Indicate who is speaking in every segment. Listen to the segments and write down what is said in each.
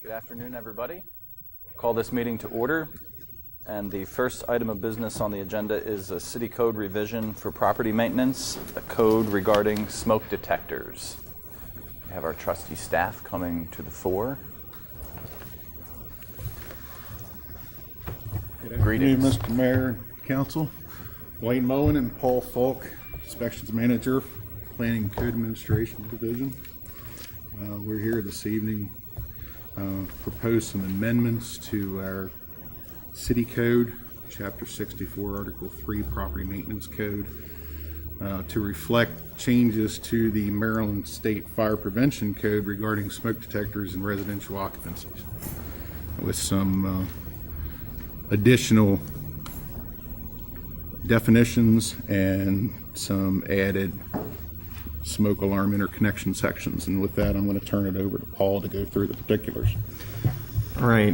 Speaker 1: Good afternoon, everybody. Call this meeting to order. And the first item of business on the agenda is a city code revision for property maintenance, a code regarding smoke detectors. We have our trustee staff coming to the fore.
Speaker 2: Good afternoon, Mr. Mayor and Council. Wayne Moen and Paul Falk, Inspections Manager, Planning and Code Administration Division. We're here this evening propose some amendments to our City Code, Chapter 64, Article 3, Property Maintenance Code, to reflect changes to the Maryland State Fire Prevention Code regarding smoke detectors and residential occupancies, with some additional definitions and some added smoke alarm interconnection sections. And with that, I'm going to turn it over to Paul to go through the particulars.
Speaker 3: All right,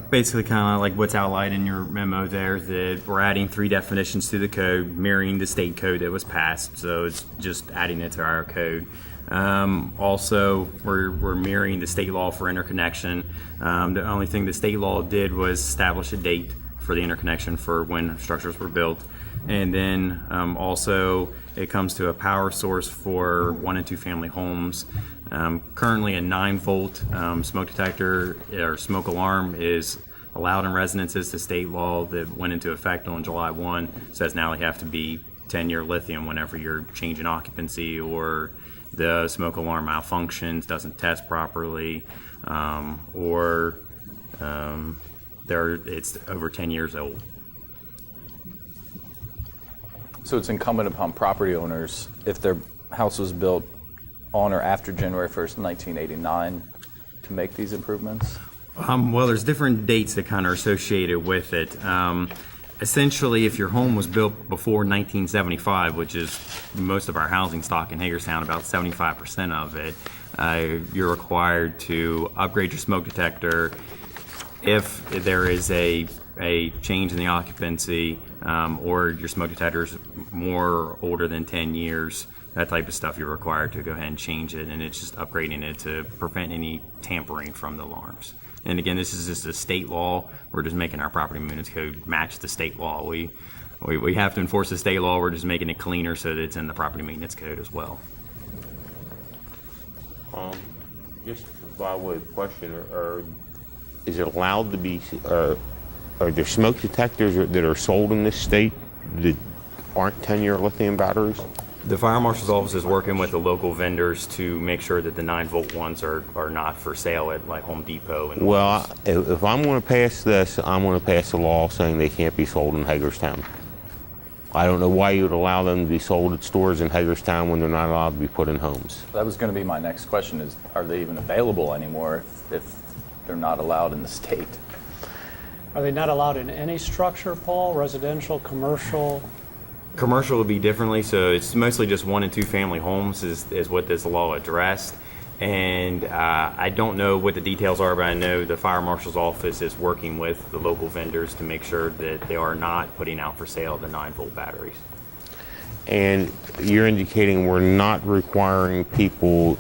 Speaker 3: basically kind of like what's outlined in your memo there, that we're adding 3 definitions to the code, mirroring the state code that was passed, so it's just adding it to our code. Also, we're mirroring the state law for interconnection. The only thing the state law did was establish a date for the interconnection for when structures were built. And then also it comes to a power source for 1 and 2 family homes. Currently a 9-volt smoke detector or smoke alarm is allowed in residences. The state law that went into effect on July 1 says now they have to be 10-year lithium whenever you're changing occupancy or the smoke alarm malfunctions, doesn't test properly, or it's over 10 years old.
Speaker 1: So it's incumbent upon property owners, if their house was built on or after January 1st, 1989, to make these improvements?
Speaker 3: Well, there's different dates that kind of are associated with it. Essentially, if your home was built before 1975, which is most of our housing stock in Hagerstown, about 75% of it, you're required to upgrade your smoke detector if there is a change in the occupancy, or your smoke detector is more older than 10 years, that type of stuff, you're required to go ahead and change it, and it's just upgrading it to prevent any tampering from the alarms. And again, this is just a state law. We're just making our property maintenance code match the state law. We have to enforce the state law. We're just making it cleaner so that it's in the property maintenance code as well.
Speaker 4: Just by way of question, is it allowed to be, are there smoke detectors that are sold in this state that aren't 10-year lithium batteries?
Speaker 3: The Fire Marshal's Office is working with the local vendors to make sure that the 9-volt ones are not for sale at like Home Depot. And
Speaker 4: well, if I'm going to pass this, I'm going to pass a law saying they can't be sold in Hagerstown. I don't know why you would allow them to be sold at stores in Hagerstown when they're not allowed to be put in homes.
Speaker 1: That was going to be my next question, is are they even available anymore if they're not allowed in the state?
Speaker 5: Are they not allowed in any structure, Paul? Residential, commercial?
Speaker 3: Commercial would be differently, so it's mostly just 1 and 2 family homes is what this law addressed. And I don't know what the details are, but I know the Fire Marshal's Office is working with the local vendors to make sure that they are not putting out for sale the 9-volt batteries.
Speaker 4: And you're indicating we're not requiring people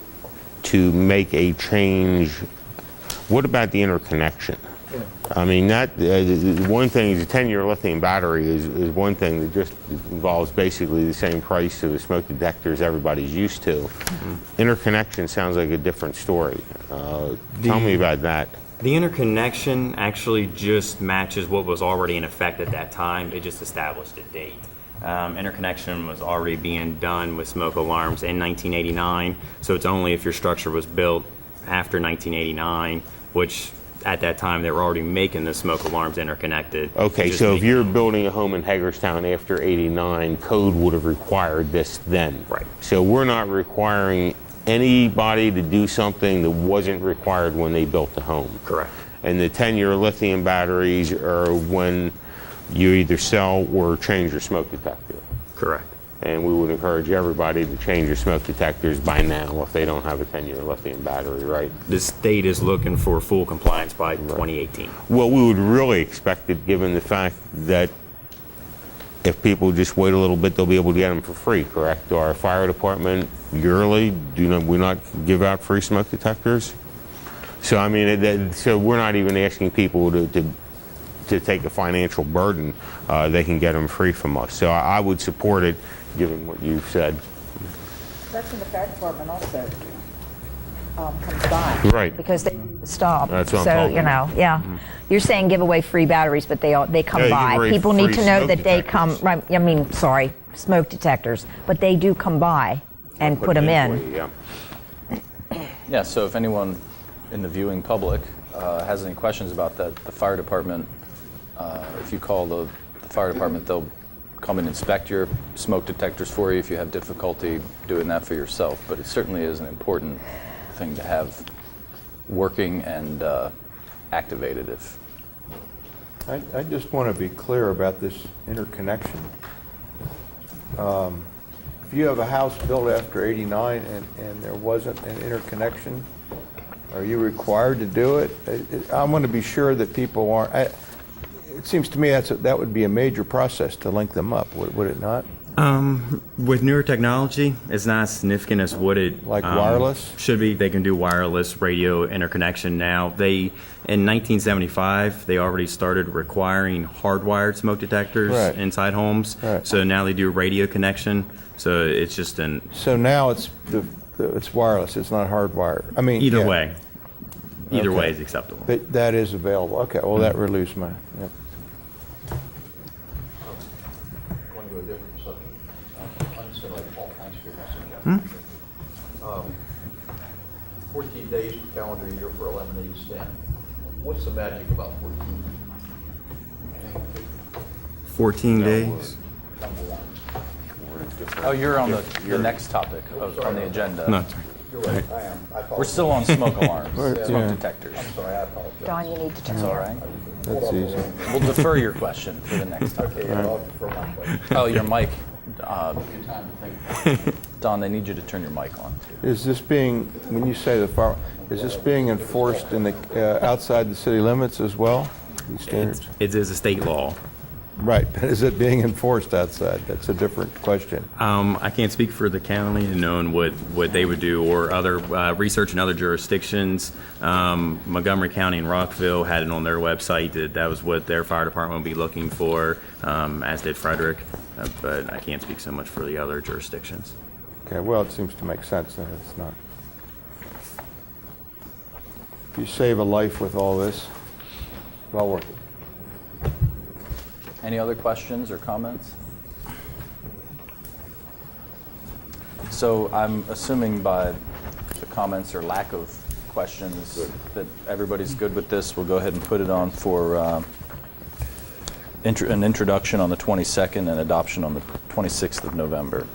Speaker 4: to make a change. What about the interconnection? I mean, that one thing is a 10-year lithium battery is one thing that just involves basically the same price of the smoke detectors everybody's used to. Mm-hmm. Interconnection sounds like a different story. Tell me about that.
Speaker 3: The interconnection actually just matches what was already in effect at that time. It just established a date. Interconnection was already being done with smoke alarms in 1989, so it's only if your structure was built after 1989, which at that time they were already making the smoke alarms interconnected.
Speaker 4: Okay, so if you're building a home in Hagerstown after 89, code would have required this then.
Speaker 3: Right.
Speaker 4: So we're not requiring anybody to do something that wasn't required when they built the home.
Speaker 3: Correct.
Speaker 4: And the 10-year lithium batteries are when you either sell or change your smoke detector.
Speaker 3: Correct.
Speaker 4: And we would encourage everybody to change your smoke detectors by now if they don't have a 10-year lithium battery, right?
Speaker 3: The state is looking for full compliance by 2018.
Speaker 4: Well, we would really expect it, given the fact that if people just wait a little bit, they'll be able to get them for free, correct? Our fire department yearly, we not give out free smoke detectors? So I mean, so we're not even asking people to take a financial burden. They can get them free from us. So I would support it, given what you've said.
Speaker 6: That's when the fire department also comes by.
Speaker 4: Right.
Speaker 6: Because they stop.
Speaker 4: That's what I'm
Speaker 6: so
Speaker 4: talking
Speaker 6: you know,
Speaker 4: about.
Speaker 6: yeah. You're saying give away free batteries, but they come
Speaker 4: Yeah, you
Speaker 6: by.
Speaker 4: give away
Speaker 6: People need
Speaker 4: free
Speaker 6: to know
Speaker 4: smoke
Speaker 6: that they
Speaker 4: detectors.
Speaker 6: come. Right. I mean, sorry, smoke detectors, but they do come by and put them
Speaker 4: it for
Speaker 6: in.
Speaker 4: you, yeah.
Speaker 1: Yeah, so if anyone in the viewing public has any questions about that, the fire department, if you call the fire department, they'll come and inspect your smoke detectors for you if you have difficulty doing that for yourself. But it certainly is an important thing to have working and activated.
Speaker 7: I just want to be clear about this interconnection. If you have a house built after '89 and there wasn't an interconnection, are you required to do it? I want to be sure that people aren't. It seems to me that would be a major process to link them up, would it not?
Speaker 3: With newer technology, it's not as significant as what it
Speaker 7: Like wireless?
Speaker 3: should be. They can do wireless radio interconnection now. In 1975, they already started requiring hardwired smoke detectors
Speaker 7: Right.
Speaker 3: inside homes.
Speaker 7: Right.
Speaker 3: So now they do radio connection. So it's just
Speaker 7: So now it's wireless. It's not hardwired. I mean,
Speaker 3: either
Speaker 7: yeah.
Speaker 3: way. Either
Speaker 7: Okay.
Speaker 3: way is acceptable.
Speaker 7: But that is available. Okay. Well, that relieves my. Yep.
Speaker 8: Going to a different subject. Honestly, like Paul, thanks for your message. 14 days per calendar year for a lemonade stand. What's the magic about 14?
Speaker 3: 14 days?
Speaker 8: Number one.
Speaker 1: Oh, you're on the next topic on the agenda.
Speaker 3: No, sorry.
Speaker 8: You're right, I am. I
Speaker 1: We're still on smoke alarms, smoke
Speaker 7: yeah.
Speaker 1: detectors.
Speaker 8: I'm sorry, I apologize.
Speaker 6: Don, you need to turn.
Speaker 1: It's all right.
Speaker 7: That's easy.
Speaker 1: We'll defer your question for the next topic.
Speaker 8: Okay, I'll defer my question.
Speaker 1: Oh, your mic.
Speaker 8: Give you time to think.
Speaker 1: Don, they need you to turn your mic on.
Speaker 7: Is this being, when you say the fire, is this being enforced in the outside the city limits as well? These standards.
Speaker 3: It is a state law.
Speaker 7: Right, but is it being enforced outside? That's a different question.
Speaker 3: I can't speak for the county and knowing what they would do or other research in other jurisdictions. Montgomery County and Rockville had it on their website that was what their fire department would be looking for, as did Frederick. But I can't speak so much for the other jurisdictions.
Speaker 7: Okay, well, it seems to make sense then. It's not. If you save a life with all this, well worth it.
Speaker 1: Any other questions or comments? So I'm assuming by the comments or lack of questions that everybody's good with this. We'll go ahead and put it on for an introduction on the 22nd and adoption on the 26th of November.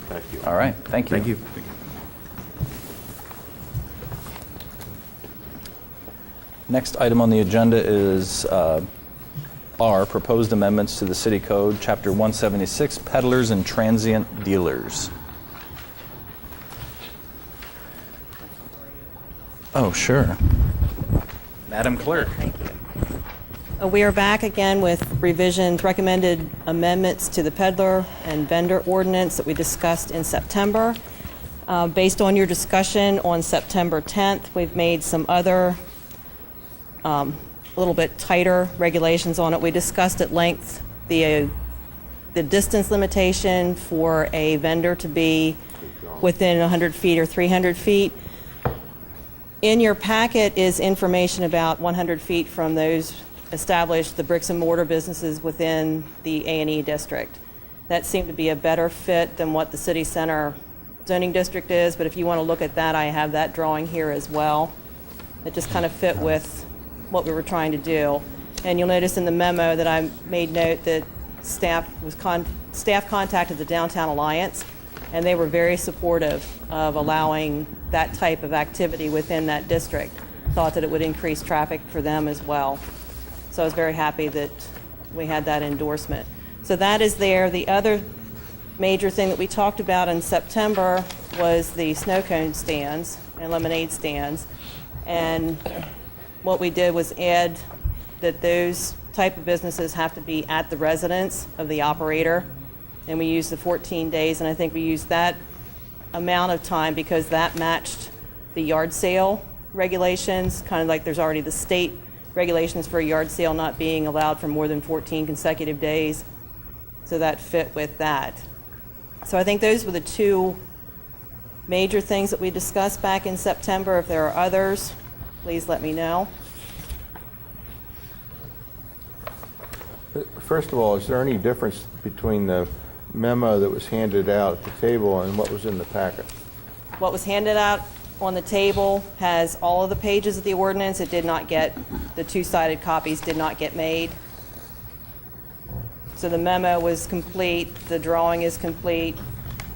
Speaker 4: Thank you.
Speaker 1: All right, thank you.
Speaker 3: Thank you.
Speaker 1: Next item on the agenda is are proposed amendments to the City Code, Chapter 176, Peddlers and Transient Dealers. Oh, sure. Madam Clerk.
Speaker 9: We are back again with revisions, recommended amendments to the peddler and vendor ordinance that we discussed in September. Based on your discussion on September 10th, we've made some other a little bit tighter regulations on it. We discussed at length the distance limitation for a vendor to be within 100 feet or 300 feet. In your packet is information about 100 feet from those established, the bricks and mortar businesses within the A&E district. That seemed to be a better fit than what the city center zoning district is, but if you want to look at that, I have that drawing here as well. It just kind of fit with what we were trying to do. And you'll notice in the memo that I made note that staff contacted the Downtown Alliance, and they were very supportive of allowing that type of activity within that district. Thought that it would increase traffic for them as well. So I was very happy that we had that endorsement. So that is there. The other major thing that we talked about in September was the snow cone stands and lemonade stands. And what we did was add that those type of businesses have to be at the residence of the operator. And we used the 14 days, and I think we used that amount of time because that matched the yard sale regulations, kind of like there's already the state regulations for a yard sale not being allowed for more than 14 consecutive days. So that fit with that. So I think those were the two major things that we discussed back in September. If there are others, please let me know.
Speaker 7: First of all, is there any difference between the memo that was handed out at the table and what was in the packet?
Speaker 9: What was handed out on the table has all of the pages of the ordinance. It did not get, the two-sided copies did not get made. So the memo was complete, the drawing is complete,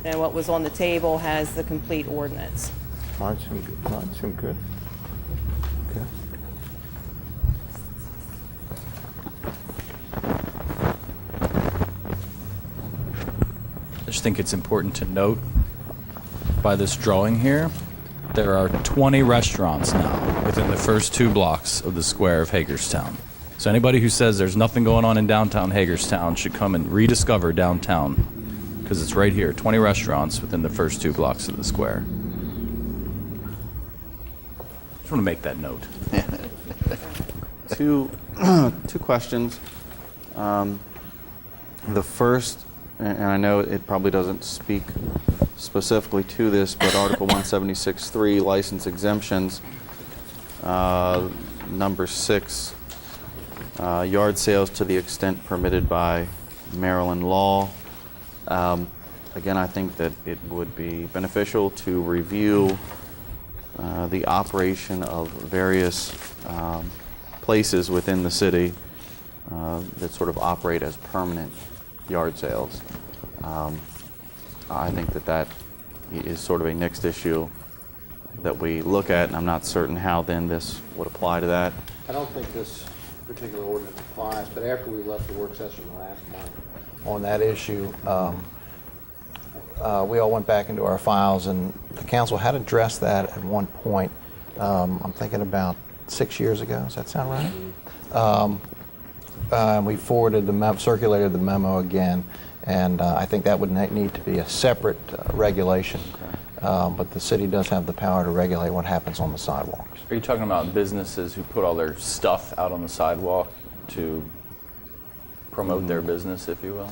Speaker 9: and what was on the table has the complete ordinance.
Speaker 7: Mine seemed good. Mine seemed good. Okay.
Speaker 1: I just think it's important to note by this drawing here, there are 20 restaurants now within the first 2 blocks of the square of Hagerstown. So anybody who says there's nothing going on in downtown Hagerstown should come and rediscover downtown, because it's right here, 20 restaurants within the first 2 blocks of the square. Just want to make that note.
Speaker 10: Two questions. The first, and I know it probably doesn't speak specifically to this, but Article 176.3, license exemptions, number 6, yard sales to the extent permitted by Maryland law. Again, I think that it would be beneficial to review the operation of various places within the city that sort of operate as permanent yard sales. I think that is sort of a next issue that we look at, and I'm not certain how then this would apply to that.
Speaker 8: I don't think this particular ordinance applies, but after we left the work session last month on that issue, we all went back into our files, and the council had addressed that at one point. I'm thinking about 6 years ago. Does that sound right? We forwarded circulated the memo again, and I think that would need to be a separate regulation. But the city does have the power to regulate what happens on the sidewalks.
Speaker 1: Are you talking about businesses who put all their stuff out on the sidewalk to promote their business, if you will?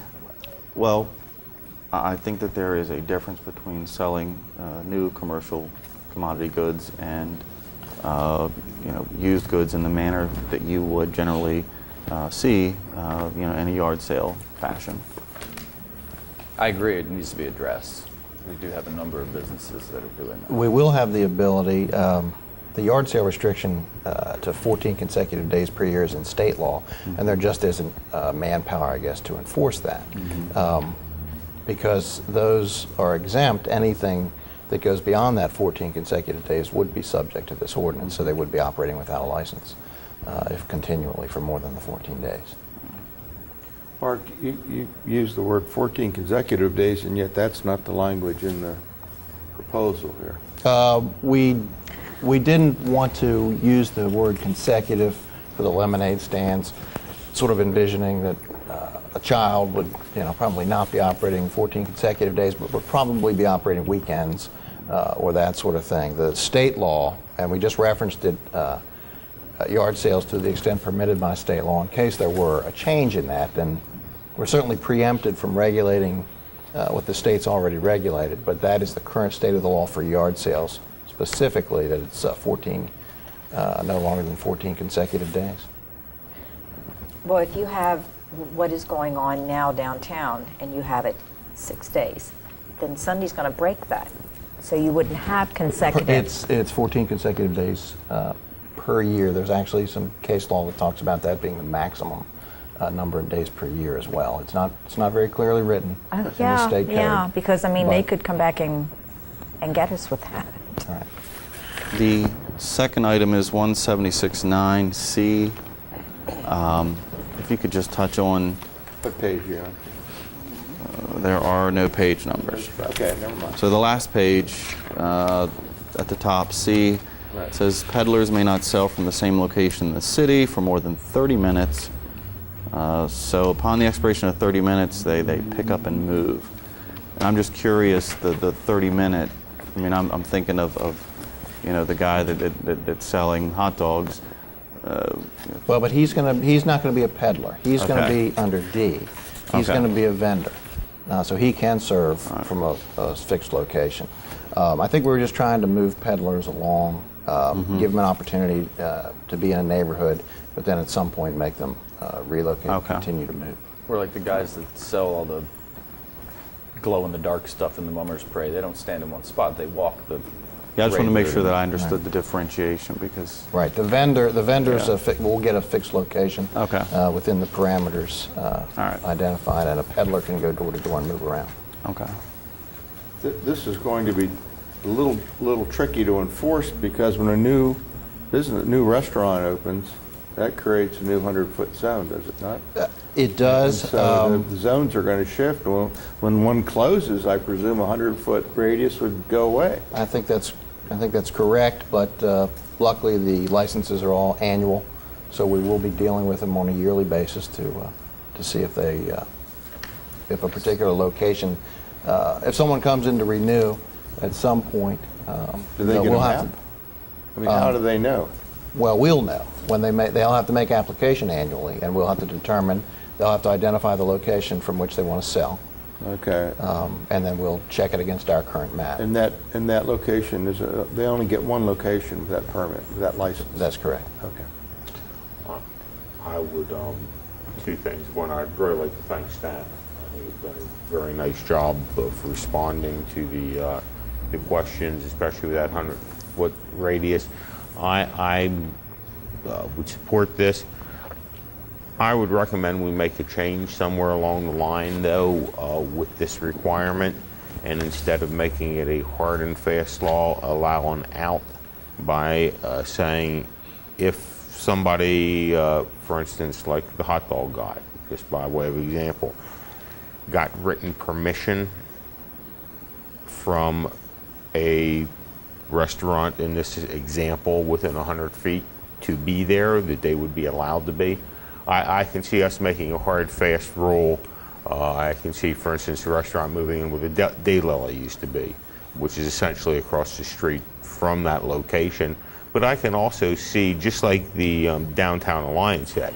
Speaker 10: Well, I think that there is a difference between selling new commercial commodity goods and used goods in the manner that you would generally see in a yard sale fashion.
Speaker 1: I agree, it needs to be addressed. We do have a number of businesses that are doing that.
Speaker 8: We will have the ability, the yard sale restriction to 14 consecutive days per year is in state law, and there just isn't manpower, I guess, to enforce that. Because those are exempt, anything that goes beyond that 14 consecutive days would be subject to this ordinance, so they would be operating without a license if continually for more than the 14 days.
Speaker 7: Mark, you used the word 14 consecutive days, and yet that's not the language in the proposal here.
Speaker 8: We didn't want to use the word consecutive for the lemonade stands, sort of envisioning that a child would, probably not be operating 14 consecutive days, but would probably be operating weekends or that sort of thing. The state law, and we just referenced it, yard sales to the extent permitted by state law. In case there were a change in that, then we're certainly preempted from regulating what the state's already regulated, but that is the current state of the law for yard sales, specifically that it's 14, no longer than 14 consecutive days.
Speaker 6: Well, if you have what is going on now downtown and you have it 6 days, then Sunday's going to break that. So you wouldn't have consecutive.
Speaker 8: It's 14 consecutive days per year. There's actually some case law that talks about that being the maximum number of days per year as well. It's not very clearly written in the state code.
Speaker 6: Yeah, because they could come back and get us with that.
Speaker 8: All right.
Speaker 10: The second item is 176.9C. If you could just touch on,
Speaker 7: What page are you on?
Speaker 10: there are no page numbers.
Speaker 7: Okay, never mind.
Speaker 10: So the last page at the top, C,
Speaker 7: Right.
Speaker 10: says peddlers may not sell from the same location in the city for more than 30 minutes. So upon the expiration of 30 minutes, they pick up and move. And I'm just curious, the 30-minute, I'm thinking of you know, the guy that's selling hot dogs.
Speaker 8: Well, but he's not gonna be a peddler. He's gonna
Speaker 10: Okay.
Speaker 8: be under D. He's
Speaker 10: Okay.
Speaker 8: gonna be a vendor. So he can serve from a fixed location. I think we were just trying to move peddlers along, give them an opportunity to be in a neighborhood, but then at some point make them relocate and
Speaker 10: Okay.
Speaker 8: continue to move.
Speaker 1: We're like the guys that sell all the glow-in-the-dark stuff in the Mummers Parade. They don't stand in one spot. They walk the
Speaker 10: Yeah, I just want to make sure
Speaker 1: parade.
Speaker 10: that I understood the differentiation because.
Speaker 8: Right. The vendors
Speaker 10: Yeah.
Speaker 8: will get a fixed location
Speaker 10: Okay.
Speaker 8: within the parameters
Speaker 10: right.
Speaker 8: identified, and a peddler can go door to door and move around.
Speaker 10: Okay.
Speaker 7: This is going to be a little tricky to enforce because when a new restaurant opens, that creates a new 100-foot zone, does it not?
Speaker 8: It does.
Speaker 7: And so the zones are going to shift. Well, when one closes, I presume a 100-foot radius would go away.
Speaker 8: I think that's correct, but luckily the licenses are all annual, so we will be dealing with them on a yearly basis to see if if a particular location, if someone comes in to renew at some point,
Speaker 7: Do they get a
Speaker 8: we'll
Speaker 7: map?
Speaker 8: have to.
Speaker 7: I mean, how do they know?
Speaker 8: Well, we'll know when they'll have to make application annually, and we'll have to determine. They'll have to identify the location from which they want to sell,
Speaker 7: Okay.
Speaker 8: and then we'll check it against our current map.
Speaker 7: And that location they only get one location with that permit, with that license.
Speaker 8: That's correct.
Speaker 7: Okay.
Speaker 11: I would, two things. One, I'd really like to thank staff. I think it's done a very nice job of responding to the questions, especially with that 100-foot radius. I would support this. I would recommend we make a change somewhere along the line, though, with this requirement, and instead of making it a hard and fast law, allow an out by saying if somebody, for instance, like the hot dog guy, just by way of example, got written permission from a restaurant, in this example, within 100 feet to be there, that they would be allowed to be. I can see us making a hard, fast rule. I can see, for instance, a restaurant moving in with a Daylily used to be, which is essentially across the street from that location. But I can also see, just like the Downtown Alliance had,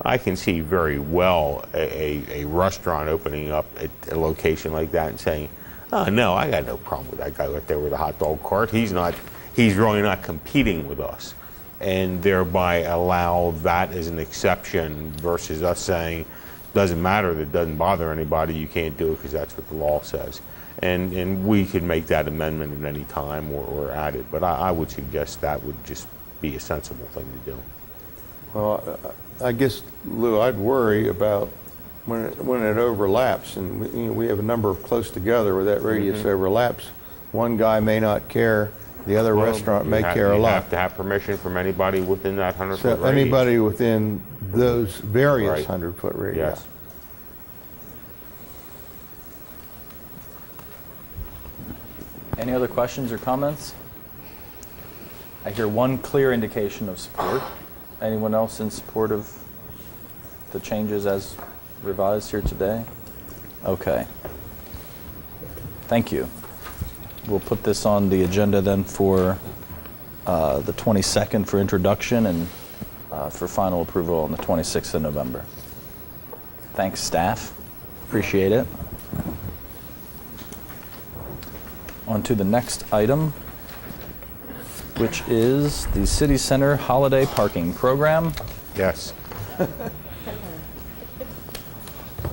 Speaker 11: I can see very well a restaurant opening up at a location like that and saying, oh, no, I got no problem with that guy right there with a hot dog cart. He's really not competing with us. And thereby allow that as an exception versus us saying, doesn't matter, that doesn't bother anybody, you can't do it because that's what the law says. And we could make that amendment at any time or add it, but I would suggest that would just be a sensible thing to do.
Speaker 7: Well, I guess, Lou, I'd worry about when it overlaps, and we have a number of close together where that radius overlaps. One guy may not care, the other restaurant may care a
Speaker 11: You
Speaker 7: lot.
Speaker 11: have to have permission from anybody within that 100-foot
Speaker 7: So
Speaker 11: radius.
Speaker 7: anybody within those various
Speaker 11: Right.
Speaker 7: 100-foot radius.
Speaker 11: Yes.
Speaker 1: Any other questions or comments? I hear one clear indication of support. Anyone else in support of the changes as revised here today? Okay. Thank you. We'll put this on the agenda then for the 22nd for introduction and for final approval on the 26th of November. Thanks, staff. Appreciate it. On to the next item, which is the City Center Holiday Parking Program.
Speaker 11: Yes.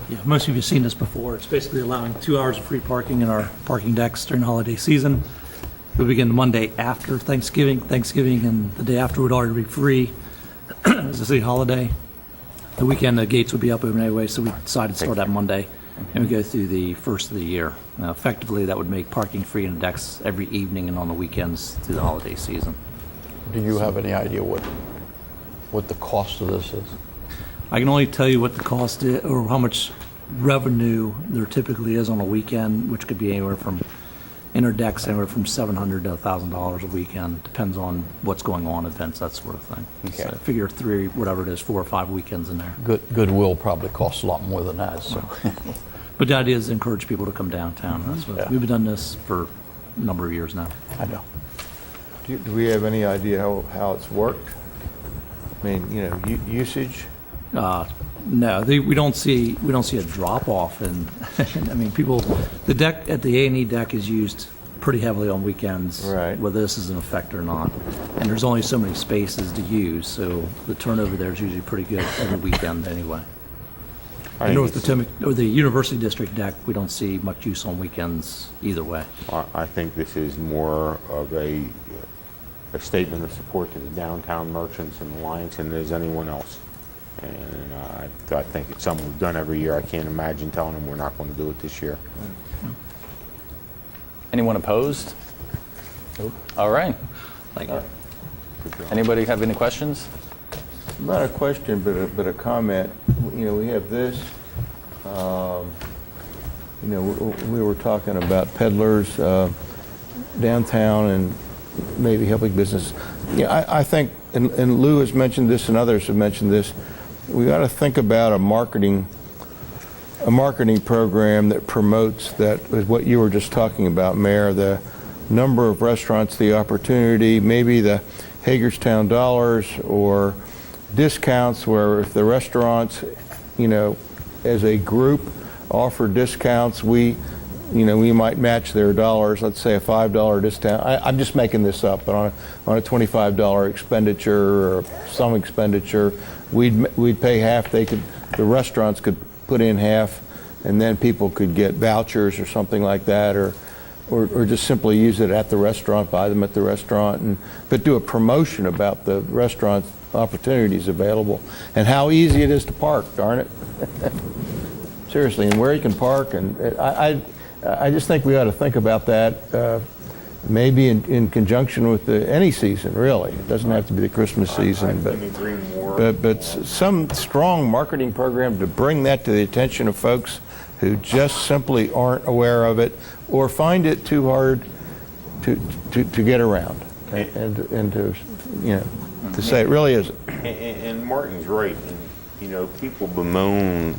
Speaker 12: Yeah, most of you have seen this before. It's basically allowing 2 hours of free parking in our parking decks during the holiday season. We begin the Monday after Thanksgiving. Thanksgiving and the day after would already be free as a city holiday. The weekend, the gates would be up anyway, so we decided to start that Monday, and we go through the first of the year. Now, effectively, that would make parking free in the decks every evening and on the weekends through the holiday season.
Speaker 8: Do you have any idea what the cost of this is?
Speaker 12: I can only tell you what the cost is, or how much revenue there typically is on a weekend, which could be anywhere from interdecks, anywhere from $700 to $1,000 a weekend. Depends on what's going on, events, that sort of thing.
Speaker 8: Okay.
Speaker 12: So figure 3, whatever it is, 4 or 5 weekends in there.
Speaker 13: Goodwill probably costs a lot more than that. So,
Speaker 12: But the idea is to encourage people to come downtown. That's what,
Speaker 13: Yeah.
Speaker 12: We've been doing this for a number of years now.
Speaker 13: I know.
Speaker 7: Do we have any idea how it's worked? I mean, you know, usage?
Speaker 12: No, we don't see a drop off, and I mean, the deck at the A&E deck is used pretty heavily on weekends,
Speaker 7: Right.
Speaker 12: whether this is in effect or not. And there's only so many spaces to use, so the turnover there is usually pretty good every weekend anyway. The North Potomac or the University District deck, we don't see much use on weekends either way.
Speaker 11: I think this is more of a statement of support to the downtown merchants and Alliance than there's anyone else. And I think it's something we've done every year. I can't imagine telling them we're not going to do it this year.
Speaker 1: Anyone opposed?
Speaker 7: Nope.
Speaker 1: All right.
Speaker 12: Thank you.
Speaker 1: Anybody have any questions?
Speaker 7: Not a question, but a comment. You know, we have this. You know, we were talking about Peddlers downtown and maybe helping business. Yeah, I think, and Lou has mentioned this and others have mentioned this, we got to think about a marketing program that promotes that, is what you were just talking about, Mayor, the number of restaurants, the opportunity, maybe the Hagerstown dollars or discounts where if the restaurants, you know, as a group offer discounts, we might match their dollars. Let's say a $5 discount. I'm just making this up, but on a $25 expenditure or some expenditure, we'd pay half. The restaurants could put in half, and then people could get vouchers or something like that, or just simply use it at the restaurant, buy them at the restaurant, but do a promotion about the restaurant opportunities available and how easy it is to park. Darn it. Seriously, and where you can park, and I just think we ought to think about that maybe in conjunction with any season, really. It doesn't have to be the Christmas season, but some strong marketing program to bring that to the attention of folks who just simply aren't aware of it or find it too hard to get around and to, you know, to say it really isn't.
Speaker 11: And Martin's right. And, you know, people bemoan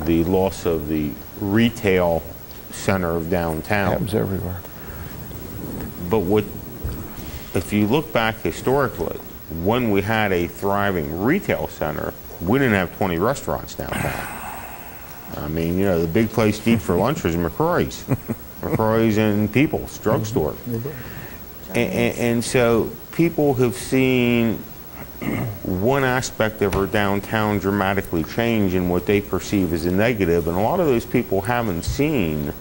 Speaker 11: the loss of the retail center of downtown.
Speaker 7: Happens everywhere.
Speaker 11: But if you look back historically, when we had a thriving retail center, we didn't have 20 restaurants downtown. I mean, you know, the big place to eat for lunch was McCrory's. McCrory's and People's Drugstore. And so people have seen one aspect of our downtown dramatically change in what they perceive as a negative, and a lot of those people haven't seen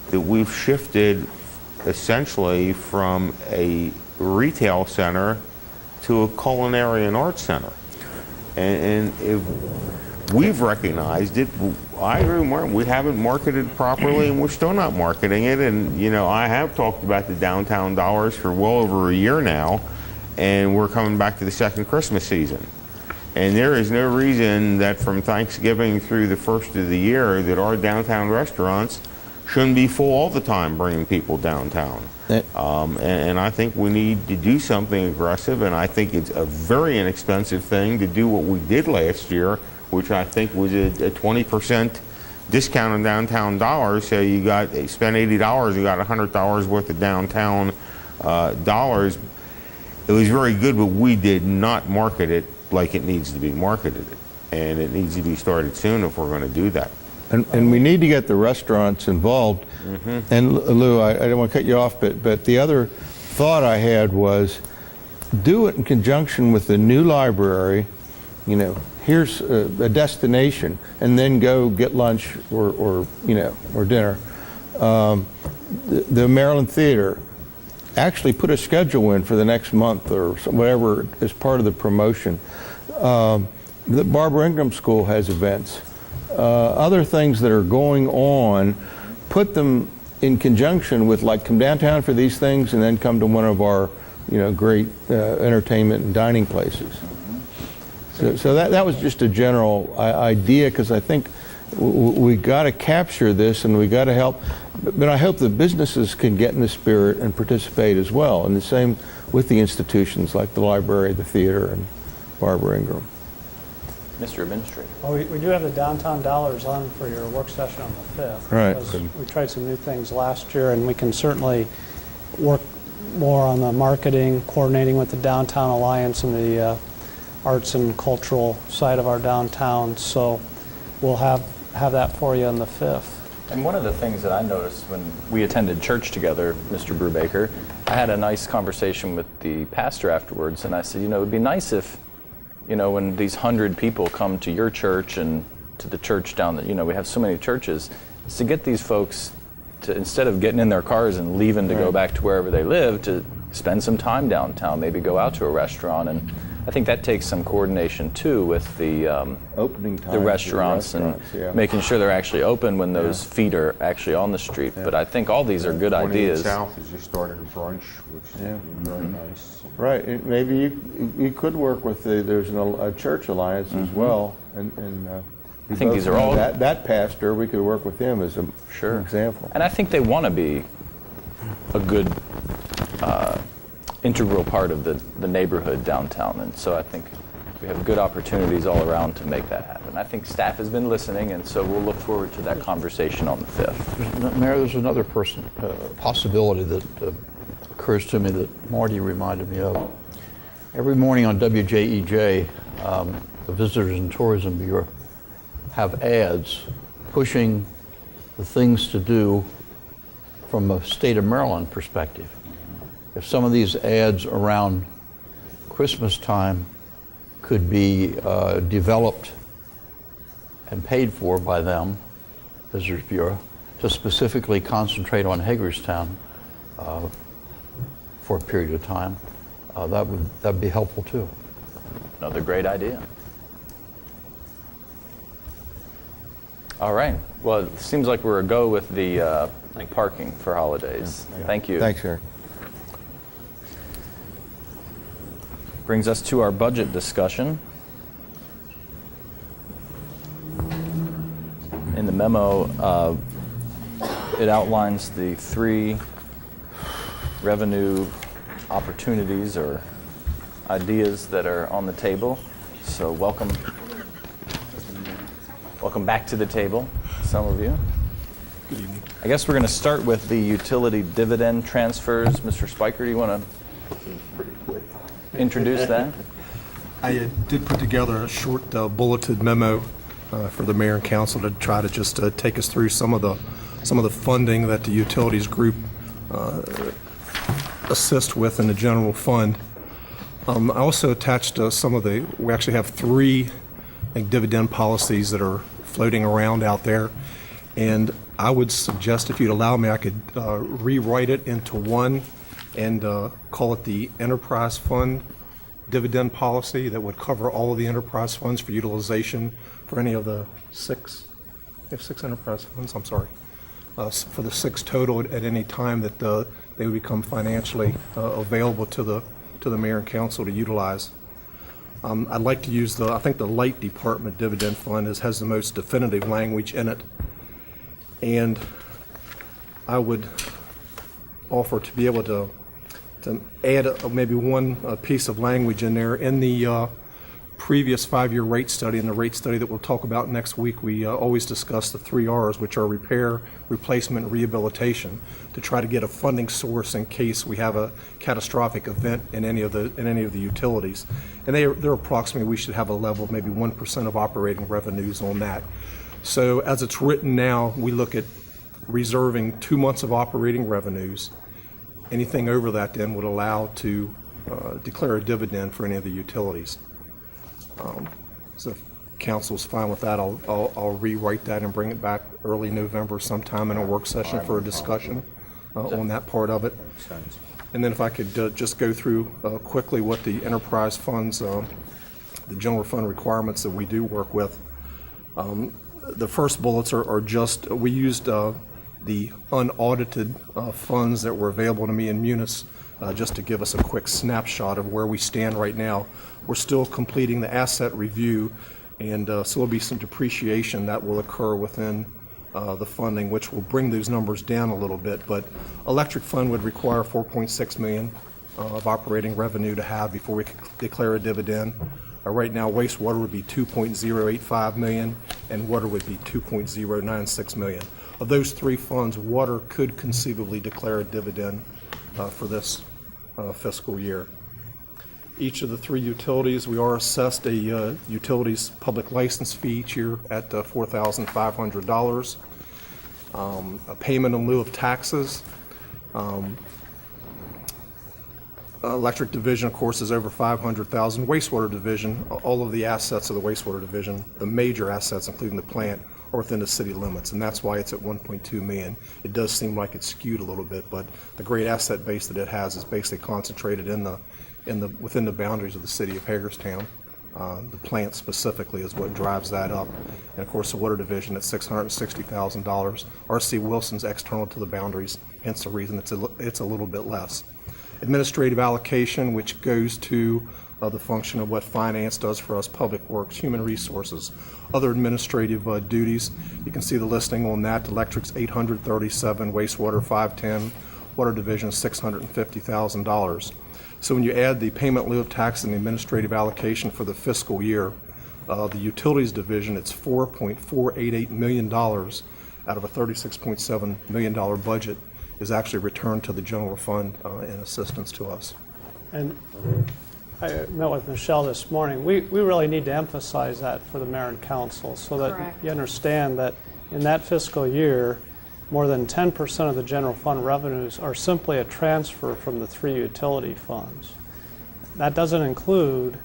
Speaker 11: that we've shifted essentially from a retail center to a culinary and arts center. And if we've recognized it, I agree with Martin, we haven't marketed properly and we're still not marketing it. And, you know, I have talked about the downtown dollars for well over a year now, and we're coming back to the second Christmas season. And there is no reason that from Thanksgiving through the first of the year that our downtown restaurants shouldn't be full all the time bringing people downtown. And I think we need to do something aggressive, and I think it's a very inexpensive thing to do what we did last year, which I think was a 20% discount on downtown dollars. So you spent $80, you got $100 worth of downtown dollars. It was very good, but we did not market it like it needs to be marketed. And it needs to be started soon if we're going to do that.
Speaker 7: And we need to get the restaurants involved. Mm-hmm. And Lou, I don't want to cut you off, but the other thought I had was do it in conjunction with the new library. You know, here's a destination, and then go get lunch or dinner. The Maryland Theater, actually put a schedule in for the next month or whatever as part of the promotion. The Barbara Ingram School has events. Other things that are going on, put them in conjunction with, like, come downtown for these things and then come to one of our, you know, great entertainment and dining places. So that was just a general idea, because I think we got to capture this and we got to help. But I hope the businesses can get in the spirit and participate as well. And the same with the institutions like the library, the theater, and Barbara Ingram.
Speaker 1: Mr. Administrator.
Speaker 5: Well, we do have the downtown dollars on for your work session on the 5th.
Speaker 7: Right.
Speaker 5: Because we tried some new things last year, and we can certainly work more on the marketing, coordinating with the Downtown Alliance and the arts and cultural side of our downtown. So we'll have that for you on the 5th.
Speaker 1: And one of the things that I noticed when we attended church together, Mr. Brubaker, I had a nice conversation with the pastor afterwards, and I said, it would be nice if, when these 100 people come to your church and to the church down we have so many churches, is to get these folks to, instead of getting in their cars and leaving to go back to wherever they live, to spend some time downtown, maybe go out to a restaurant. And I think that takes some coordination too with the
Speaker 7: opening times,
Speaker 1: the restaurants and making sure they're actually open when those feet are actually on the street. But I think all these are good ideas.
Speaker 11: South is just starting a brunch, which is very nice.
Speaker 7: Right. Maybe you could work with there's a church alliance as well, and
Speaker 1: I think these are all
Speaker 7: that pastor. We could work with him as an example.
Speaker 1: And I think they want to be a good integral part of the neighborhood downtown, and so I think we have good opportunities all around to make that happen. I think staff has been listening, and so we'll look forward to that conversation on the 5th.
Speaker 13: Mayor, there's another possibility that occurs to me that Marty reminded me of. Every morning on WJEJ, the Visitors and Tourism Bureau have ads pushing the things to do from a state of Maryland perspective. If some of these ads around Christmas time could be developed and paid for by them, Visitors Bureau, to specifically concentrate on Hagerstown for a period of time, that would be helpful too.
Speaker 1: Another great idea. All right. Well, it seems like we're a go with the parking for holidays. Thank you.
Speaker 7: Thanks, Eric.
Speaker 1: Brings us to our budget discussion. In the memo, it outlines the 3 revenue opportunities or ideas that are on the table. So welcome back to the table, some of you.
Speaker 14: Good evening.
Speaker 1: I guess we're going to start with the utility dividend transfers. Mr. Spiker, do you want to introduce that?
Speaker 14: I did put together a short bulleted memo for the mayor and council to try to just take us through some of the funding that the utilities group assist with in the general fund. I also attached we actually have 3 dividend policies that are floating around out there, and I would suggest, if you'd allow me, I could rewrite it into one and call it the enterprise fund dividend policy that would cover all of the enterprise funds for utilization for any of the 6 enterprise funds, I'm sorry, for the 6 total at any time that they would become financially available to the mayor and council to utilize. I'd like to use I think the light department dividend fund has the most definitive language in it, and I would offer to be able to add maybe one piece of language in there. In the previous 5-year rate study and the rate study that we'll talk about next week, we always discuss the 3 R's, which are repair, replacement, and rehabilitation, to try to get a funding source in case we have a catastrophic event in any of the utilities. And they're approximately, we should have a level of maybe 1% of operating revenues on that. So as it's written now, we look at reserving 2 months of operating revenues. Anything over that then would allow to declare a dividend for any of the utilities. So if council's fine with that, I'll rewrite that and bring it back early November sometime in a work session for a discussion on that part of it. And then if I could just go through quickly what the enterprise funds, the general fund requirements that we do work with. The first bullets are just, we used the unaudited funds that were available to me in Munis just to give us a quick snapshot of where we stand right now. We're still completing the asset review, and so there'll be some depreciation that will occur within the funding, which will bring those numbers down a little bit. But electric fund would require $4.6 million of operating revenue to have before we could declare a dividend. Right now, wastewater would be $2.085 million, and water would be $2.096 million. Of those 3 funds, water could conceivably declare a dividend for this fiscal year. Each of the three utilities, we are assessed a utilities public license fee each year at $4,500. A payment in lieu of taxes. Electric division, of course, is over $500,000. Wastewater division, all of the assets of the wastewater division, the major assets, including the plant, are within the city limits, and that's why it's at $1.2 million. It does seem like it's skewed a little bit, but the great asset base that it has is basically concentrated within the boundaries of the city of Hagerstown. The plant specifically is what drives that up. And of course, the water division at $660,000. R.C. Wilson's external to the boundaries, hence the reason it's a little bit less. Administrative allocation, which goes to the function of what finance does for us, public works, human resources, other administrative duties. You can see the listing on that. Electric's $837, wastewater $510, water division $650,000. So when you add the payment in lieu of tax and the administrative allocation for the fiscal year, the utilities division, it's $4.488 million out of a $36.7 million budget is actually returned to the general fund in assistance to us.
Speaker 5: And I met with Michelle this morning. We really need to emphasize that for the mayor and council so that
Speaker 15: Correct.
Speaker 5: you understand that in that fiscal year, more than 10% of the general fund revenues are simply a transfer from the three utility funds. That doesn't include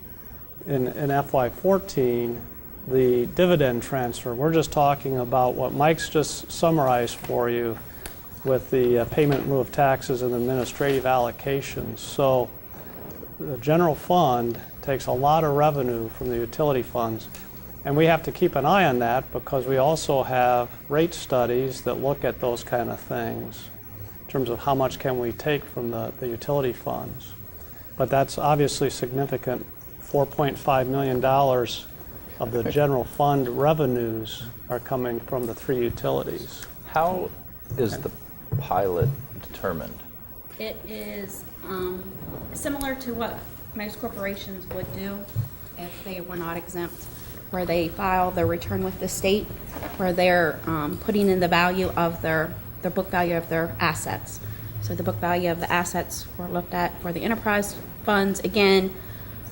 Speaker 5: in FY14 the dividend transfer. We're just talking about what Mike's just summarized for you with the payment in lieu of taxes and administrative allocations. So the general fund takes a lot of revenue from the utility funds, and we have to keep an eye on that because we also have rate studies that look at those kind of things in terms of how much can we take from the utility funds. But that's obviously significant. $4.5 million of the general fund revenues are coming from the three utilities.
Speaker 1: How is the pilot determined?
Speaker 15: It is similar to what most corporations would do if they were not exempt, where they file their return with the state, where they're putting in the value of their book value of their assets. So the book value of the assets were looked at for the enterprise funds. Again,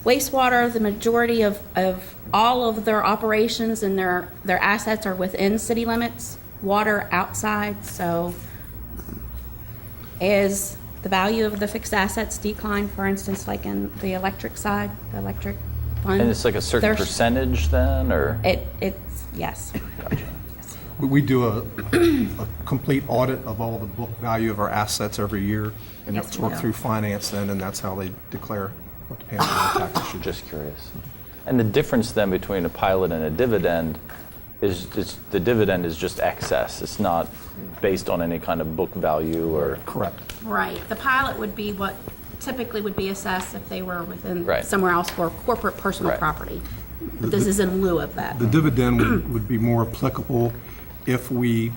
Speaker 15: wastewater, the majority of all of their operations and their assets are within city limits. Water outside, so as the value of the fixed assets decline, for instance, like in the electric side, the electric fund.
Speaker 1: And it's like a certain percentage then, or?
Speaker 15: It's yes.
Speaker 1: Gotcha.
Speaker 14: We do a complete audit of all the book value of our assets every year, and
Speaker 15: Yes,
Speaker 14: it's
Speaker 15: we
Speaker 14: worked
Speaker 15: do.
Speaker 14: through finance then, and that's how they declare what the payment of the taxes should be.
Speaker 1: Just curious. And the difference then between a pilot and a dividend is the dividend is just excess. It's not based on any kind of book value or.
Speaker 14: Correct.
Speaker 15: Right. The pilot would be what typically would be assessed if they were within
Speaker 1: Right.
Speaker 15: somewhere else for corporate personal
Speaker 1: Right.
Speaker 15: property. But this is in lieu of that.
Speaker 14: The dividend would be more applicable if we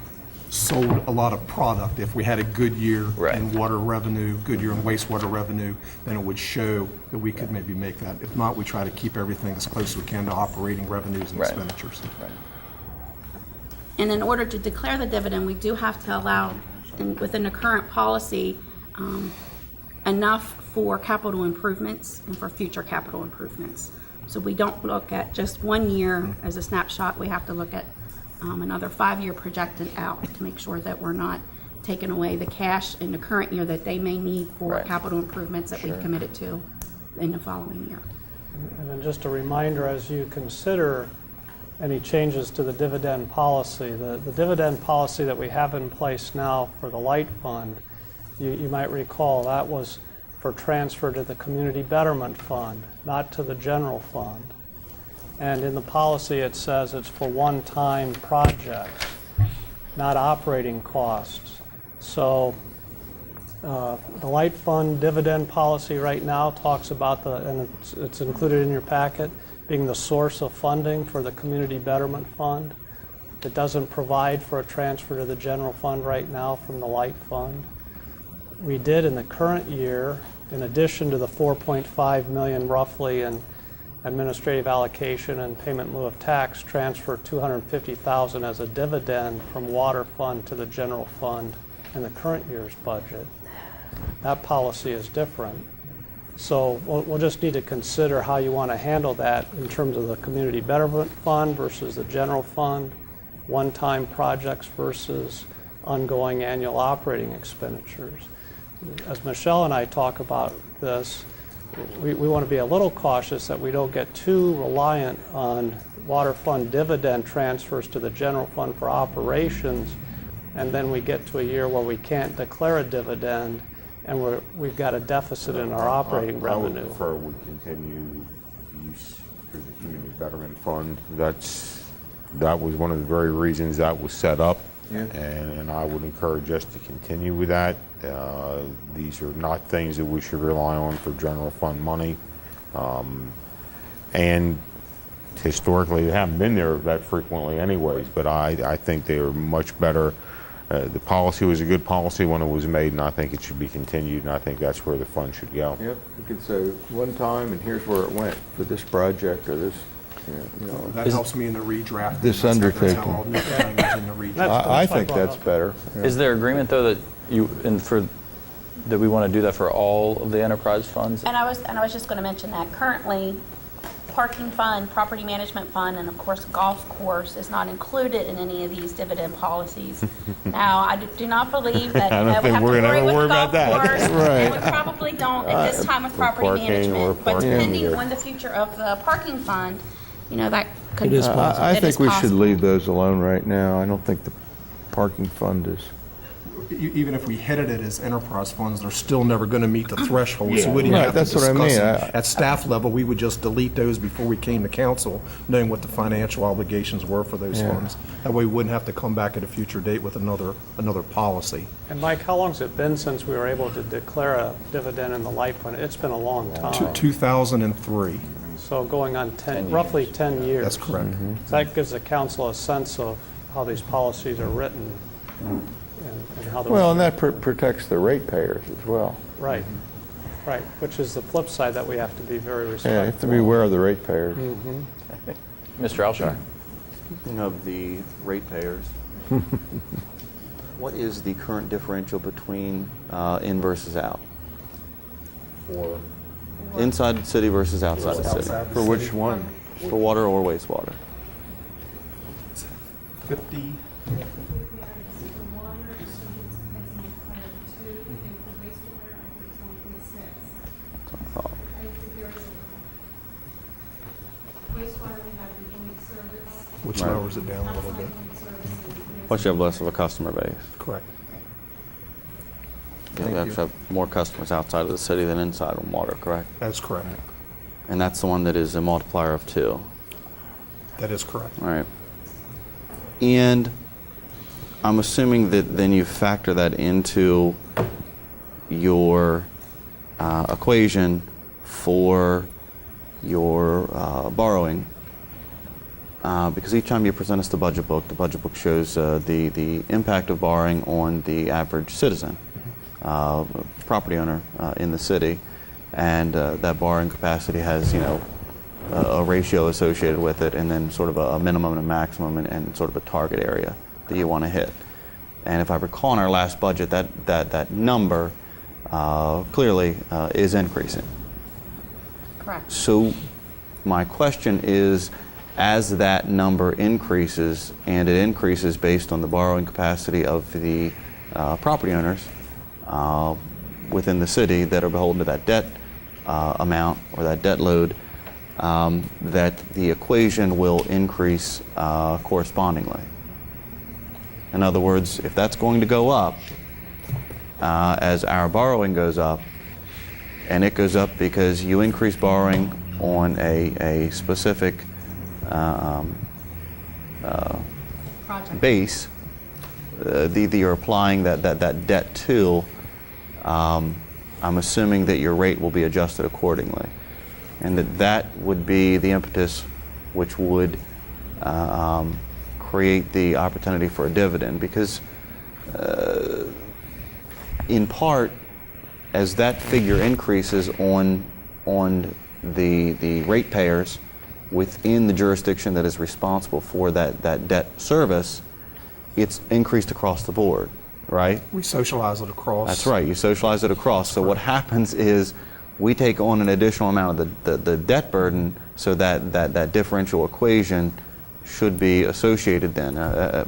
Speaker 14: sold a lot of product. If we had a good year
Speaker 1: Right.
Speaker 14: in water revenue, good year in wastewater revenue, then it would show that we could maybe make that. If not, we try to keep everything as close as we can to operating revenues and
Speaker 1: Right.
Speaker 14: expenditures.
Speaker 1: Right.
Speaker 15: And in order to declare the dividend, we do have to allow, within the current policy, enough for capital improvements and for future capital improvements. So we don't look at just 1 year as a snapshot. We have to look at another 5-year projected out to make sure that we're not taking away the cash in the current year that they may need for
Speaker 1: Right.
Speaker 15: capital improvements that we've committed to in the following year.
Speaker 5: And then just a reminder, as you consider any changes to the dividend policy, the dividend policy that we have in place now for the light fund, you might recall that was for transfer to the community betterment fund, not to the general fund. And in the policy it says it's for one-time projects, not operating costs. So the light fund dividend policy right now talks about and it's included in your packet, being the source of funding for the community betterment fund. It doesn't provide for a transfer to the general fund right now from the light fund. We did in the current year, in addition to the $4.5 million roughly in administrative allocation and payment in lieu of tax, transfer $250,000 as a dividend from water fund to the general fund in the current year's budget. That policy is different. So we'll just need to consider how you want to handle that in terms of the community betterment fund versus the general fund, one-time projects versus ongoing annual operating expenditures. As Michelle and I talk about this, we want to be a little cautious that we don't get too reliant on water fund dividend transfers to the general fund for operations, and then we get to a year where we can't declare a dividend and we've got a deficit in our operating revenue.
Speaker 11: I would prefer we continue use through the Community Betterment Fund. That was one of the very reasons that was set up.
Speaker 7: Yeah.
Speaker 11: And I would encourage us to continue with that. These are not things that we should rely on for general fund money. And historically, they haven't been there that frequently anyways, but I think they are much better. The policy was a good policy when it was made, and I think it should be continued, and I think that's where the fund should go.
Speaker 7: Yep, you could say one time, and here's where it went for this project or this, you know.
Speaker 14: That helps me in the redraft.
Speaker 7: This
Speaker 14: That's
Speaker 7: undertaking.
Speaker 14: how I'll make the language in the redraft.
Speaker 7: I think that's better. Yeah.
Speaker 1: Is there agreement, though, that that we want to do that for all of the enterprise funds?
Speaker 15: And I was just going to mention that currently, parking fund, property management fund, and of course golf course is not included in any of these dividend policies. Now, I do not believe that
Speaker 11: I don't
Speaker 15: we
Speaker 11: think
Speaker 15: have
Speaker 11: we're
Speaker 15: to
Speaker 11: gonna
Speaker 15: worry
Speaker 11: have to
Speaker 15: with
Speaker 11: worry
Speaker 15: the golf
Speaker 11: about that.
Speaker 15: course,
Speaker 7: Right.
Speaker 15: and we probably don't at this time with property
Speaker 11: parking or
Speaker 15: management. But
Speaker 11: parking
Speaker 15: depending
Speaker 11: here.
Speaker 15: on the future of the parking fund, you know, that could.
Speaker 12: It is possible.
Speaker 7: I
Speaker 15: It
Speaker 7: think
Speaker 15: is
Speaker 7: we should
Speaker 15: possible.
Speaker 7: leave those alone right now. I don't think the parking fund is.
Speaker 14: Even if we headed it as enterprise funds, they're still never going to meet the threshold. So we wouldn't
Speaker 7: Right,
Speaker 14: have to
Speaker 7: that's what I
Speaker 14: discuss
Speaker 7: mean.
Speaker 14: it. At staff level, we would just delete those before we came to council, knowing what the financial obligations were for those funds. That way we wouldn't have to come back at a future date with another policy.
Speaker 5: And Mike, how long's it been since we were able to declare a dividend in the light fund? It's been a long time.
Speaker 14: 2003.
Speaker 5: So going on roughly 10 years.
Speaker 14: That's correct.
Speaker 5: So that gives the council a sense of how these policies are written and how they're.
Speaker 7: Well, and that protects the ratepayers as well.
Speaker 5: Right, right, which is the flip side that we have to be very respectful.
Speaker 7: Yeah, you have to be aware of the ratepayers.
Speaker 1: Mr. Alshire?
Speaker 10: Speaking of the ratepayers, what is the current differential between in versus out?
Speaker 11: For
Speaker 10: Inside the city versus outside the city?
Speaker 7: For which one?
Speaker 10: For water or wastewater?
Speaker 14: 50. Which lowers it down a little bit.
Speaker 10: Plus you have less of a customer base.
Speaker 14: Correct.
Speaker 10: You have to have more customers outside of the city than inside on water, correct?
Speaker 14: That's correct.
Speaker 10: And that's the one that is a multiplier of 2.
Speaker 14: That is correct.
Speaker 10: All right. And I'm assuming that then you factor that into your equation for your borrowing. Because each time you present us the budget book shows the impact of borrowing on the average citizen, property owner in the city, and that borrowing capacity has, a ratio associated with it, and then sort of a minimum and a maximum, and sort of a target area that you want to hit. And if I recall in our last budget, that number clearly is increasing.
Speaker 15: Correct.
Speaker 10: So my question is, as that number increases, and it increases based on the borrowing capacity of the property owners within the city that are beholden to that debt amount or that debt load, that the equation will increase correspondingly. In other words, if that's going to go up as our borrowing goes up, and it goes up because you increase borrowing on a specific base, you're applying that debt to, I'm assuming that your rate will be adjusted accordingly. And that would be the impetus which would create the opportunity for a dividend. Because in part, as that figure increases on the ratepayers within the jurisdiction that is responsible for that debt service, it's increased across the board, right?
Speaker 14: We socialize it across.
Speaker 10: That's right, you socialize it across. So what happens is we take on an additional amount of the debt burden, so that differential equation should be associated then. A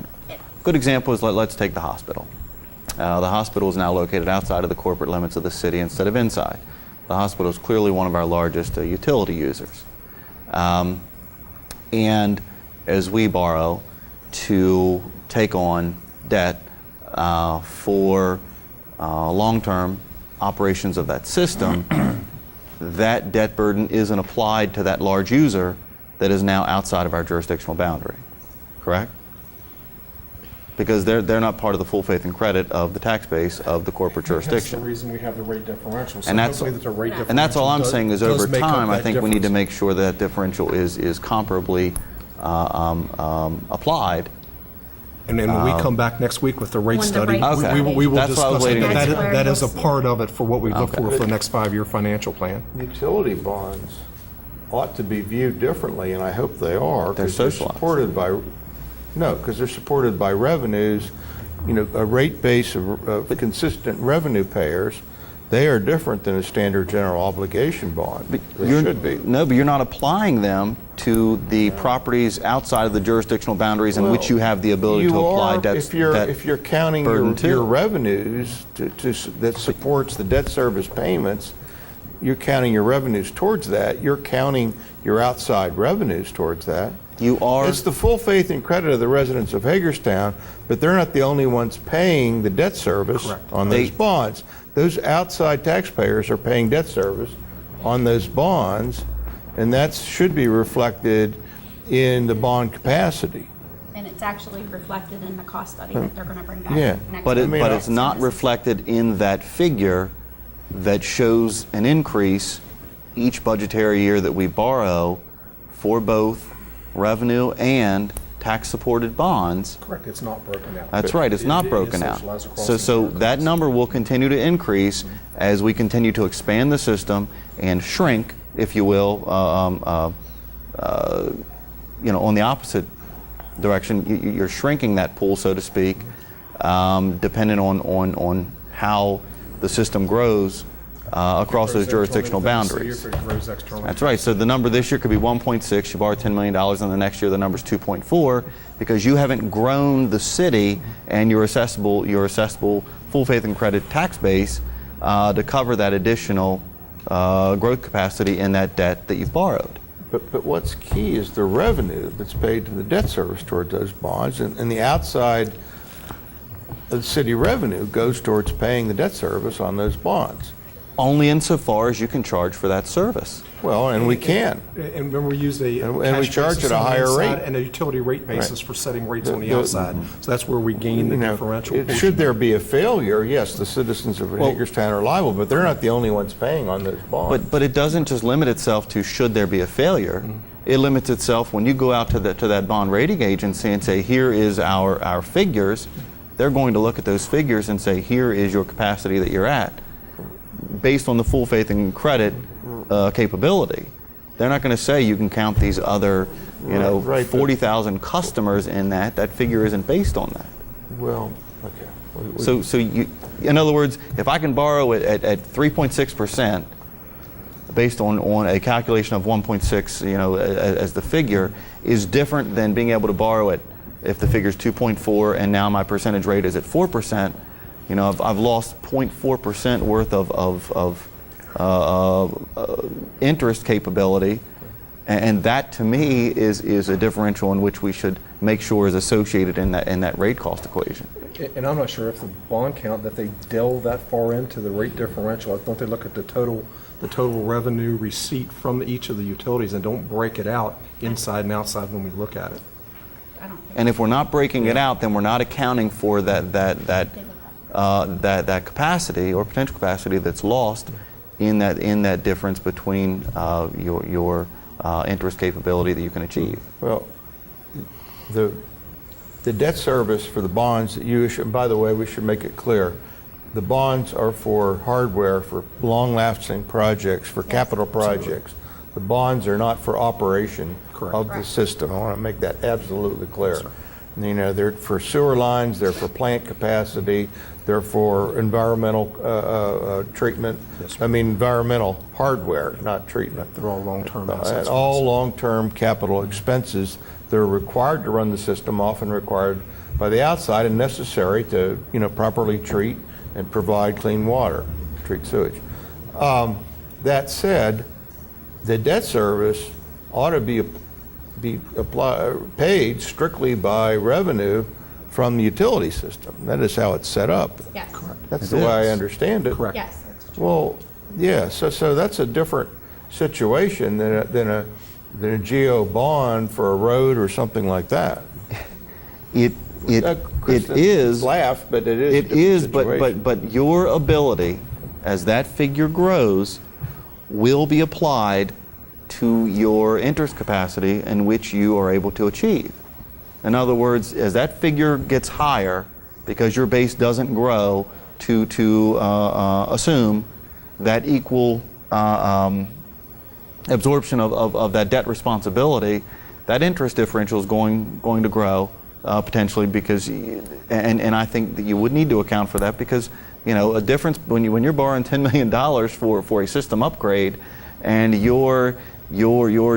Speaker 10: good example is, let's take the hospital. The hospital is now located outside of the corporate limits of the city instead of inside. The hospital is clearly one of our largest utility users. And as we borrow to take on debt for long-term operations of that system, that debt burden isn't applied to that large user that is now outside of our jurisdictional boundary, correct? Because they're not part of the full faith and credit of the tax base of the corporate jurisdiction.
Speaker 14: That's the reason we have the rate differential. So
Speaker 10: And that's,
Speaker 14: hopefully that the rate
Speaker 10: and that's all I'm
Speaker 14: differential
Speaker 10: saying is,
Speaker 14: does
Speaker 10: over
Speaker 14: make up
Speaker 10: time, I
Speaker 14: that
Speaker 10: think we need to
Speaker 14: difference.
Speaker 10: make sure that differential is comparably applied.
Speaker 14: And then when we come back next week with the rate
Speaker 15: When the
Speaker 14: study,
Speaker 15: rate
Speaker 10: Okay.
Speaker 14: we will
Speaker 10: That's what I was
Speaker 14: discuss it.
Speaker 10: waiting
Speaker 14: That,
Speaker 10: to
Speaker 15: hear.
Speaker 14: that is a part of it for what we look
Speaker 10: Okay.
Speaker 14: for the next 5-year financial plan.
Speaker 7: Utility bonds ought to be viewed differently, and I hope they are.
Speaker 10: They're
Speaker 7: 'cause
Speaker 10: socialized.
Speaker 7: supported by, no, because they're supported by revenues, a rate base of consistent revenue payers. They are different than a standard general obligation bond. They should be.
Speaker 10: No, but you're not applying them to the properties outside of the jurisdictional boundaries in which you have the ability to apply debt.
Speaker 7: If you're counting
Speaker 10: burden
Speaker 7: your
Speaker 10: to.
Speaker 7: revenues that supports the debt service payments, you're counting your revenues towards that. You're counting your outside revenues towards that.
Speaker 10: You are.
Speaker 7: It's the full faith and credit of the residents of Hagerstown, but they're not the only ones paying the debt service on those bonds. Those outside taxpayers are paying debt service on those bonds, and that should be reflected in the bond capacity.
Speaker 15: And it's actually reflected in the cost study that they're going to bring back
Speaker 7: Yeah.
Speaker 15: next
Speaker 10: But
Speaker 15: week.
Speaker 10: it's not reflected in that figure that shows an increase each budgetary year that we borrow for both revenue and tax-supported bonds.
Speaker 14: Correct, it's not broken out.
Speaker 10: That's right, it's not broken out. So that number will continue to increase as we continue to expand the system and shrink, if you will, on the opposite direction. You're shrinking that pool, so to speak, depending on how the system grows across those jurisdictional boundaries. That's right. So the number this year could be 1.6. You borrowed $10 million, and the next year the number's 2.4, because you haven't grown the city and your assessable full faith and credit tax base to cover that additional growth capacity in that debt that you've borrowed.
Speaker 7: But what's key is the revenue that's paid to the debt service toward those bonds, and the outside of the city revenue goes towards paying the debt service on those bonds.
Speaker 10: Only insofar as you can charge for that service.
Speaker 7: Well, and we can.
Speaker 14: And when we use a
Speaker 7: And we
Speaker 14: cash
Speaker 7: charge
Speaker 14: basis
Speaker 7: at a
Speaker 14: on the
Speaker 7: higher
Speaker 14: inside
Speaker 7: rate.
Speaker 14: and a utility rate basis for setting rates on the
Speaker 7: The-
Speaker 14: outside. So that's where we gain the differential.
Speaker 7: Should there be a failure, yes, the citizens of Hagerstown are liable, but they're not the only ones paying on those bonds.
Speaker 10: But it doesn't just limit itself to should there be a failure. It limits itself when you go out to that bond rating agency and say, here is our figures. They're going to look at those figures and say, here is your capacity that you're at, based on the full faith and credit capability. They're not going to say you can count these other, 40,000 customers in that. That figure isn't based on that.
Speaker 7: Well, okay.
Speaker 10: So you, in other words, if I can borrow it at 3.6%, based on a calculation of 1.6, as the figure, is different than being able to borrow it if the figure's 2.4 and now my percentage rate is at 4%. I've lost 0.4% worth of interest capability, and that to me is a differential in which we should make sure is associated in that rate cost equation.
Speaker 14: And I'm not sure if the bond count that they delve that far into the rate differential. Don't they look at the total revenue receipt from each of the utilities and don't break it out inside and outside when we look at it?
Speaker 10: And if we're not breaking it out, then we're not accounting for that capacity or potential capacity that's lost in that difference between your interest capability that you can achieve.
Speaker 7: Well, the debt service for the bonds that you issue, and by the way, we should make it clear, the bonds are for hardware, for long-lasting projects, for capital projects. The bonds are not for operation of the system. I want to make that absolutely clear. You know, they're for sewer lines, they're for plant capacity, they're for environmental treatment. I mean, environmental hardware, not treatment.
Speaker 14: They're all long-term
Speaker 7: And
Speaker 14: assets.
Speaker 7: all long-term capital expenses. They're required to run the system, often required by the outside and necessary to, you know, properly treat and provide clean water, treat sewage. That said, the debt service ought to be paid strictly by revenue from the utility system. That is how it's set up.
Speaker 15: Yes. Correct.
Speaker 7: That's the way I understand it.
Speaker 14: Correct.
Speaker 15: Yes. That's true.
Speaker 7: Well, yeah, so that's a different situation than a geo bond for a road or something like that.
Speaker 10: It
Speaker 7: Kristen,
Speaker 10: is.
Speaker 7: Laugh, but it is. a
Speaker 10: It
Speaker 7: different
Speaker 10: is,
Speaker 7: situation.
Speaker 10: but your ability, as that figure grows, will be applied to your interest capacity in which you are able to achieve. In other words, as that figure gets higher, because your base doesn't grow, to assume that equal absorption of that debt responsibility, that interest differential is going to grow potentially, because, and I think that you would need to account for that, because, you know, a difference when you're borrowing $10 million for a system upgrade, and your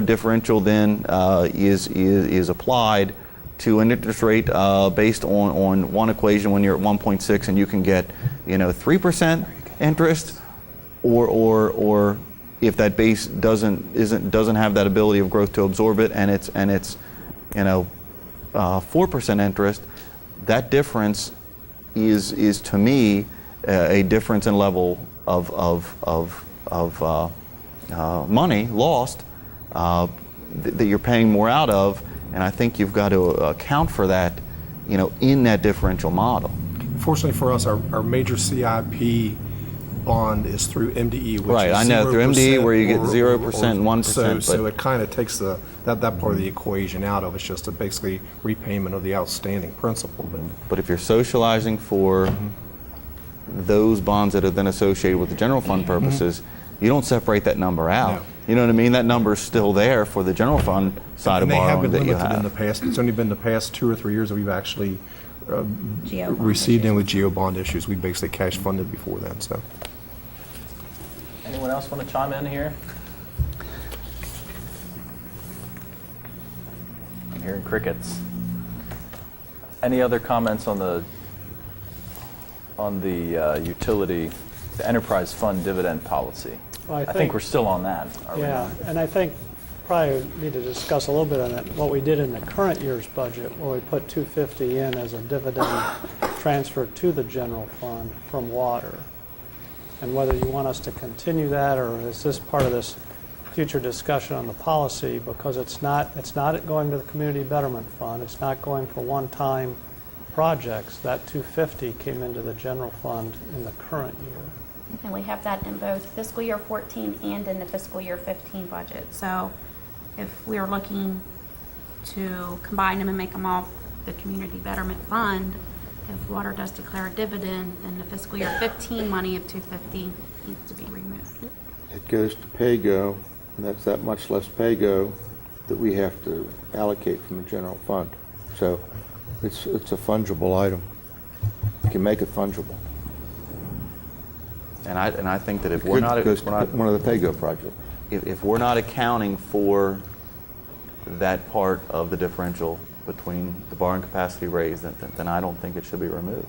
Speaker 10: differential then is applied to an interest rate based on one equation when you're at 1.6 and you can get, you know, 3% interest, or if that base doesn't have that ability of growth to absorb it, and it's you know 4% interest, that difference is to me a difference in level of money lost that you're paying more out of, and I think you've got to account for that, you know, in that differential model.
Speaker 14: Fortunately for us, our major CIP bond is through MDE, which
Speaker 10: Right,
Speaker 14: is
Speaker 10: I know, through
Speaker 14: 0%
Speaker 10: MDE where you get
Speaker 14: or
Speaker 10: 0% and 1%,
Speaker 14: So
Speaker 10: but-
Speaker 14: it kind of takes that part of the equation out of it. It's just a basically repayment of the outstanding principal.
Speaker 10: But if you're socializing for those bonds that are then associated with the general fund purposes, you don't separate that number out.
Speaker 14: No.
Speaker 10: You know what I mean? That number's still there for the general fund side
Speaker 14: And
Speaker 10: of
Speaker 14: they have
Speaker 10: borrowing
Speaker 14: been
Speaker 10: that you
Speaker 14: limited in the
Speaker 10: have.
Speaker 14: past. It's only been the past 2 or 3 years that we've actually
Speaker 15: Geo bond
Speaker 14: received
Speaker 15: issues.
Speaker 14: in with geo bond issues. We basically cash funded before then. So.
Speaker 1: Anyone else want to chime in here? I'm hearing crickets. Any other comments on the utility, the enterprise fund dividend policy?
Speaker 5: Well,
Speaker 1: I think we're still on that, are we
Speaker 5: Yeah,
Speaker 1: not?
Speaker 5: and I think probably need to discuss a little bit on that, what we did in the current year's budget, where we put $250 in as a dividend transfer to the general fund from water. And whether you want us to continue that, or is this part of this future discussion on the policy, because it's not going to the community betterment fund, it's not going for one-time projects. That $250 came into the general fund in the current year.
Speaker 15: And we have that in both fiscal year 14 and in the fiscal year 15 budget. So if we are looking to combine them and make them all the community betterment fund, if water does declare a dividend, then the fiscal year 15 money of $250 needs to be removed.
Speaker 7: It goes to PAYGO, and that's that much less PAYGO that we have to allocate from the general fund. So it's a fungible item. You can make it fungible.
Speaker 10: And I think that if
Speaker 7: It
Speaker 10: we're not,
Speaker 7: goes to one of the PAYGO projects.
Speaker 10: if we're not accounting for that part of the differential between the borrowing capacity raised, then I don't think it should be removed.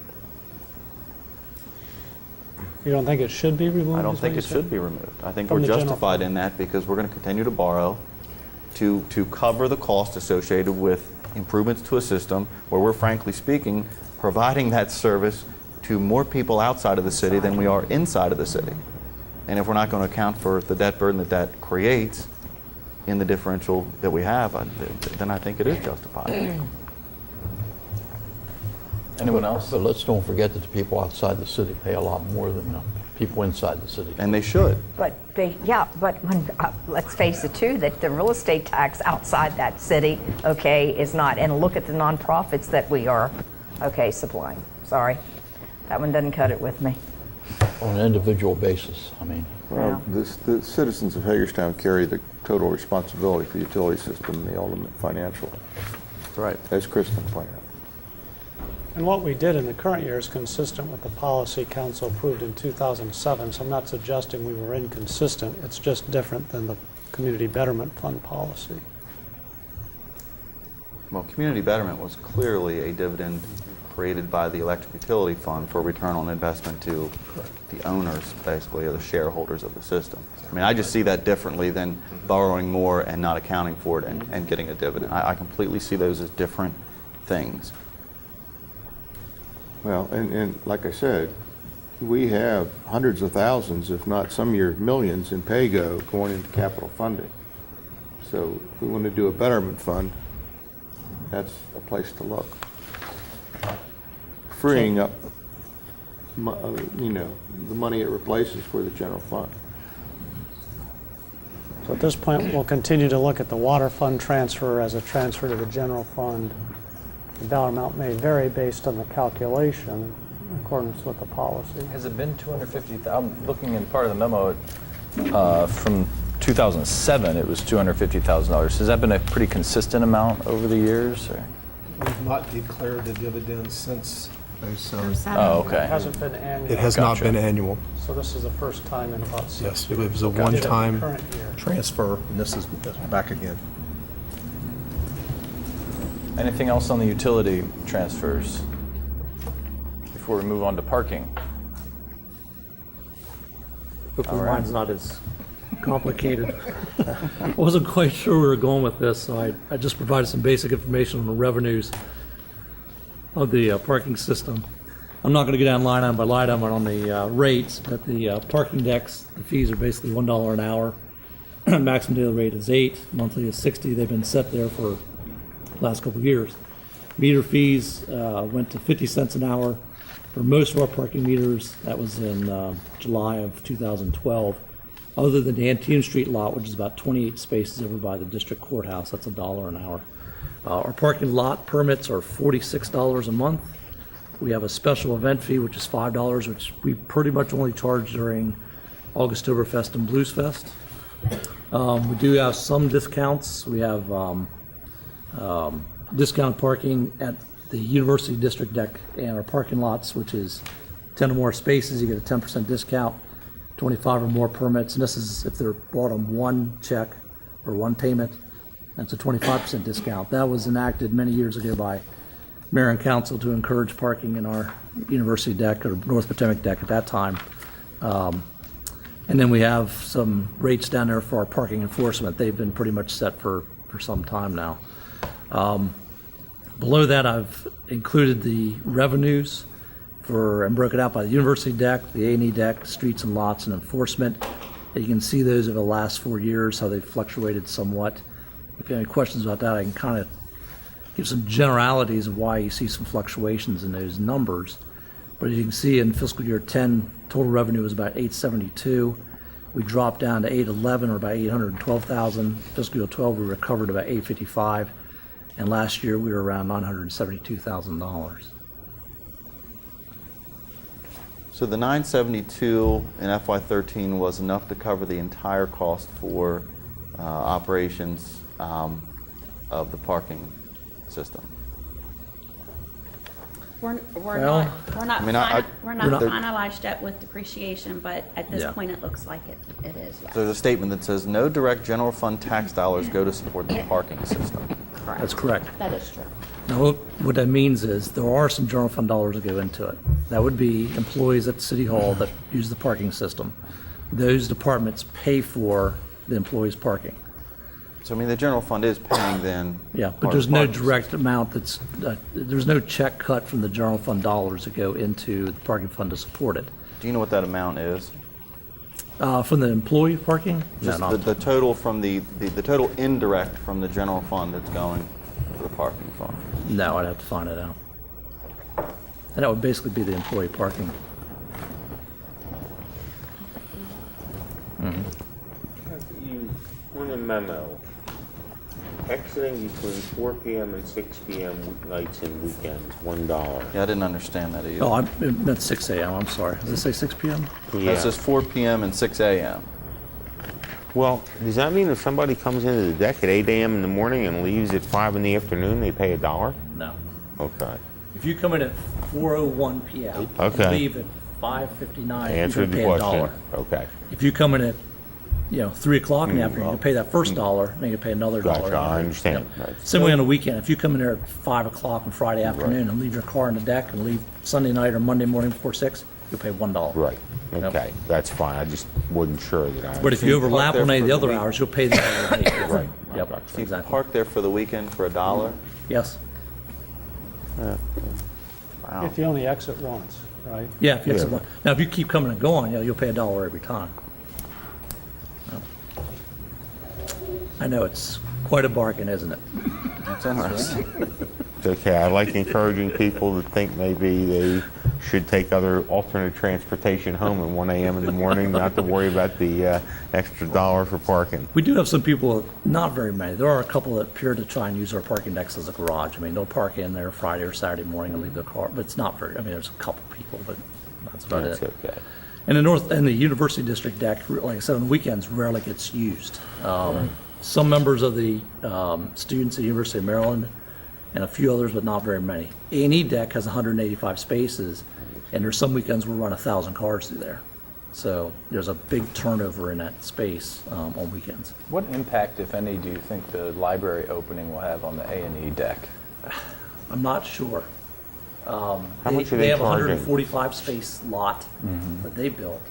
Speaker 5: You don't think it should be removed?
Speaker 10: I don't
Speaker 5: is what
Speaker 10: think
Speaker 5: you
Speaker 10: it
Speaker 5: said?
Speaker 10: should be removed. I think
Speaker 5: From
Speaker 10: we're
Speaker 5: the general
Speaker 10: justified
Speaker 5: fund.
Speaker 10: in that because we're going to continue to borrow to cover the cost associated with improvements to a system where we're, frankly speaking, providing that service to more people outside of the city than we are inside of the city. And if we're not going to account for the debt burden that creates in the differential that we have, then I think it is justified.
Speaker 1: Anyone else?
Speaker 13: But let's don't forget that the people outside the city pay a lot more than the people inside the city.
Speaker 10: And they should.
Speaker 6: But let's face it too, that the real estate tax outside that city, okay, is not, and look at the nonprofits that we are, okay, supplying. Sorry, that one doesn't cut it with me.
Speaker 13: On an individual basis, I mean.
Speaker 7: Well, the citizens of Hagerstown carry the total responsibility for the utility system and the ultimate financial.
Speaker 10: That's right.
Speaker 7: As Kristen pointed out.
Speaker 5: And what we did in the current year is consistent with the policy council approved in 2007, so I'm not suggesting we were inconsistent. It's just different than the Community Betterment Fund policy.
Speaker 10: Well, community betterment was clearly a dividend created by the electric utility fund for return on investment to the owners, basically, or the shareholders of the system. I mean, I just see that differently than borrowing more and not accounting for it and getting a dividend. I completely see those as different things.
Speaker 7: Well, and like I said, we have hundreds of thousands, if not some years millions, in pay-go going into capital funding. So if we want to do a betterment fund, that's a place to look. Freeing up, the money it replaces for the general fund.
Speaker 5: So at this point, we'll continue to look at the water fund transfer as a transfer to the general fund. The dollar amount may vary based on the calculation in accordance with the policy.
Speaker 1: Has it been 250,000? I'm looking in part of the memo from 2007. It was $250,000. Has that been a pretty consistent amount over the years? Or?
Speaker 14: We've not declared the dividends since 2007.
Speaker 1: Oh, okay.
Speaker 5: It hasn't been annual.
Speaker 14: It has not been annual.
Speaker 5: So this is the first time in about 6
Speaker 14: Yes,
Speaker 5: years.
Speaker 14: it was a
Speaker 5: Gotcha.
Speaker 14: one-time
Speaker 5: Current year.
Speaker 14: transfer, and this is back again.
Speaker 1: Anything else on the utility transfers before we move on to parking?
Speaker 12: Hopefully mine's not as complicated. I wasn't quite sure where we were going with this, so I just provided some basic information on the revenues of the parking system. I'm not going to go down line item by line item on the rates, but the parking decks, the fees are basically $1 an hour. Maximum daily rate is $8, monthly is $60. They've been set there for the last couple of years. Meter fees went to 50 cents an hour for most of our parking meters. That was in July of 2012. Other than the Antietam Street lot, which is about 28 spaces over by the district courthouse, that's $1 an hour. Our parking lot permits are $46 a month. We have a special event fee, which is $5, which we pretty much only charge during August-Oktoberfest and Blues Fest. We do have some discounts. We have discount parking at the University District deck and our parking lots, which is 10 or more spaces, you get a 10% discount, 25 or more permits, and this is if they're bought on one check or one payment, that's a 25% discount. That was enacted many years ago by Mayor and Council to encourage parking in our University deck or North Potomac deck at that time. And then we have some rates down there for our parking enforcement. They've been pretty much set for some time now. Below that, I've included the revenues and broke it out by the University deck, the A&E deck, streets and lots, and enforcement. You can see those over the last 4 years, how they've fluctuated somewhat. If you have any questions about that, I can kind of give some generalities of why you see some fluctuations in those numbers. But as you can see, in fiscal year 10, total revenue was about $872. We dropped down to $811, or about $812,000. Fiscal year 12, we recovered about $855, and last year we were around $972,000.
Speaker 10: So the 972 in FY13 was enough to cover the entire cost for operations of the parking system.
Speaker 15: We're
Speaker 10: Well,
Speaker 15: not
Speaker 10: I mean, I-
Speaker 15: finalized yet with depreciation, but at this
Speaker 10: Yeah.
Speaker 15: point, it looks like it is, yes.
Speaker 10: So there's a statement that says no direct general fund tax dollars go to support the parking system.
Speaker 15: Correct.
Speaker 12: That's correct.
Speaker 15: That is true.
Speaker 12: Now, what that means is there are some general fund dollars that go into it. That would be employees at the City Hall that use the parking system. Those departments pay for the employees' parking.
Speaker 10: So, I mean, the general fund is paying then.
Speaker 12: Yeah, but there's no direct amount there's no check cut from the general fund dollars that go into the parking fund to support it.
Speaker 10: Do you know what that amount is?
Speaker 12: From the employee parking?
Speaker 10: Just
Speaker 12: No, not
Speaker 10: the total from the total indirect from the general fund that's going to the parking fund.
Speaker 12: No, I'd have to find it out. And that would basically be the employee parking.
Speaker 11: You, on a memo, exiting between 4 p.m. and 6 p.m. weeknights and weekends, $1.
Speaker 10: Yeah, I didn't understand that either.
Speaker 12: Oh, I meant 6 a.m., I'm sorry. Does it say 6 p.m.?
Speaker 10: That says 4 p.m. and 6 a.m.
Speaker 11: Well, does that mean if somebody comes into the deck at 8 a.m. in the morning and leaves at 5 in the afternoon, they pay $1?
Speaker 12: No.
Speaker 11: Okay.
Speaker 12: If you come in at 4:01 p.m.
Speaker 11: Okay.
Speaker 12: and leave at 5:59, you're
Speaker 11: Answered
Speaker 12: going to
Speaker 11: the
Speaker 12: pay
Speaker 11: question.
Speaker 12: $1.
Speaker 11: Okay.
Speaker 12: If you come in at 3 o'clock in the afternoon, you pay that first $1, then you pay another $1.
Speaker 11: Gotcha, I understand.
Speaker 12: Similarly on the weekend, if you come in there at 5 o'clock on Friday afternoon and leave your car on the deck and leave Sunday night or Monday morning before 6, you'll pay $1.
Speaker 11: Right. Okay. That's fine. I just wasn't sure that I.
Speaker 12: But if you overlap
Speaker 10: there
Speaker 12: on any of
Speaker 10: for
Speaker 12: the
Speaker 10: the
Speaker 12: other
Speaker 10: week.
Speaker 12: hours, you'll pay the other rate.
Speaker 11: Right.
Speaker 12: Yep,
Speaker 10: So you
Speaker 12: exactly.
Speaker 10: park there for the weekend for $1?
Speaker 12: Yes.
Speaker 10: Wow.
Speaker 5: If you only exit once, right?
Speaker 12: Yeah, if you exit one. Now, if you keep coming and going, you'll pay $1 every time. Yep. I know, it's quite a bargain, isn't it?
Speaker 10: That's interesting.
Speaker 11: It's okay. I like encouraging people to think maybe they should take other alternate transportation home at 1 a.m. in the morning, not to worry about the extra $1 for parking.
Speaker 12: We do have some people, not very many. There are a couple that appear to try and use our parking decks as a garage. I mean, they'll park in there Friday or Saturday morning and leave their car, but it's not very, I mean, there's a couple people, but that's about
Speaker 11: That's
Speaker 12: it.
Speaker 11: okay.
Speaker 12: And the University District deck, like I said, on the weekends rarely gets used. Some members of the students at the University of Maryland and a few others, but not very many. A&E deck has 185 spaces, and there's some weekends we'll run 1,000 cars through there. So there's a big turnover in that space on weekends.
Speaker 1: What impact, if any, do you think the library opening will have on the A&E deck?
Speaker 12: I'm not sure.
Speaker 11: How much are they
Speaker 12: have a
Speaker 11: charging?
Speaker 12: 145 space lot that they built.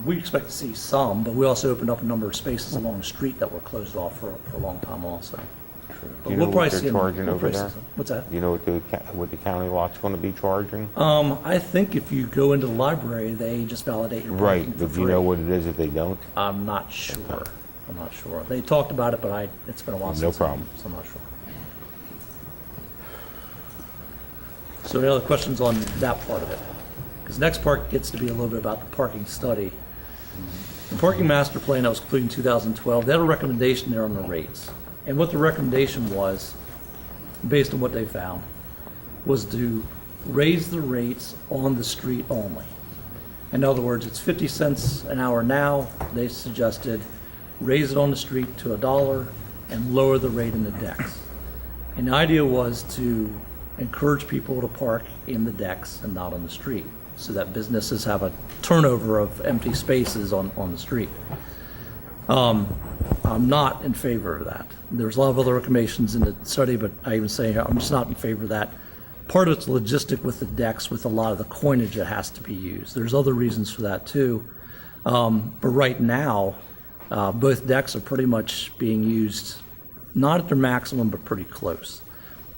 Speaker 12: We expect to see some, but we also opened up a number of spaces along the street that were closed off for a long time also. But
Speaker 11: Do you know
Speaker 12: we'll
Speaker 11: what
Speaker 12: probably
Speaker 11: they're
Speaker 12: see
Speaker 11: charging
Speaker 12: we'll
Speaker 11: over
Speaker 12: probably
Speaker 11: there?
Speaker 12: see some. What's that?
Speaker 11: You know what the county lot's going to be charging?
Speaker 12: I think if you go into the library, they just validate your parking
Speaker 11: Right,
Speaker 12: for
Speaker 11: but do
Speaker 12: free.
Speaker 11: you know what it is if they don't?
Speaker 12: I'm not sure. I'm not sure. They talked about it, but it's been a while
Speaker 11: No
Speaker 12: since.
Speaker 11: problem.
Speaker 12: So I'm not sure. So any other questions on that part of it? Because next part gets to be a little bit about the parking study. The parking master plan that was completed in 2012, they had a recommendation there on the rates. And what the recommendation was, based on what they found, was to raise the rates on the street only. In other words, it's 50 cents an hour now. They suggested raise it on the street to $1 and lower the rate in the decks. And the idea was to encourage people to park in the decks and not on the street, so that businesses have a turnover of empty spaces on the street. I'm not in favor of that. There's a lot of other recommendations in the study, but I even say I'm just not in favor of that. Part of it's logistic with the decks, with a lot of the coinage that has to be used. There's other reasons for that too. But right now, both decks are pretty much being used, not at their maximum, but pretty close.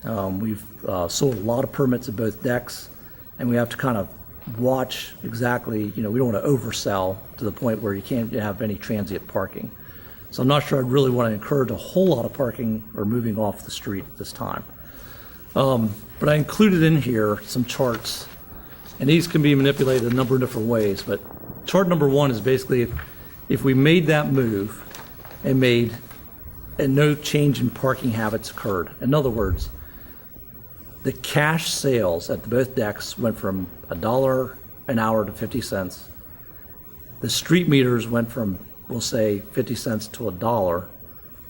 Speaker 12: We've sold a lot of permits at both decks, and we have to kind of watch exactly, we don't want to oversell to the point where you can't have any transient parking. So I'm not sure I'd really want to encourage a whole lot of parking or moving off the street at this time. But I included in here some charts, and these can be manipulated a number of different ways, but chart number 1 is basically if we made that move and no change in parking habits occurred. In other words, the cash sales at both decks went from $1 an hour to 50 cents. The street meters went from, we'll say, 50 cents to $1,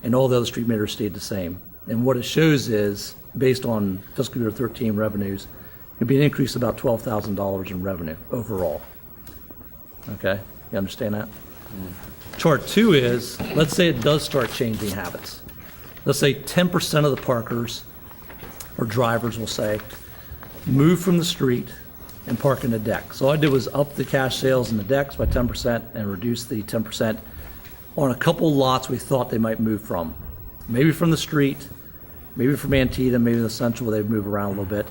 Speaker 12: and all the other street meters stayed the same. And what it shows is, based on fiscal year 13 revenues, it'd be an increase of about $12,000 in revenue overall. Okay, you understand that? Chart 2 is, let's say it does start changing habits. Let's say 10% of the parkers, or drivers will say, move from the street and park in the deck. So all I did was up the cash sales in the decks by 10% and reduce the 10% on a couple lots we thought they might move from. Maybe from the street, maybe from Antietam, maybe the Central, where they'd move around a little bit.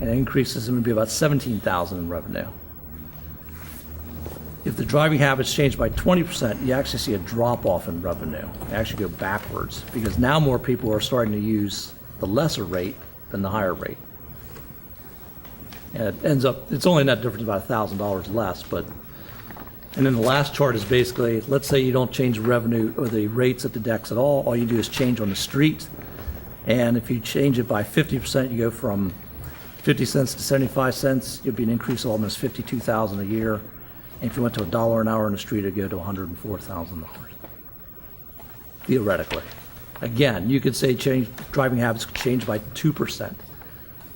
Speaker 12: And it increases, it would be about $17,000 in revenue. If the driving habits change by 20%, you actually see a drop off in revenue. You actually go backwards, because now more people are starting to use the lesser rate than the higher rate. And it ends up, it's only net difference about $1,000 less, but, and then the last chart is basically, let's say you don't change the revenue or the rates at the decks at all you do is change on the street. And if you change it by 50%, you go from 50 cents to 75 cents, you'll be an increase of almost $52,000 a year. And if you went to $1 an hour in the street, it'd go to $104,000. Theoretically. Again, you could say driving habits could change by 2%.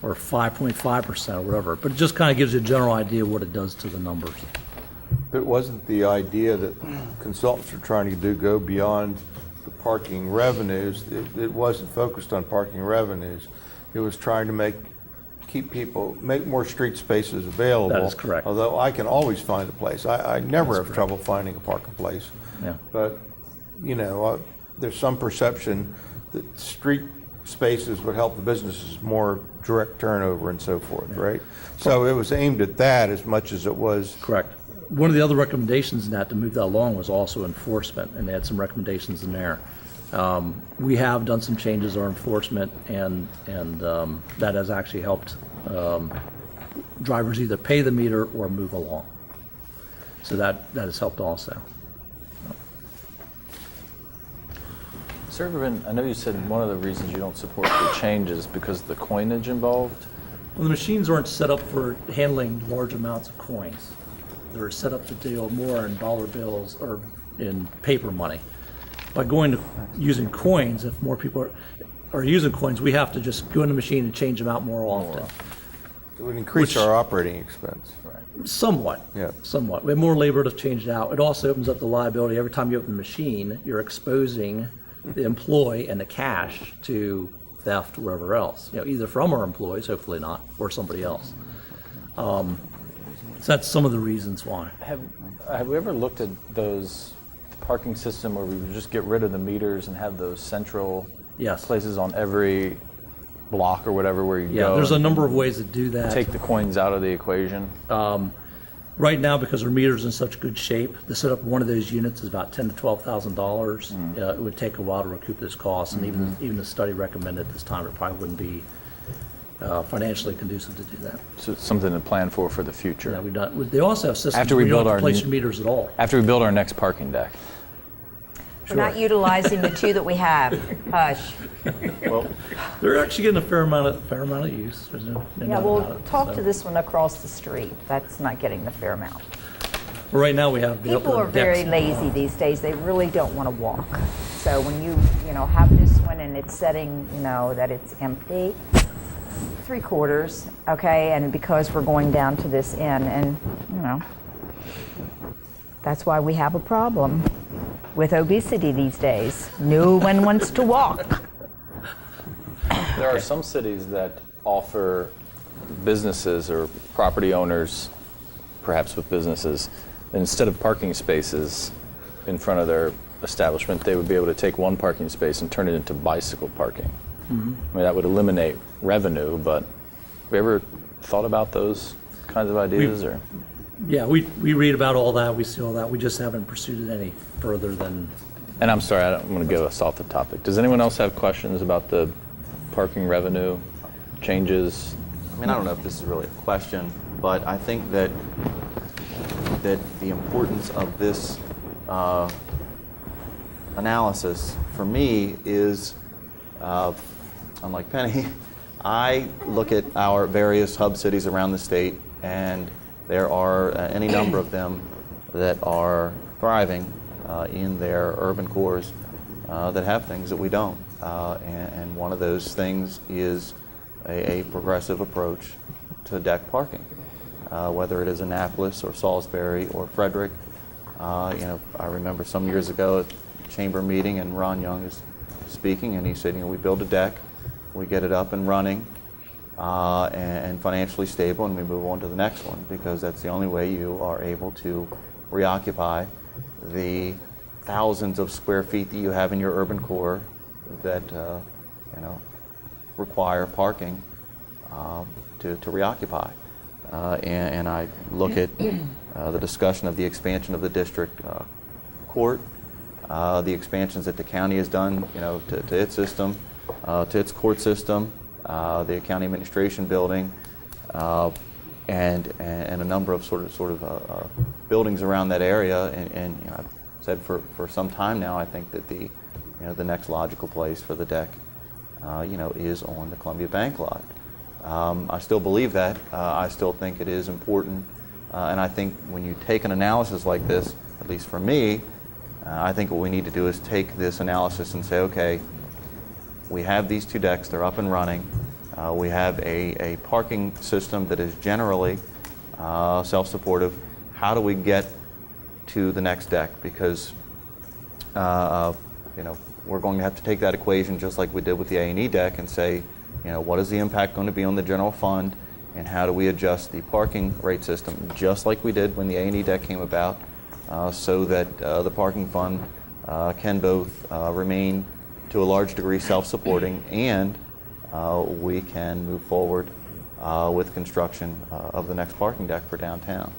Speaker 12: or 5.5% or whatever. But it just kind of gives you a general idea of what it does to the numbers.
Speaker 7: But wasn't the idea that consultants are trying to go beyond the parking revenues? It wasn't focused on parking revenues. It was trying to make more street spaces available.
Speaker 12: That is correct.
Speaker 7: Although I can always find a place. I never have trouble finding a parking place.
Speaker 12: Yeah.
Speaker 7: But, there's some perception that street spaces would help the businesses more direct turnover and so forth, right? So it was aimed at that as much as it was.
Speaker 12: Correct. One of the other recommendations in that to move that along was also enforcement, and they had some recommendations in there. We have done some changes on enforcement, and that has actually helped drivers either pay the meter or move along. So that has helped also.
Speaker 1: Has there ever been, I know you said one of the reasons you don't support the change is because of the coinage involved.
Speaker 12: Well, the machines aren't set up for handling large amounts of coins. They're set up to deal more in dollar bills or in paper money. By using coins, if more people are using coins, we have to just go in the machine and change them out more often.
Speaker 7: It would increase our operating expense.
Speaker 12: Somewhat.
Speaker 7: Yeah.
Speaker 12: Somewhat. We have more labor to change it out. It also opens up the liability. Every time you open the machine, you're exposing the employee and the cash to theft or whatever else. Either from our employees, hopefully not, or somebody else. So that's some of the reasons why.
Speaker 1: Have we ever looked at those parking system where we would just get rid of the meters and have those central places on every block or whatever where you go?
Speaker 12: Yeah, there's a number of ways to do that.
Speaker 1: Take the coins out of the equation.
Speaker 12: Right now, because our meter's in such good shape, to set up one of those units is about $10,000 to $12,000. It would take a while to recoup this cost, and even the study recommended at this time it probably wouldn't be financially conducive to do that.
Speaker 1: So it's something to plan for the future.
Speaker 12: Yeah, we've done. They also have systems
Speaker 1: After
Speaker 12: where
Speaker 1: we
Speaker 12: you don't
Speaker 1: build
Speaker 12: have
Speaker 1: our
Speaker 12: to place your meters at all.
Speaker 1: After we build our next parking deck.
Speaker 6: We're not utilizing the two that we have. Hush.
Speaker 12: Well, they're actually getting a fair amount of use. There's no
Speaker 6: Yeah,
Speaker 12: doubt
Speaker 6: well,
Speaker 12: about it,
Speaker 6: talk
Speaker 12: so.
Speaker 6: to this one across the street. That's not getting the fair amount.
Speaker 12: But right now we have the
Speaker 6: People
Speaker 12: upper
Speaker 6: are very
Speaker 12: decks.
Speaker 6: lazy these days. They really don't want to walk. So when you have this one and it's setting, that it's empty, 3/4, okay, and because we're going down to this end, and that's why we have a problem with obesity these days. No one wants to walk.
Speaker 1: There are some cities that offer businesses or property owners, perhaps with businesses, instead of parking spaces in front of their establishment, they would be able to take one parking space and turn it into bicycle parking. I mean, that would eliminate revenue, but have you ever thought about those kinds of ideas?
Speaker 12: Yeah, we read about all that. We see all that. We just haven't pursued it any further than.
Speaker 1: And I'm sorry, I'm going to go us off the topic. Does anyone else have questions about the parking revenue changes?
Speaker 10: I mean, I don't know if this is really a question, but I think that the importance of this analysis for me is, unlike Penny, I look at our various hub cities around the state, and there are any number of them that are thriving in their urban cores that have things that we don't. And one of those things is a progressive approach to deck parking, whether it is Annapolis or Salisbury or Frederick. I remember some years ago at a chamber meeting, and Ron Young is speaking, and he said, we build a deck, we get it up and running, and financially stable, and we move on to the next one, because that's the only way you are able to reoccupy the thousands of square feet that you have in your urban core that require parking to reoccupy. And I look at the discussion of the expansion of the district court, the expansions that the county has done, to its system, to its court system, the county administration building, and a number of sort of buildings around that area. And I've said for some time now, I think that the next logical place for the deck, is on the Columbia Bank lot. I still believe that. I still think it is important. And I think when you take an analysis like this, at least for me, I think what we need to do is take this analysis and say, okay, we have these two decks, they're up and running. We have a parking system that is generally self-supportive. How do we get to the next deck? Because we're going to have to take that equation just like we did with the A&E deck and say, what is the impact going to be on the general fund, and how do we adjust the parking rate system just like we did when the A&E deck came about, so that the parking fund can both remain to a large degree self-supporting, and we can move forward with construction of the next parking deck for downtown.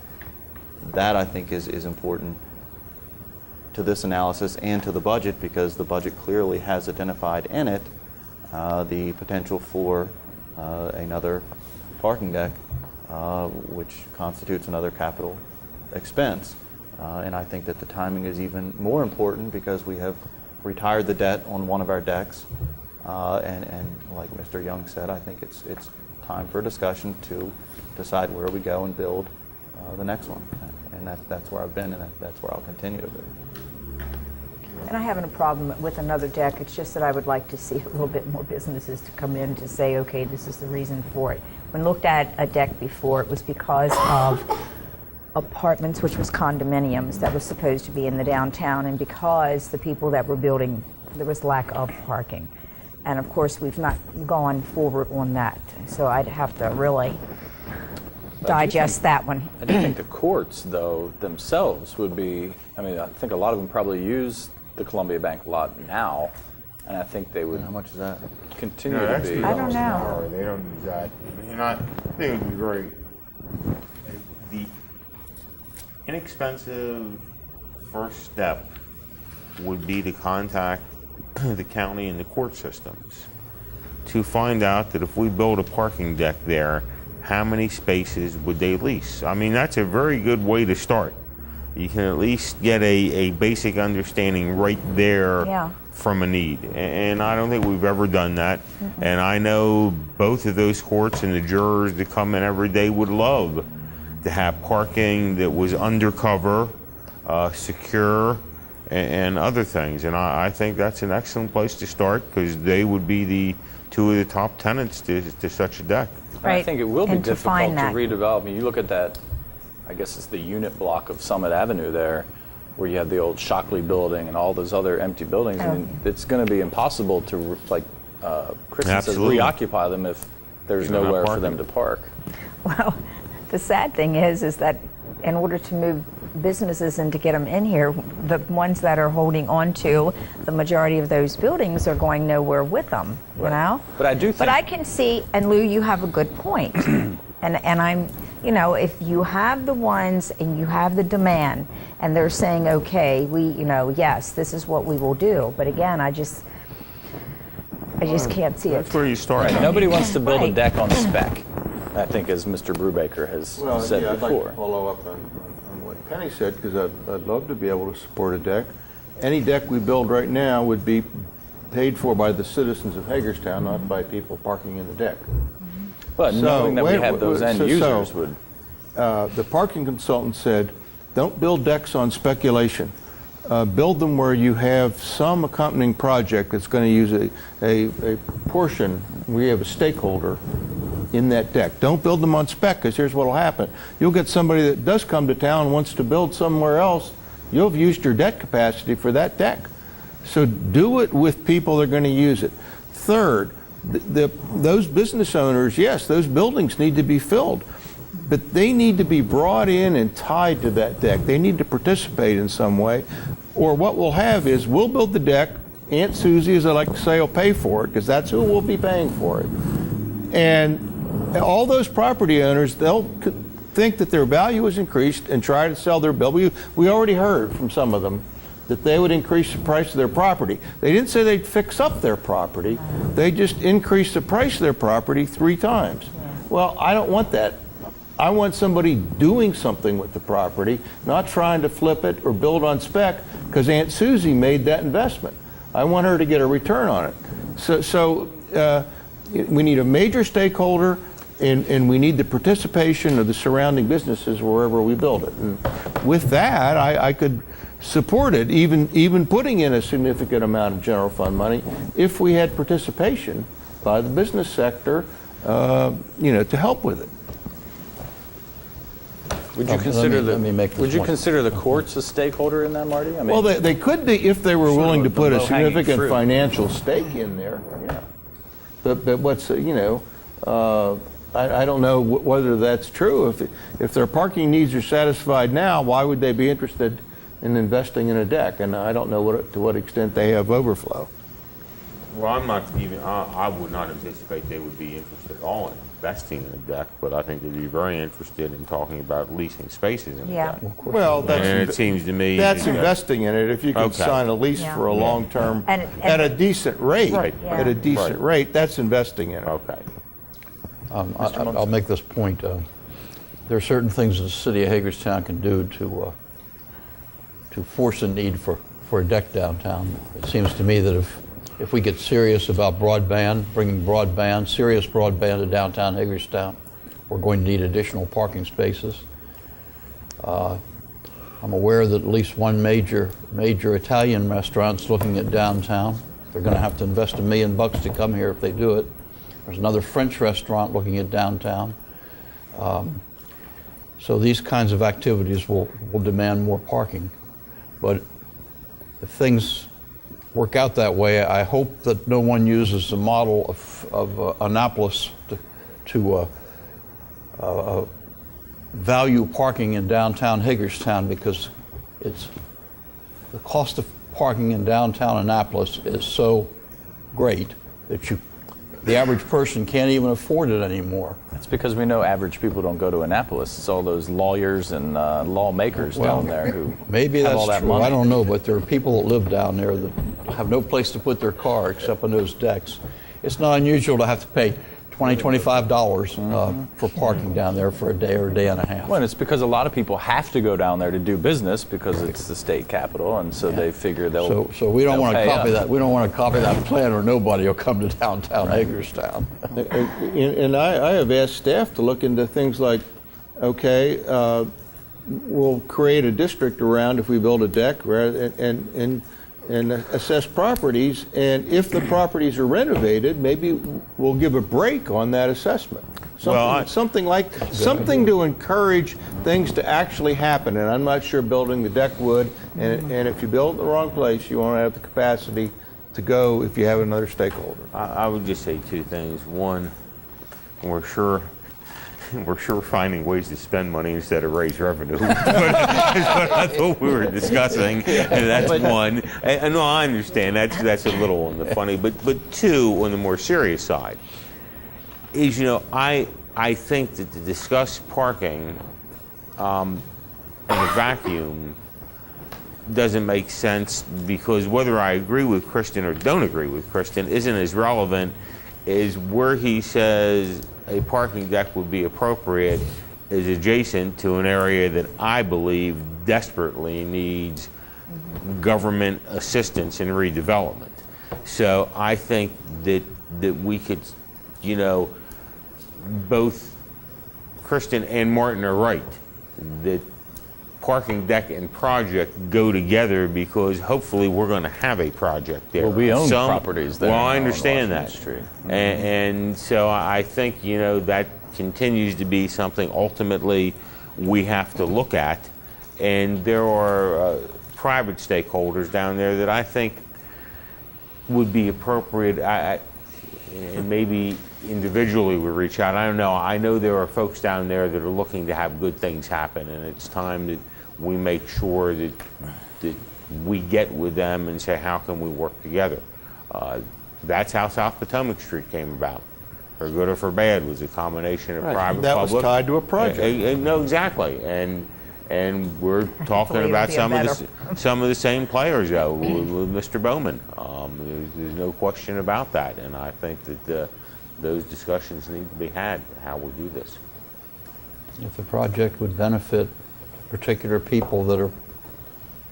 Speaker 10: That, I think, is important to this analysis and to the budget, because the budget clearly has identified in it the potential for another parking deck, which constitutes another capital expense. And I think that the timing is even more important because we have retired the debt on one of our decks. And like Mr. Young said, I think it's time for a discussion to decide where we go and build the next one. And that's where I've been, and that's where I'll continue to be.
Speaker 6: And I haven't a problem with another deck. It's just that I would like to see a little bit more businesses to come in to say, okay, this is the reason for it. When looked at a deck before, it was because of apartments, which was condominiums that was supposed to be in the downtown, and because the people that were building, there was lack of parking. And of course, we've not gone forward on that. So I'd have to really digest that one.
Speaker 1: I do think the courts, though, themselves would be, I think a lot of them probably use the Columbia Bank lot now, and I think they would.
Speaker 10: How much is that?
Speaker 1: Continue to be.
Speaker 6: I don't know.
Speaker 11: They don't use that. And I think it would be very, the inexpensive first step would be to contact the county and the court systems to find out that if we build a parking deck there, how many spaces would they lease? I mean, that's a very good way to start. You can at least get a basic understanding right there from a need. And I don't think we've ever done that. Mm-hmm. And I know both of those courts and the jurors that come in every day would love to have parking that was undercover, secure, and other things. And I think that's an excellent place to start, because they would be the two of the top tenants to such a deck.
Speaker 6: Right.
Speaker 1: I think it will be
Speaker 6: And to
Speaker 1: difficult
Speaker 6: find
Speaker 1: to
Speaker 6: that.
Speaker 1: redevelop. I mean, you look at that, I guess it's the unit block of Summit Avenue there, where you have the old Shockley building and all those other empty buildings. I mean, it's going to be impossible to, like Kristen says, reoccupy them if there's nowhere for them to park.
Speaker 6: Well, the sad thing is that in order to move businesses and to get them in here, the ones that are holding on to the majority of those buildings are going nowhere with them, you know?
Speaker 1: But I do think...
Speaker 6: But I can see, and Lou, you have a good point. and I'm, if you have the ones and you have the demand, and they're saying, okay, yes, this is what we will do. But again, I just can't see it.
Speaker 11: That's where you start.
Speaker 1: Right. Nobody wants to build a deck on spec, I think, as Mr. Brubaker has said
Speaker 7: I'd
Speaker 1: before.
Speaker 7: like to follow up on what Penny said, because I'd love to be able to support a deck. Any deck we build right now would be paid for by the citizens of Hagerstown, not by people parking in the deck.
Speaker 1: But knowing that we have those end users would...
Speaker 7: The parking consultant said, don't build decks on speculation. Build them where you have some accompanying project that's going to use a portion where you have a stakeholder in that deck. Don't build them on spec, because here's what will happen. You'll get somebody that does come to town and wants to build somewhere else. You'll have used your debt capacity for that deck. So do it with people that are going to use it. Third, those business owners, yes, those buildings need to be filled, but they need to be brought in and tied to that deck. They need to participate in some way. Or what we'll have is, we'll build the deck, Aunt Susie, as I like to say, will pay for it, because that's who will be paying for it. And all those property owners, they'll think that their value is increased and try to sell their building. We already heard from some of them that they would increase the price of their property. They didn't say they'd fix up their property. They just increased the price of their property 3 times. Well, I don't want that. I want somebody doing something with the property, not trying to flip it or build on spec, because Aunt Susie made that investment. I want her to get a return on it. So we need a major stakeholder, and we need the participation of the surrounding businesses wherever we build it. And with that, I could support it, even putting in a significant amount of general fund money, if we had participation by the business sector to help with it.
Speaker 1: Would you consider
Speaker 13: let me make this
Speaker 1: would you
Speaker 13: point.
Speaker 1: consider the courts a stakeholder in that, Marty? I mean,
Speaker 7: Well, they could be if they were
Speaker 1: Sort of
Speaker 7: willing to
Speaker 1: the
Speaker 7: put a
Speaker 1: low-hanging
Speaker 7: significant
Speaker 1: fruit.
Speaker 7: financial stake in there. Yeah. But what's I don't know whether that's true. If their parking needs are satisfied now, why would they be interested in investing in a deck? And I don't know to what extent they have overflow.
Speaker 11: Well, I'm not even, I would not anticipate they would be interested at all in investing in a deck, but I think they'd be very interested in talking about leasing spaces in a
Speaker 6: Yeah.
Speaker 11: deck.
Speaker 7: Well,
Speaker 11: And it seems to me.
Speaker 7: that's
Speaker 11: that-
Speaker 7: investing in it. If you can
Speaker 11: Okay.
Speaker 7: sign a lease
Speaker 6: Yeah.
Speaker 7: for a long term
Speaker 6: And-
Speaker 7: at a decent rate,
Speaker 11: Right.
Speaker 7: at a decent
Speaker 11: Right.
Speaker 7: rate, that's investing in it.
Speaker 11: Okay.
Speaker 13: I'll make this point. There are certain things that the city of Hagerstown can do to force a need for a deck downtown. It seems to me that if we get serious about broadband, bringing broadband, serious broadband to downtown Hagerstown, we're going to need additional parking spaces. I'm aware that at least one major Italian restaurant's looking at downtown. They're going to have to invest $1 million to come here if they do it. There's another French restaurant looking at downtown. So these kinds of activities will demand more parking. But if things work out that way, I hope that no one uses the model of Annapolis to value parking in downtown Hagerstown, because the cost of parking in downtown Annapolis is so great that the average person can't even afford it anymore.
Speaker 1: it's because we know average people don't go to Annapolis. It's all those lawyers and lawmakers down there who
Speaker 13: Maybe
Speaker 1: have
Speaker 13: that's
Speaker 1: all that
Speaker 13: true.
Speaker 1: money.
Speaker 13: I don't know, but there are people that live down there that have no place to put their car except on those decks. It's not unusual to have to pay $20, $25 for parking down there for a day or a day and a half.
Speaker 1: Well, and it's because a lot of people have to go down there to do business because it's the state capital, and so they figure they'll.
Speaker 13: So we don't
Speaker 1: they'll
Speaker 13: want to
Speaker 1: pay
Speaker 13: copy
Speaker 1: up.
Speaker 13: that. We don't want to copy that plan, or nobody will come to downtown Hagerstown.
Speaker 7: And I have asked staff to look into things like, okay, we'll create a district around if we build a deck and assess properties, and if the properties are renovated, maybe we'll give a break on that assessment. Something to encourage things to actually happen, and I'm not sure building the deck would, and if you build it in the wrong place, you won't have the capacity to go if you have another stakeholder.
Speaker 11: I would just say two things. One, we're sure finding ways to spend money instead of raise revenue. Is what I thought we were discussing, and that's one. And no, I understand that's a little on the funny, but two, on the more serious side, is I think that to discuss parking in a vacuum doesn't make sense, because whether I agree with Kristen or don't agree with Kristen isn't as relevant as where he says a parking deck would be appropriate is adjacent to an area that I believe desperately needs government assistance in redevelopment. So I think that we could, both Kristen and Martin are right, that parking deck and project go together, because hopefully we're going to have a project there.
Speaker 1: Well, we own properties there.
Speaker 11: Well, I
Speaker 1: on
Speaker 11: understand
Speaker 1: Washington
Speaker 11: that.
Speaker 1: Street.
Speaker 11: And so I think, that continues to be something ultimately we have to look at. And there are private stakeholders down there that I think would be appropriate, and maybe individually we reach out. I don't know. I know there are folks down there that are looking to have good things happen, and it's time that we make sure that we get with them and say, how can we work together? That's how South Potomac Street came about. For good or for bad, was a combination of private,
Speaker 7: That
Speaker 11: public.
Speaker 7: was tied to a project.
Speaker 11: No, exactly. And we're talking
Speaker 6: Hopefully
Speaker 11: about
Speaker 6: it'll be
Speaker 11: some of the same players, though, with Mr. Bowman. There's no question about that, and I think that those discussions need to be had, how we do this.
Speaker 13: If the project would benefit particular people that are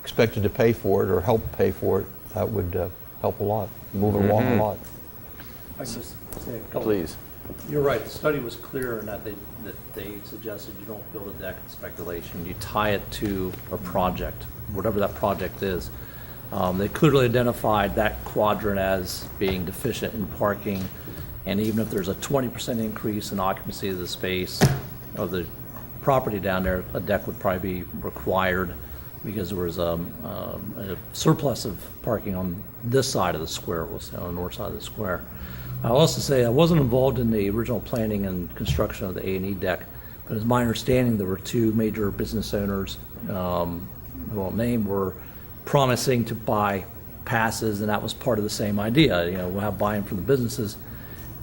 Speaker 13: expected to pay for it or help pay for it, that would help a lot, move it along a lot.
Speaker 12: I can just say a couple.
Speaker 1: Please.
Speaker 12: You're right, the study was clear in that they suggested you don't build a deck in speculation. You tie it to a project, whatever that project is. They clearly identified that quadrant as being deficient in parking, And even if there's a 20% increase in occupancy of the space, of the property down there, a deck would probably be required because there was a surplus of parking on this side of the square, on the north side of the square. I'll also say I wasn't involved in the original planning and construction of the A&E deck, but it's my understanding there were two major business owners, who I won't name, were promising to buy passes, and that was part of the same idea. We'll have buy-in from the businesses.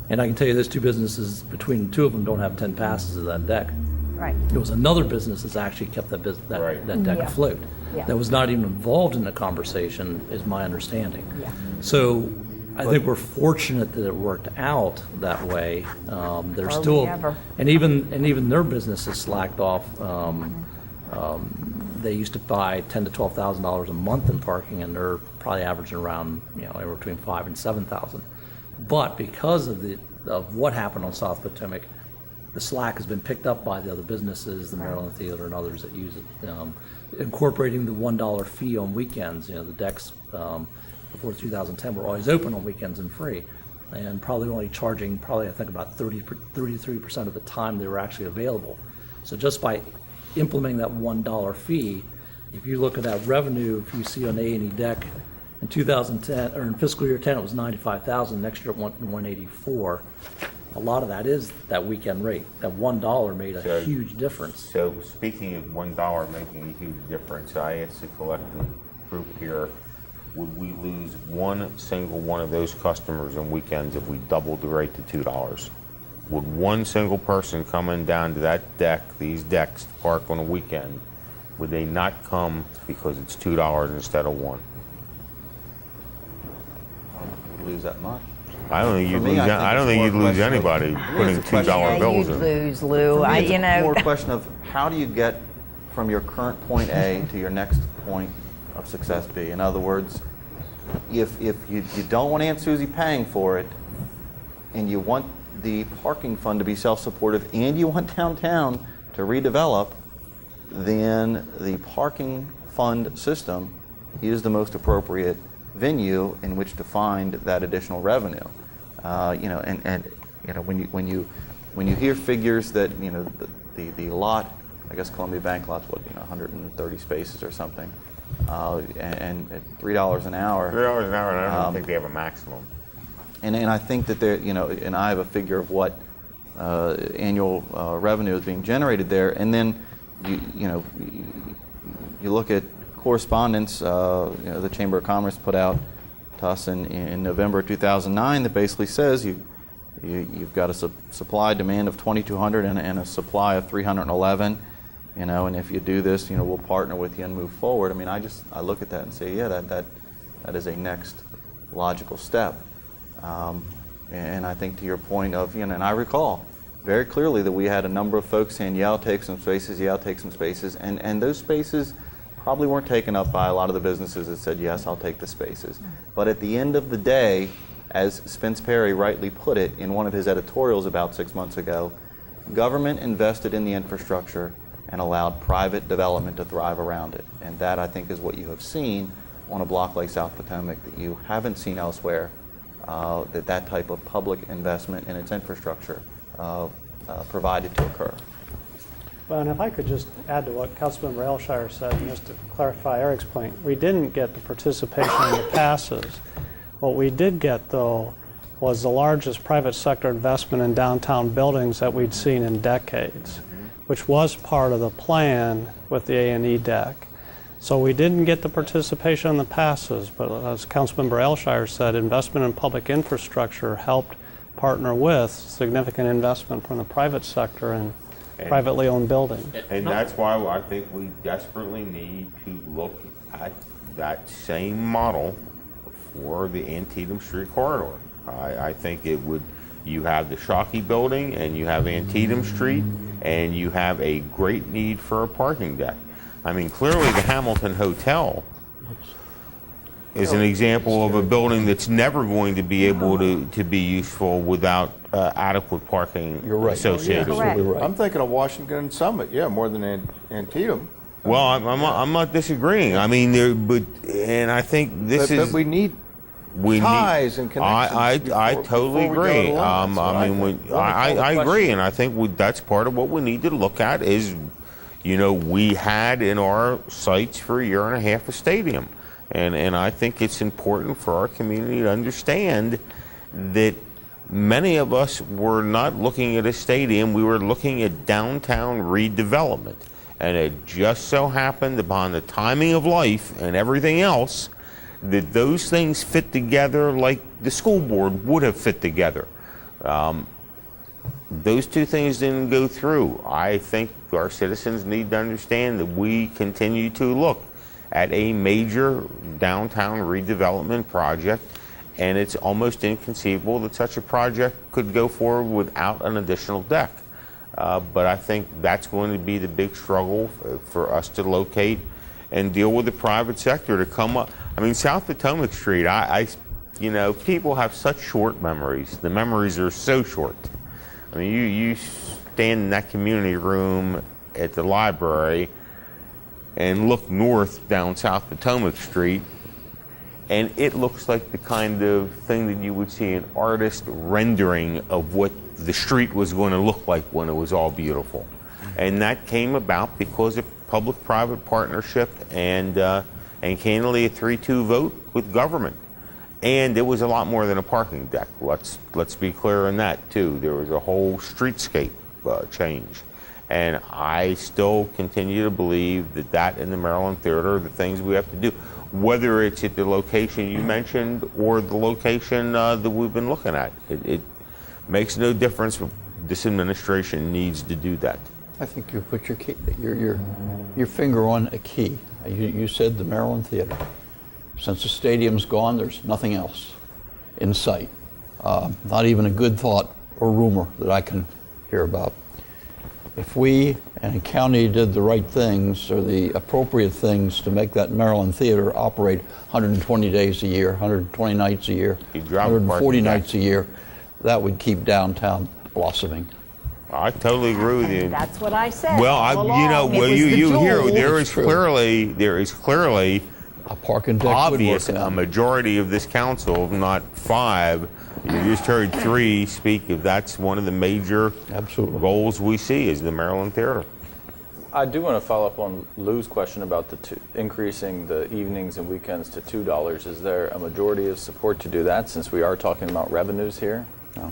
Speaker 12: And I can tell you those two businesses, between the two of them, don't have 10 passes of that deck.
Speaker 6: Right.
Speaker 12: There was another business that's actually kept that deck afloat.
Speaker 6: Yeah.
Speaker 12: That was not even involved in the conversation, is my understanding.
Speaker 6: Yeah.
Speaker 12: So I think we're fortunate that it worked out that way. There's
Speaker 6: Are we
Speaker 12: still,
Speaker 6: ever?
Speaker 12: and even their business has slacked off. They used to buy $10,000 to $12,000 a month in parking, and they're probably averaging around anywhere between $5,000 and $7,000. But because of what happened on South Potomac, the slack has been picked up by the other businesses, the Maryland Theater and others that use it. Incorporating the $1 fee on weekends. The decks before 2010 were always open on weekends and free, and probably only charging I think about 33% of the time they were actually available. So just by implementing that $1 fee, if you look at that revenue, if you see on the A&E deck in 2010 or in fiscal year 10, it was $95,000. Next year it went to $184,000. A lot of that is that weekend rate. That $1 made a huge difference.
Speaker 11: So speaking of $1 making a huge difference, I asked the collective group here, would we lose one single one of those customers on weekends if we doubled the rate to $2? Would one single person coming down to that deck, these decks, to park on a weekend, would they not come because it's $2 instead of $1?
Speaker 10: Would lose that much?
Speaker 11: I don't think
Speaker 10: For
Speaker 11: you'd
Speaker 10: me,
Speaker 11: lose.
Speaker 10: I think
Speaker 11: I don't
Speaker 10: it's
Speaker 11: think
Speaker 10: more
Speaker 11: you'd
Speaker 10: a
Speaker 11: lose
Speaker 10: question of-
Speaker 11: anybody
Speaker 10: For me,
Speaker 11: putting
Speaker 10: it's a question-
Speaker 11: $2 bills
Speaker 6: You'd
Speaker 11: in.
Speaker 6: lose, Lou.
Speaker 10: For me, it's more a question of how do you get from your current point A to your next point of success B. In other words, if you don't want Aunt Susie paying for it, and you want the parking fund to be self-supportive, and you want downtown to redevelop, then the parking fund system is the most appropriate venue in which to find that additional revenue. When you hear figures that the lot, I guess Columbia Bank lot's 130 spaces or something, and at $3 an hour.
Speaker 11: $3 an hour, and I don't think they have a maximum.
Speaker 10: And I think that there, and I have a figure of what annual revenue is being generated there, and then you look at correspondence. The Chamber of Commerce put out to us in November 2009 that basically says you've got a supply demand of 2,200 and a supply of 311. And if you do this, we'll partner with you and move forward. I mean, I look at that and say, yeah, that is a next logical step. And I think to your point of, and I recall very clearly that we had a number of folks saying, yeah, I'll take some spaces, yeah, I'll take some spaces. And those spaces probably weren't taken up by a lot of the businesses that said, yes, I'll take the spaces. But at the end of the day, as Spence Perry rightly put it in one of his editorials about 6 months ago, government invested in the infrastructure and allowed private development to thrive around it. And that, I think, is what you have seen on a block like South Potomac that you haven't seen elsewhere, that type of public investment in its infrastructure provided to occur.
Speaker 5: Well, and if I could just add to what Councilmember Elshire said, and just to clarify Eric's point, we didn't get the participation in the passes. What we did get, though, was the largest private sector investment in downtown buildings that we'd seen in decades, which was part of the plan with the A&E deck. So we didn't get the participation in the passes, but as Councilmember Elshire said, investment in public infrastructure helped partner with significant investment from the private sector and privately owned buildings.
Speaker 11: And that's why I think we desperately need to look at that same model for the Antietam Street corridor. I think it would, you have the Shockey building and you have Antietam Street and you have a great need for a parking deck. I mean, clearly the Hamilton Hotel is an example of a building that's never going to be able to be useful without adequate parking associated.
Speaker 7: Right. I'm thinking of Washington Summit, more than Antietam.
Speaker 11: Well, I'm not disagreeing. I mean, and I think this is.
Speaker 7: But we need ties and connections.
Speaker 4: I totally
Speaker 7: before we go
Speaker 4: agree.
Speaker 7: to limits. That's what
Speaker 4: I mean,
Speaker 7: think.
Speaker 4: I agree, and I think that's part of what we need to look at is, we had in our sights for a year and a half a stadium. And I think it's important for our community to understand that many of us were not looking at a stadium, we were looking at downtown redevelopment. And it just so happened upon the timing of life and everything else that those things fit together like the school board would have fit together. Those two things didn't go through. I think our citizens need to understand that we continue to look at a major downtown redevelopment project, and it's almost inconceivable that such a project could go forward without an additional deck. But I think that's going to be the big struggle for us to locate and deal with the private sector to come up. I mean, South Potomac Street, people have such short memories. The memories are so short. I mean, you stand in that community room at the library and look north down South Potomac Street, and it looks like the kind of thing that you would see an artist rendering of what the street was going to look like when it was all beautiful. And that came about because of public-private partnership and candidly a 3-2 vote with government. And it was a lot more than a parking deck. Let's be clear on that too. There was a whole streetscape change. And I still continue to believe that in the Maryland Theater are the things we have to do, whether it's at the location you mentioned or the location that we've been looking at. It makes no difference. This administration needs to do that.
Speaker 13: I think you put your finger on a key. You said the Maryland Theater. Since the stadium's gone, there's nothing else in sight. Not even a good thought or rumor that I can hear about. If we and the county did the right things or the appropriate things to make that Maryland Theater operate 120 days a year, 120 nights a year, 140 nights a year, that would keep downtown blossoming.
Speaker 4: I totally agree with you.
Speaker 6: That's what I said.
Speaker 4: Well, you hear there is clearly
Speaker 13: a park and deck
Speaker 4: obvious a majority of this council, if not 5. You just heard 3 speak of that's one of the major goals we see is the Maryland Theater.
Speaker 1: I do want to follow up on Lou's question about increasing the evenings and weekends to $2. Is there a majority of support to do that since we are talking about revenues here?
Speaker 13: No.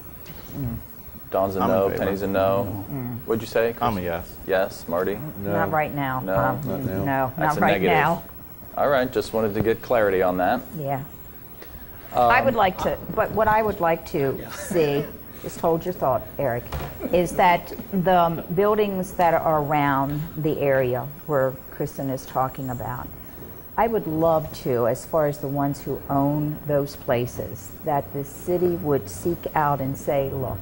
Speaker 1: Don's a no, Penny's a no. What'd you say, Chris?
Speaker 10: I'm a yes.
Speaker 1: Yes, Marty?
Speaker 6: No. Not right now.
Speaker 1: No,
Speaker 6: No,
Speaker 1: That's
Speaker 6: not
Speaker 1: a
Speaker 6: right
Speaker 1: negative.
Speaker 6: now.
Speaker 1: All right, just wanted to get clarity on that.
Speaker 6: Yeah. I would like to, but what I would like to see, just hold your thought, Eric, is that the buildings that are around the area where Kristen is talking about, I would love to, as far as the ones who own those places, that the city would seek out and say, look,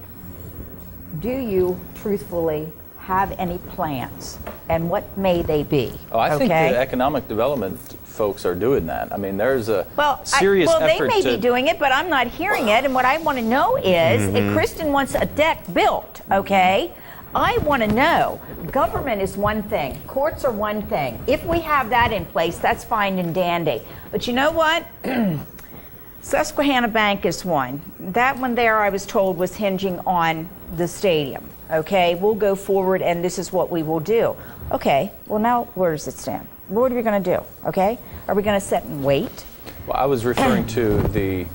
Speaker 6: do you truthfully have any plans, and what may they be?
Speaker 1: Oh, I think the economic development folks are doing that. I mean, there's a serious effort
Speaker 6: they may be doing it, but I'm not hearing it. And what I want to know is, if Kristen wants a deck built, okay, I want to know. Government is one thing. Courts are one thing. If we have that in place, that's fine and dandy. But you know what? Susquehanna Bank is one. That one there, I was told, was hinging on the stadium. Okay, we'll go forward, and this is what we will do. Okay, well now, where does it stand? What are we going to do? Okay, are we going to sit and wait?
Speaker 1: Well, I was referring to the,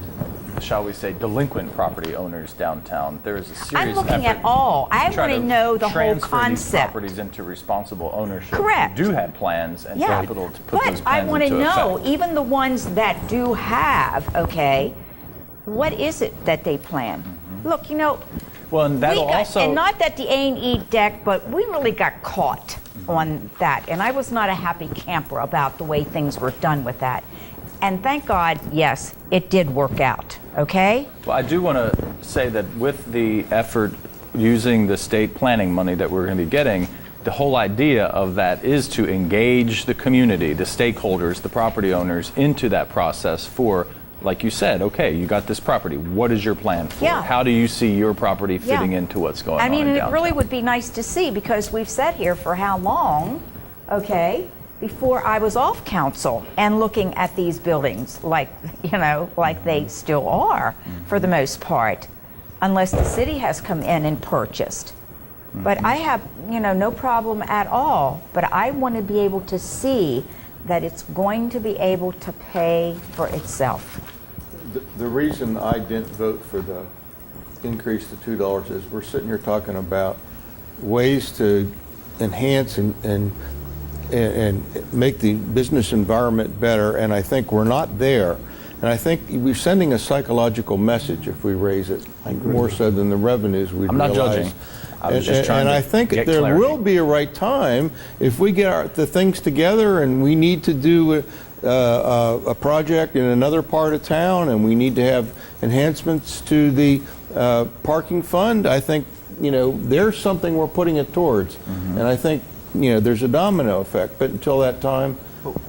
Speaker 1: shall we say, delinquent property owners downtown. There is a serious
Speaker 6: I'm looking
Speaker 1: effort
Speaker 6: at all. I
Speaker 1: try
Speaker 6: want to know the whole
Speaker 1: transfer these
Speaker 6: concept.
Speaker 1: properties into responsible ownership.
Speaker 6: Correct.
Speaker 1: Who do have plans and capital to put those
Speaker 6: But I
Speaker 1: plans
Speaker 6: want to
Speaker 1: into
Speaker 6: know,
Speaker 1: effect.
Speaker 6: even the ones that do have, okay, what is it that they plan? Look, you know,
Speaker 1: well, and that'll also,
Speaker 6: and not that the A&E deck, but we really got caught on that. And I was not a happy camper about the way things were done with that. And thank God, yes, it did work out, okay?
Speaker 1: well, I do want to say that with the effort using the state planning money that we're going to be getting, the whole idea of that is to engage the community, the stakeholders, the property owners into that process for, like you said, okay, you got this property. What is your plan for it?
Speaker 6: Yeah.
Speaker 1: How do you see your property fitting into what's going on
Speaker 6: I mean,
Speaker 1: in
Speaker 6: it
Speaker 1: downtown?
Speaker 6: really would be nice to see, because we've sat here for how long, okay? before I was off council and looking at these buildings like, like they still are for the most part, unless the city has come in and purchased. But I have, no problem at all, but I want to be able to see that it's going to be able to pay for itself.
Speaker 7: The reason I didn't vote for the increase to $2 is we're sitting here talking about ways to enhance and make the business environment better, and I think we're not there. And I think we're sending a psychological message if we raise it, more so than the revenues we'd
Speaker 1: I'm not
Speaker 7: realize.
Speaker 1: judging. I was just trying
Speaker 7: and
Speaker 1: to
Speaker 7: I think
Speaker 1: get
Speaker 7: there
Speaker 1: clarity.
Speaker 7: will be a right time if we get the things together and we need to do a project in another part of town and we need to have enhancements to the parking fund. I think, there's something we're putting it towards. And I think, there's a domino effect. But until that time,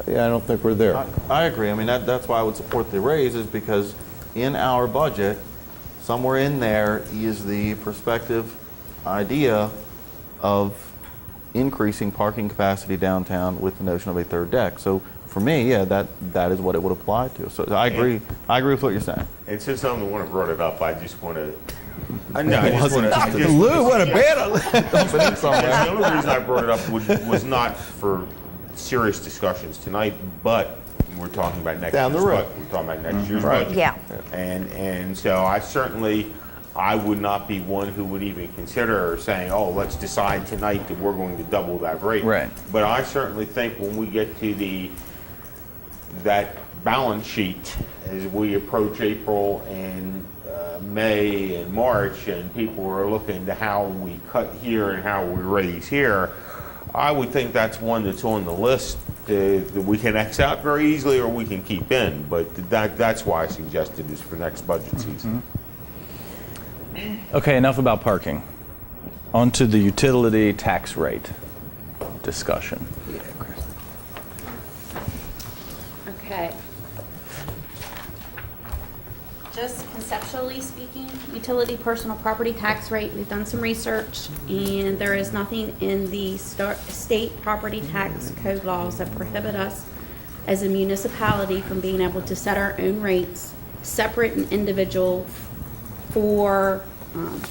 Speaker 7: I don't think we're there.
Speaker 10: I agree. I mean, that's why I would support the raise, is because in our budget, somewhere in there is the prospective idea of increasing parking capacity downtown with the notion of a third deck. So for me, yeah, that is what it would apply to. So I agree. I agree with what you're saying.
Speaker 11: And since I'm the one who brought it up, I just want to.
Speaker 7: Lou, what a bad.
Speaker 11: The only reason I brought it up was not for serious discussions tonight, but we're talking about next
Speaker 7: Down the
Speaker 11: year's
Speaker 7: road.
Speaker 11: budget. We're talking about next year's budget.
Speaker 6: Yeah.
Speaker 11: And so I would not be one who would even consider saying, oh, let's decide tonight that we're going to double that rate.
Speaker 1: Right.
Speaker 11: But I certainly think when we get to that balance sheet as we approach April and May and March, and people are looking to how we cut here and how we raise here, I would think that's one that's on the list that we can X out very easily or we can keep in. But that's why I suggested this for next budget season.
Speaker 1: Okay, enough about parking. On to the utility tax rate discussion.
Speaker 15: Okay. Just conceptually speaking, utility personal property tax rate, we've done some research, and there is nothing in the state property tax code laws that prohibit us as a municipality from being able to set our own rates, separate and individual, for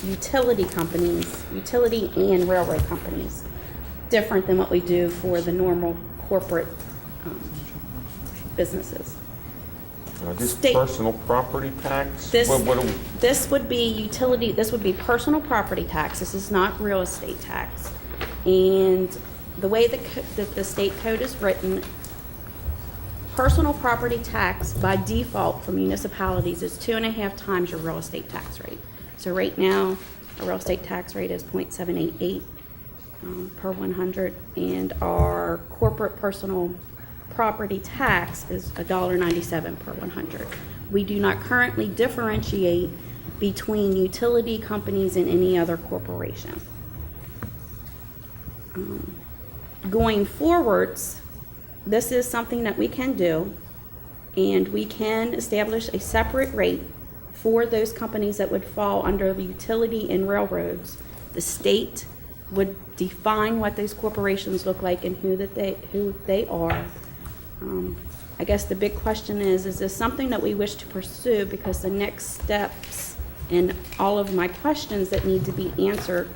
Speaker 15: utility companies, utility and railroad companies, different than what we do for the normal corporate businesses.
Speaker 11: This
Speaker 15: State-
Speaker 11: personal property tax?
Speaker 15: This
Speaker 11: What do we-
Speaker 15: this would be utility. This would be personal property tax. This is not real estate tax. And the way that the state code is written, personal property tax by default for municipalities is 2.5 times your real estate tax rate. So right now, our real estate tax rate is 0.788 per 100, and our corporate personal property tax is $1.97 per 100. We do not currently differentiate between utility companies and any other corporation. Going forwards, this is something that we can do, and we can establish a separate rate for those companies that would fall under the utility and railroads. The state would define what those corporations look like and who they are. I guess the big question is this something that we wish to pursue? Because the next steps and all of my questions that need to be answered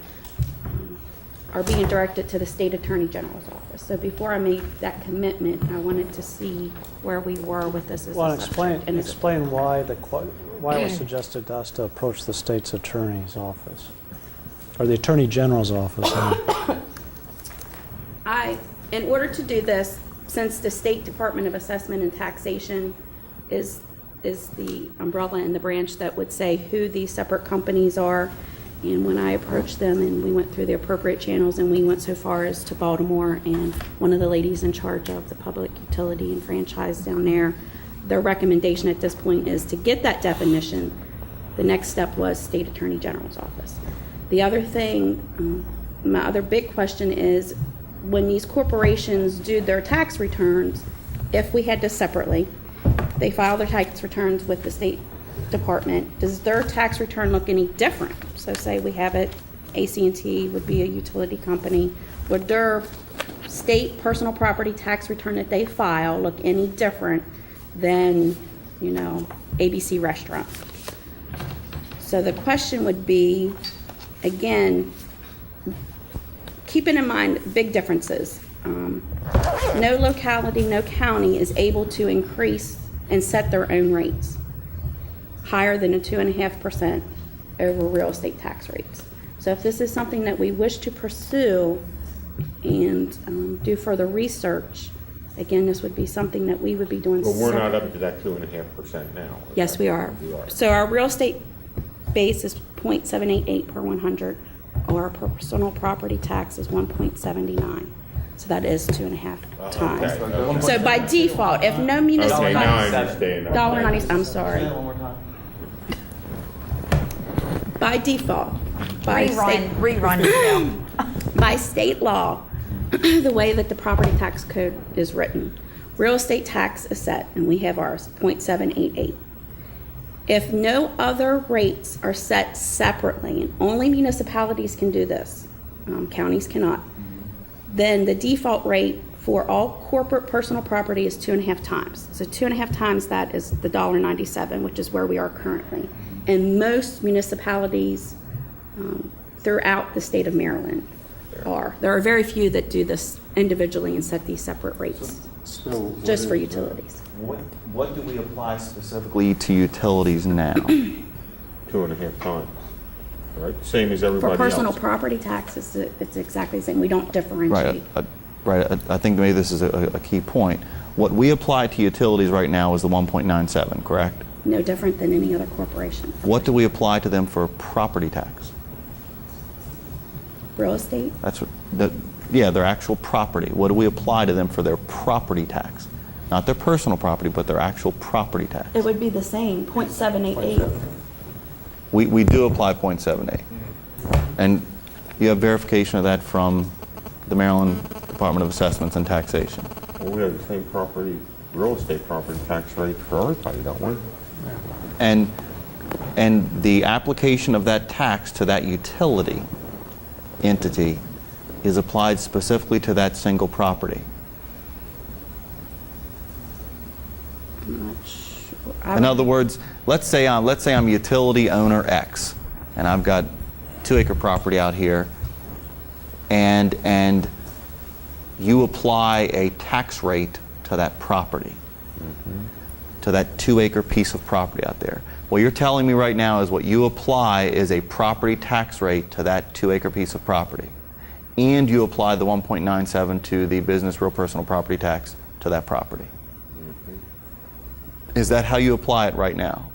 Speaker 15: are being directed to the State Attorney General's office. So before I made that commitment, I wanted to see where we were with this as
Speaker 5: Well,
Speaker 15: a subject. And
Speaker 5: explain why it was suggested to us to approach the state's attorney's office, or the Attorney General's office.
Speaker 15: In order to do this, since the State Department of Assessment and Taxation is the umbrella and the branch that would say who these separate companies are, and when I approached them and we went through the appropriate channels, and we went so far as to Baltimore, and one of the ladies in charge of the public utility and franchise down there, their recommendation at this point is to get that definition. The next step was State Attorney General's office. The other thing, my other big question is, when these corporations do their tax returns, if we had to separately, they file their tax returns with the State Department, does their tax return look any different? So say we have it, AT&T would be a utility company. Would their state personal property tax return that they file look any different than, ABC restaurant? So the question would be, again, keeping in mind big differences. No locality, no county is able to increase and set their own rates higher than a 2.5% over real estate tax rates. So if this is something that we wish to pursue and do further research, again, this would be something that we would be doing.
Speaker 11: But we're not up to that 2.5% now.
Speaker 15: Yes, we are. So our real estate base is 0.788 per 100, or our personal property tax is 1.79. So that is 2.5 times.
Speaker 11: Okay.
Speaker 15: So by default, if no municipality,
Speaker 11: Okay, now I understand.
Speaker 15: $1.90, I'm sorry. By default, by by state law, the way that the property tax code is written, real estate tax is set, and we have ours, 0.788. If no other rates are set separately, and only municipalities can do this, counties cannot, then the default rate for all corporate personal property is 2.5 times. So 2.5 times that is the $1.97, which is where we are currently. And most municipalities throughout the state of Maryland are. There are very few that do this individually and set these separate rates, just for utilities.
Speaker 10: What do we apply specifically to utilities now?
Speaker 11: 2.5 times, right? Same as everybody
Speaker 15: For
Speaker 11: else.
Speaker 15: personal property taxes, it's exactly the same. We don't differentiate.
Speaker 1: Right. I think maybe this is a key point. What we apply to utilities right now is the 1.97, correct?
Speaker 15: No different than any other corporation.
Speaker 1: What do we apply to them for property tax?
Speaker 15: Real estate?
Speaker 1: That's what, their actual property. What do we apply to them for their property tax? Not their personal property, but their actual property tax.
Speaker 15: It would be the same, 0.788.
Speaker 1: We do apply 0.78. And you have verification of that from the Maryland Department of Assessments and Taxation.
Speaker 11: Well, we have the same real estate property tax rate for everybody, don't we?
Speaker 1: And the application of that tax to that utility entity is applied specifically to that single property.
Speaker 15: I'm not sure.
Speaker 1: In other words, let's say I'm utility owner X, and I've got 2-acre property out here, and you apply a tax rate to that property, to that 2-acre piece of property out there. What you're telling me right now is what you apply is a property tax rate to that 2-acre piece of property, and you apply the 1.97 to the business real personal property tax to that property. Is that how you apply it right now?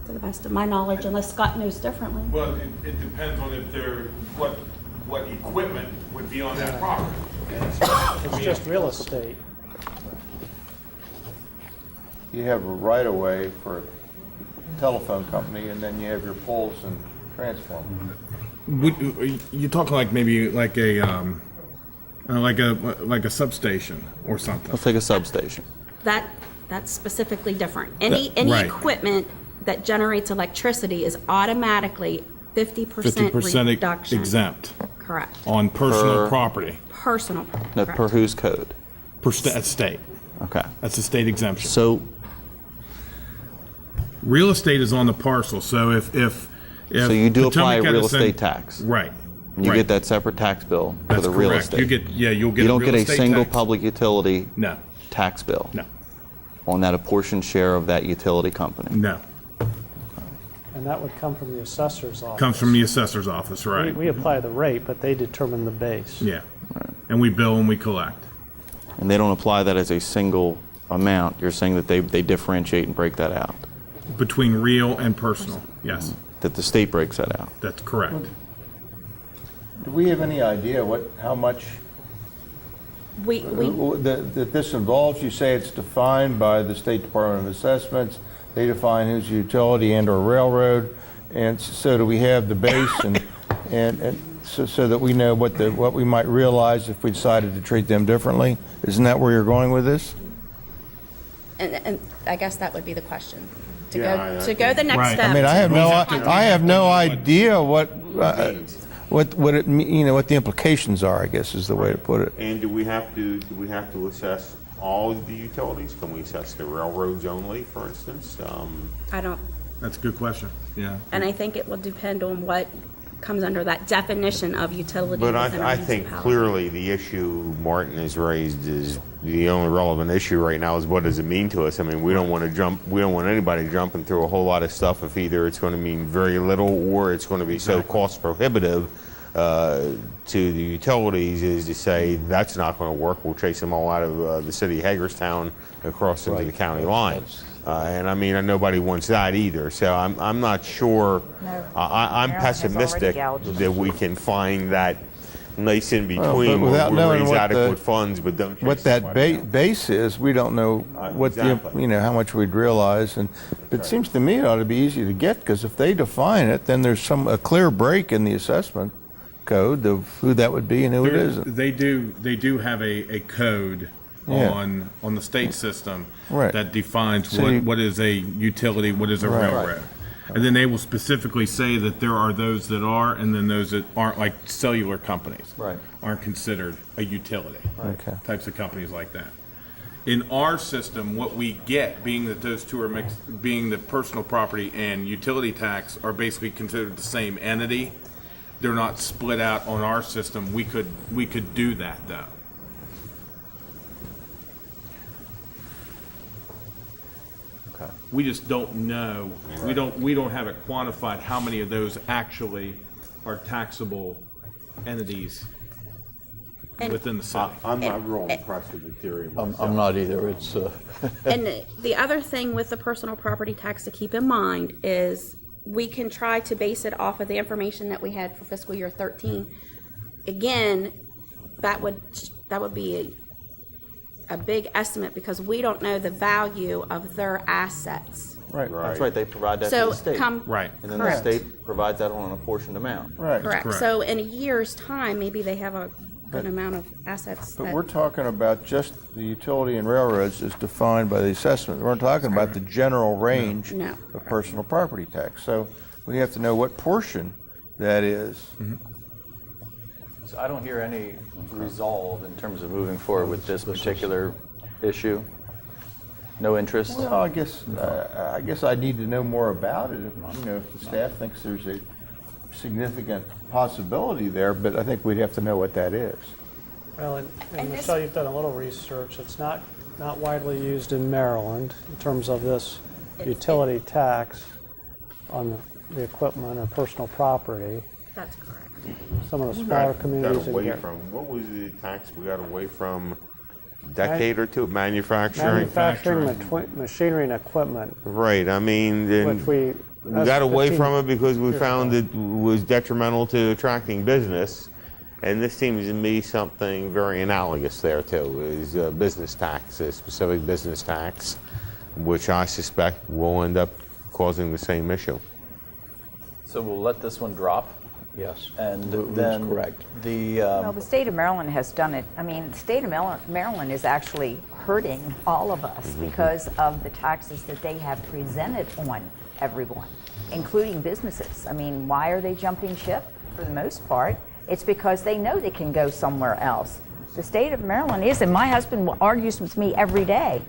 Speaker 15: To the best of my knowledge, unless Scott knows differently.
Speaker 16: Well, it depends on if what equipment would be on that property.
Speaker 5: It's just real estate.
Speaker 7: You have a right-of-way for a telephone company, and then you have your poles and transformers.
Speaker 16: You talk like maybe like a substation or something.
Speaker 1: Let's take a substation.
Speaker 15: That's specifically different. Any
Speaker 16: Right.
Speaker 15: equipment that generates electricity is automatically 50% reduction.
Speaker 16: exempt
Speaker 15: Correct.
Speaker 16: on personal
Speaker 1: Per-
Speaker 16: property.
Speaker 15: Personal.
Speaker 1: No,
Speaker 15: correct.
Speaker 1: per whose code?
Speaker 16: That's state.
Speaker 1: Okay.
Speaker 16: That's a state exemption.
Speaker 1: So
Speaker 16: Real estate is on the parcel. So if
Speaker 1: you do apply a
Speaker 16: Potomac had
Speaker 1: real
Speaker 16: the same-
Speaker 1: estate tax.
Speaker 16: Right.
Speaker 1: And you
Speaker 16: right.
Speaker 1: get that separate tax bill for
Speaker 16: That's
Speaker 1: the real
Speaker 16: correct.
Speaker 1: estate.
Speaker 16: You'll get
Speaker 1: You don't
Speaker 16: a real
Speaker 1: get a
Speaker 16: estate
Speaker 1: single
Speaker 16: tax.
Speaker 1: public utility
Speaker 16: No.
Speaker 1: tax bill
Speaker 16: No.
Speaker 1: on that apportioned share of that utility company.
Speaker 16: No.
Speaker 5: And that would come from the assessor's office.
Speaker 16: Comes from the assessor's office, right?
Speaker 5: We apply the rate, but they determine the base.
Speaker 16: Yeah. And we bill and we collect.
Speaker 1: And they don't apply that as a single amount. You're saying that they differentiate and break that out.
Speaker 16: Between real and personal, yes.
Speaker 1: That the state breaks that out.
Speaker 16: That's correct.
Speaker 7: Do we have any idea how much that this involves? You say it's defined by the State Department of Assessments. They define who's a utility and or railroad. And so do we have the base and so that we know what we might realize if we decided to treat them differently? Isn't that where you're going with this?
Speaker 15: And I guess that would be the question. To
Speaker 7: Yeah,
Speaker 15: go the next
Speaker 16: Right.
Speaker 15: step.
Speaker 7: I mean, I have no idea what. what the implications are, I guess is the way to put it.
Speaker 11: And do we have to assess all of the utilities? Can we assess the railroads only, for instance?
Speaker 15: I don't,
Speaker 16: That's a good question. Yeah.
Speaker 15: and I think it will depend on what comes under that definition of utility.
Speaker 11: But
Speaker 15: within our
Speaker 11: I think
Speaker 15: municipality.
Speaker 11: clearly the issue Martin has raised is the only relevant issue right now is what does it mean to us? I mean, we don't want anybody jumping through a whole lot of stuff if either it's going to mean very little or it's going to be so cost prohibitive to the utilities is to say that's not going to work. We'll chase them all out of the city of Hagerstown across into the county line. And I mean, nobody wants that either. So I'm not sure.
Speaker 6: No.
Speaker 11: I'm
Speaker 6: Maryland has
Speaker 11: pessimistic
Speaker 6: already gouged.
Speaker 11: that we can find that nice in between
Speaker 7: but without
Speaker 11: where we
Speaker 7: knowing
Speaker 11: raise
Speaker 7: what
Speaker 11: adequate funds, but don't chase
Speaker 7: what that
Speaker 11: somebody out.
Speaker 7: base is, we don't know what
Speaker 11: Exactly.
Speaker 7: how much we'd realize, and it seems to me it ought to be easy to get, because if they define it, then there's a clear break in the assessment code of who that would be and who it isn't.
Speaker 16: They do have a code
Speaker 7: Yeah.
Speaker 16: on the state system
Speaker 7: Right.
Speaker 16: that defines
Speaker 7: So you-
Speaker 16: what is a utility, what is a
Speaker 7: Right.
Speaker 16: railroad. And then they will specifically say that there are those that are, and then those that aren't, like cellular companies.
Speaker 1: Right.
Speaker 16: Aren't considered a utility.
Speaker 7: Okay.
Speaker 16: Types of companies like that. In our system, what we get, being that those two are mixed, being that personal property and utility tax are basically considered the same entity, they're not split out on our system. We could do that though.
Speaker 1: Okay.
Speaker 16: We just don't know. We don't have it quantified how many of those actually are taxable entities within the city.
Speaker 11: I'm not real impressed with the theory.
Speaker 13: I'm not either. It's
Speaker 15: And the other thing with the personal property tax to keep in mind is we can try to base it off of the information that we had for fiscal year 13. Again, that would be a big estimate because we don't know the value of their assets.
Speaker 7: Right.
Speaker 1: That's right, they provide that to
Speaker 15: So
Speaker 1: the state.
Speaker 16: Right.
Speaker 1: And then
Speaker 15: Correct.
Speaker 1: the state provides that on an apportioned amount.
Speaker 7: Right.
Speaker 15: Correct.
Speaker 16: correct.
Speaker 15: So in a year's time, maybe they have a good amount of assets.
Speaker 7: But
Speaker 15: that-
Speaker 7: we're talking about just the utility and railroads as defined by the assessment. We're not talking about the general range
Speaker 15: No.
Speaker 7: of personal property tax. So we have to know what portion that is.
Speaker 1: So I don't hear any resolve in terms of moving forward with this particular issue. No interest?
Speaker 7: Well, I guess I need to know more about it. If the staff thinks there's a significant possibility there, but I think we'd have to know what that is.
Speaker 5: Well, and
Speaker 15: And this-
Speaker 5: Michelle, you've done a little research. It's not widely used in Maryland in terms of this utility tax on the equipment or personal property.
Speaker 15: That's correct.
Speaker 5: Some of the smaller
Speaker 11: Got
Speaker 5: communities in
Speaker 11: away
Speaker 5: here.
Speaker 11: from, what was the tax we got away from a decade or two? Manufacturing?
Speaker 5: Manufacturing, machinery and equipment,
Speaker 11: Right, I mean, then
Speaker 5: which we.
Speaker 11: we got away from it because we found it was detrimental to attracting business. And this seems to me something very analogous there too, is business tax, a specific business tax, which I suspect will end up causing the same issue.
Speaker 1: So we'll let this one drop?
Speaker 13: yes.
Speaker 1: And
Speaker 13: That's
Speaker 1: then
Speaker 13: correct.
Speaker 6: Well, the state of Maryland has done it. I mean, the state of Maryland is actually hurting all of us because of the taxes that they have presented on everyone, including businesses. I mean, why are they jumping ship? For the most part, it's because they know they can go somewhere else. The state of Maryland is, and my husband argues with me every day.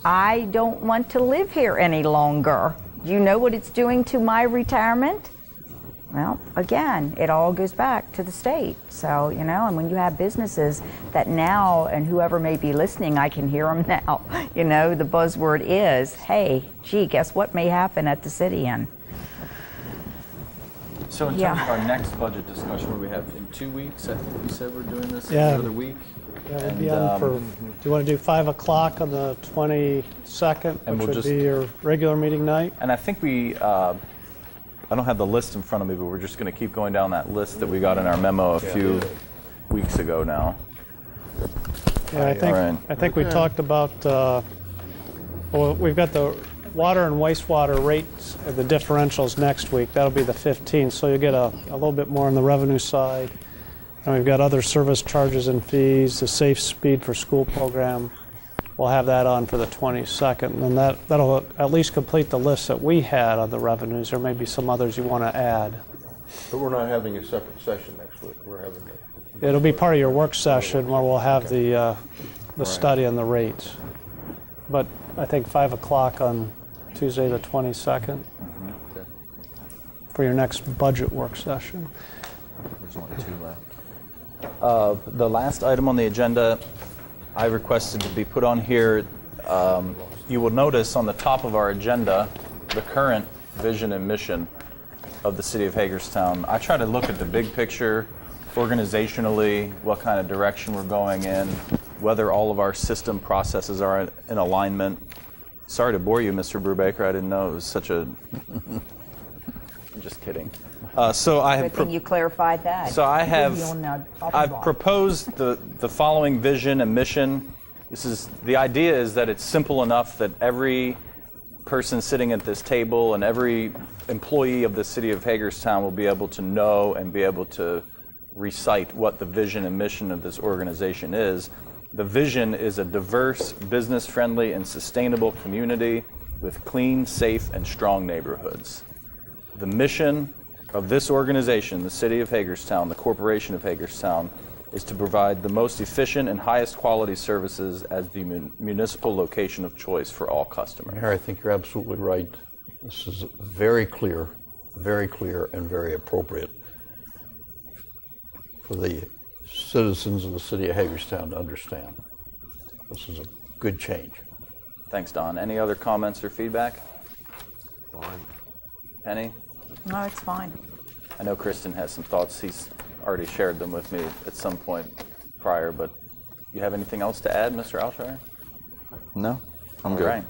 Speaker 6: I don't want to live here any longer. Do you know what it's doing to my retirement? Well, again, it all goes back to the state. So, and when you have businesses that now, and whoever may be listening, I can hear them now, the buzzword is, hey, gee, guess what may happen at the city end?
Speaker 1: So in terms
Speaker 6: Yeah.
Speaker 1: of our next budget discussion, what we have in 2 weeks, I think we said we're doing this
Speaker 5: Yeah.
Speaker 1: another week.
Speaker 5: Yeah, we'll
Speaker 1: And,
Speaker 5: be on do you want to do 5 o'clock on the 22nd,
Speaker 1: And
Speaker 5: which
Speaker 1: we'll
Speaker 5: would
Speaker 1: just-
Speaker 5: be your regular meeting night?
Speaker 1: And I think I don't have the list in front of me, but we're just going to keep going down that list that we got in our memo a few weeks ago now.
Speaker 5: Yeah,
Speaker 1: All right.
Speaker 5: I think we talked about, well, we've got the water and wastewater rates, the differentials next week. That'll be the 15th, so you'll get a little bit more on the revenue side. And we've got other service charges and fees, the Safe Speed for School program. We'll have that on for the 22nd, and then that'll at least complete the list that we had on the revenues. There may be some others you want to add.
Speaker 7: But we're not having a separate session next week. We're having a...
Speaker 5: It'll be part of your work session where we'll have the study on the rates. But I think 5 o'clock on Tuesday the 22nd for your next budget work session.
Speaker 1: There's only 2 left. The last item on the agenda I requested to be put on here. You will notice on the top of our agenda the current vision and mission of the city of Hagerstown. I try to look at the big picture organizationally, what kind of direction we're going in, whether all of our system processes are in alignment. Sorry to bore you, Mr. Brubaker. I didn't know it was such a... I'm just kidding. So I have...
Speaker 6: Good thing you clarified that.
Speaker 1: So I have... I've
Speaker 6: I've
Speaker 1: proposed the following vision and mission. The idea is that it's simple enough that every person sitting at this table and every employee of the city of Hagerstown will be able to know and be able to recite what the vision and mission of this organization is. The vision is a diverse, business-friendly, and sustainable community with clean, safe, and strong neighborhoods. The mission of this organization, the City of Hagerstown, the Corporation of Hagerstown, is to provide the most efficient and highest quality services as the municipal location of choice for all customers.
Speaker 13: Mayor, I think you're absolutely right. This is very clear, and very appropriate for the citizens of the city of Hagerstown to understand. This is a good change.
Speaker 1: Thanks, Don. Any other comments or feedback?
Speaker 11: Fine.
Speaker 1: Penny?
Speaker 6: No, it's fine.
Speaker 1: I know Kristen has some thoughts. He's already shared them with me at some point prior, but you have anything else to add, Mr. Alshire?
Speaker 10: No, I'm good.
Speaker 1: All right.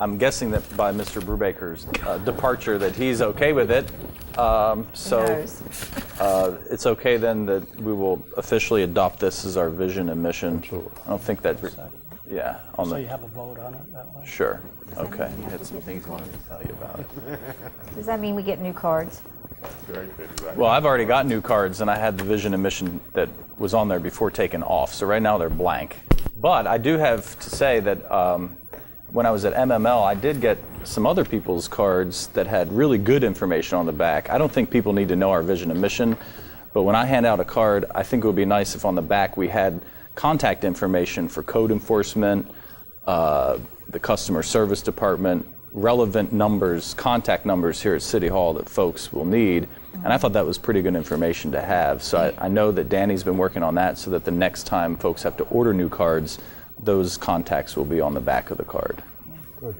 Speaker 1: I'm guessing that by Mr. Brubaker's departure that he's okay with it. It's okay then that we will officially adopt this as our vision and mission.
Speaker 13: Absolutely.
Speaker 1: I don't think that, yeah.
Speaker 5: So you have a vote on it that way?
Speaker 1: Sure. Okay. You had some things I wanted to tell you about it.
Speaker 6: Does that mean we get new cards?
Speaker 1: Well, I've already got new cards, and I had the vision and mission that was on there before taking off. So right now they're blank. But I do have to say that when I was at MML, I did get some other people's cards that had really good information on the back. I don't think people need to know our vision and mission, but when I hand out a card, I think it would be nice if on the back we had contact information for code enforcement, the customer service department, relevant numbers, contact numbers here at City Hall that folks will need. And I thought that was pretty good information to have. So I know that Danny's been working on that so that the next time folks have to order new cards, those contacts will be on the back of the card.
Speaker 13: Good.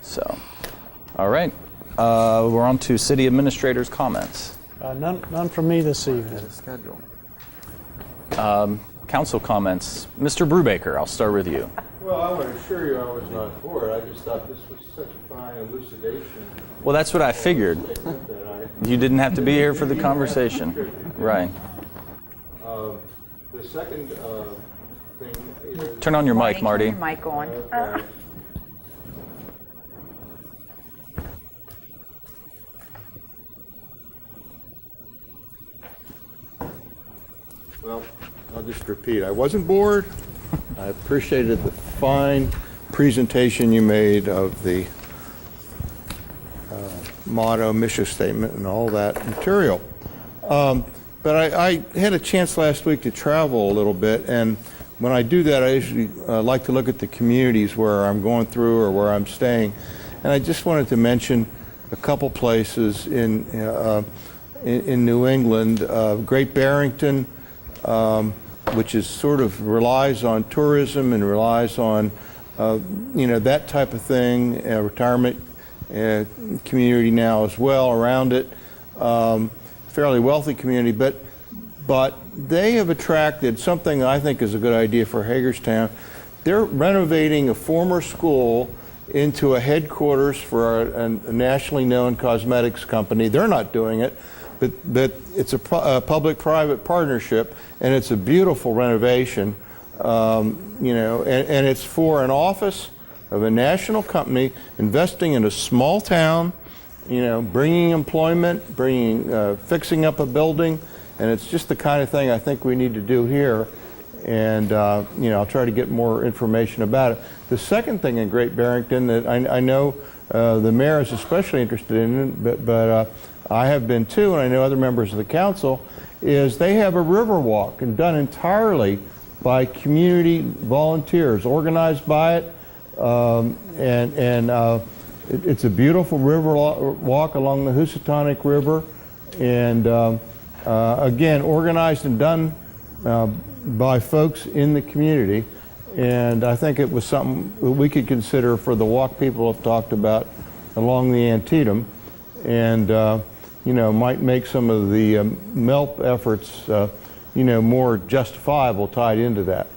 Speaker 1: So, all right. We're on to city administrator's comments.
Speaker 5: None from me this evening.
Speaker 1: Council comments. Mr. Brubaker, I'll start with you.
Speaker 7: Well, I want to assure you I was not for it. I just thought this was such a fine elucidation.
Speaker 1: Well, that's what I figured. You didn't have to be here for the conversation. Right.
Speaker 7: The second thing is...
Speaker 1: Turn on your mic, Marty.
Speaker 6: Turn your mic on.
Speaker 7: Okay. Well, I'll just repeat. I wasn't bored. I appreciated the fine presentation you made of the motto, mission statement, and all that material. But I had a chance last week to travel a little bit, and when I do that, I usually like to look at the communities where I'm going through or where I'm staying. And I just wanted to mention a couple places in New England. Great Barrington, which is sort of relies on tourism and relies on that type of thing, retirement community now as well around it, fairly wealthy community, but they have attracted something I think is a good idea for Hagerstown. They're renovating a former school into a headquarters for a nationally known cosmetics company. They're not doing it, but it's a public-private partnership, and it's a beautiful renovation, and it's for an office of a national company investing in a small town, bringing employment, fixing up a building, and it's just the kind of thing I think we need to do here. And I'll try to get more information about it. The second thing in Great Barrington that I know the mayor is especially interested in, but I have been too, and I know other members of the council, is they have a river walk and done entirely by community volunteers, organized by it, it's a beautiful river walk along the Housatonic River, and again, organized and done by folks in the community. And I think it was something that we could consider for the walk people have talked about along the Antietam, and you know, might make some of the MELP efforts you know, more justifiable tied into that.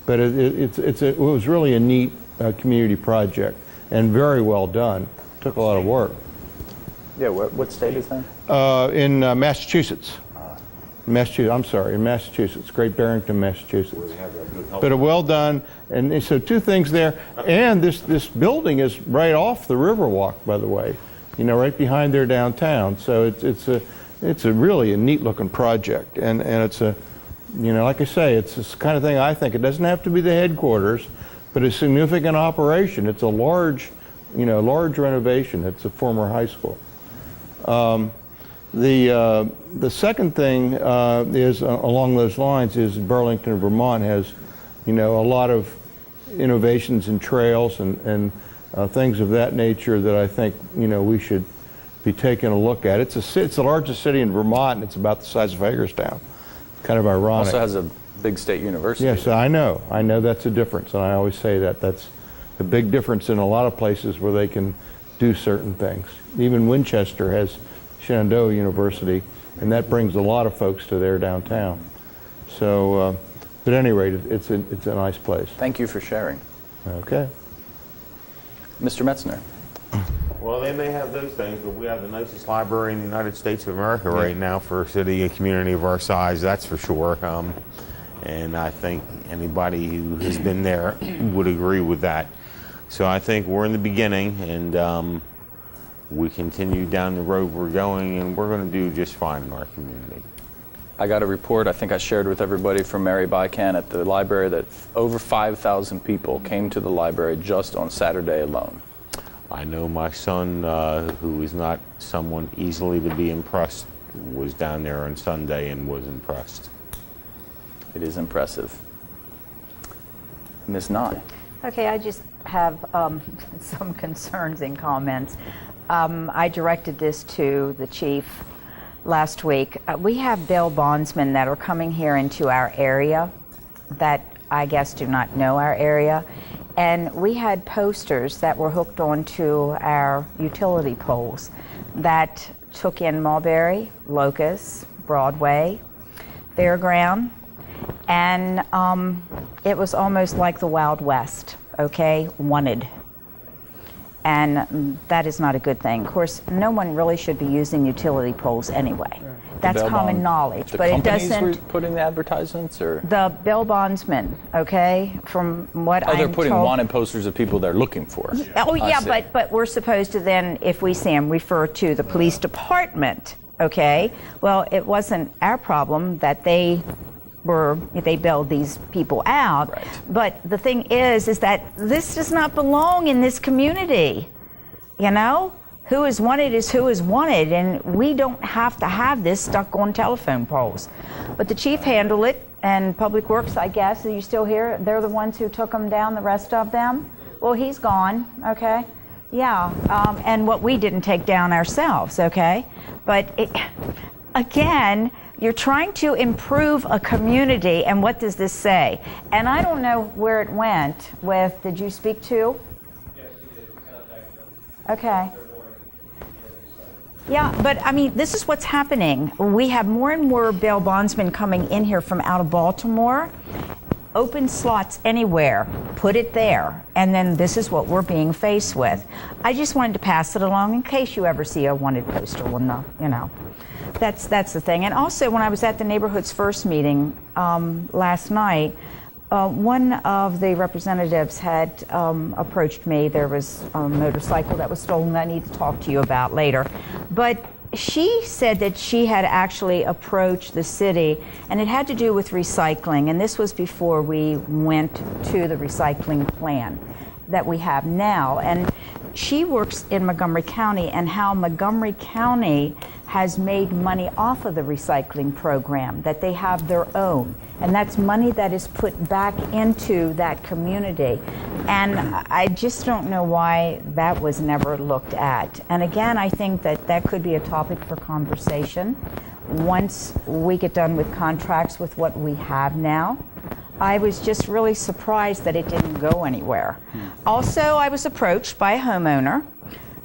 Speaker 7: But it was really a neat community project and very well done. Took a lot of work.
Speaker 1: Yeah, what state is that?
Speaker 7: In Massachusetts. In Massachusetts, Great Barrington, Massachusetts. But well done, and so two things there. And this building is right off the Riverwalk, by the way. You know, right behind their downtown. So it's a really a neat looking project, and it's a, you know, like I say, it's this kind of thing. I think it doesn't have to be the headquarters, but a significant operation. It's a large, you know, large renovation. It's a former high school. The second thing is along those lines is Burlington, Vermont has, you know, a lot of innovations in trails and things of that nature that I think, you know, we should be taking a look at. It's the largest city in Vermont, and it's about the size of Hagerstown. Kind of ironic.
Speaker 1: Also has a big state university.
Speaker 7: Yes, I know that's a difference, and I always say that's a big difference in a lot of places where they can do certain things. Even Winchester has Shenandoah University, and that brings a lot of folks to their downtown. So, at any rate, it's a nice place.
Speaker 1: Thank you for sharing.
Speaker 7: Okay.
Speaker 1: Mr. Metzner.
Speaker 11: Well, they may have those things, but we have the nicest library in the United States of America right now for a city and community of our size, that's for sure. And I think anybody who has been there would agree with that. So I think we're in the beginning, and we continue down the road we're going, and we're going to do just fine in our community.
Speaker 1: I got a report, I think I shared with everybody from Mary Bycan at the library, that over 5,000 people came to the library just on Saturday alone.
Speaker 11: I know my son, who is not someone easily to be impressed, was down there on Sunday and was impressed.
Speaker 1: It is impressive. Ms. Nye.
Speaker 6: Okay, I just have some concerns and comments. I directed this to the chief last week. We have bail bondsmen that are coming here into our area that I guess do not know our area. And we had posters that were hooked onto our utility poles that took in Mulberry, Locust, Broadway, Fairground, and it was almost like the Wild West, okay, wanted. And that is not a good thing. Of course, no one really should be using utility poles anyway. That's common knowledge, but it doesn't.
Speaker 1: The companies were putting the advertisements, or?
Speaker 6: The bail bondsmen, okay, from what I'm told.
Speaker 1: Oh, they're putting wanted posters of people they're looking for.
Speaker 6: Oh, yeah, but we're supposed to then, if we see them, refer to the police department, okay? Well, it wasn't our problem that they bailed these people out.
Speaker 1: Right.
Speaker 6: But the thing is that this does not belong in this community, you know? Who is wanted is who is wanted, and we don't have to have this stuck on telephone poles. But the chief handled it, and Public Works, I guess, are you still here? They're the ones who took them down, the rest of them? Well, he's gone, okay? Yeah, and what we didn't take down ourselves, okay? But again, you're trying to improve a community, and what does this say? And I don't know where it went with, did you speak to? Yes, we did. Okay. Yeah, but I mean, this is what's happening. We have more and more bail bondsmen coming in here from out of Baltimore. Open slots anywhere, put it there, and then this is what we're being faced with. I just wanted to pass it along in case you ever see a wanted poster on the, you know. That's the thing. And also, when I was at the neighborhood's first meeting last night, one of the representatives had approached me. There was a motorcycle that was stolen that I need to talk to you about later. But she said that she had actually approached the city, and it had to do with recycling. And this was before we went to the recycling plan that we have now. And she works in Montgomery County, and how Montgomery County has made money off of the recycling program, that they have their own. And that's money that is put back into that community. And I just don't know why that was never looked at. And again, I think that that could be a topic for conversation once we get done with contracts with what we have now. I was just really surprised that it didn't go anywhere. Also, I was approached by a homeowner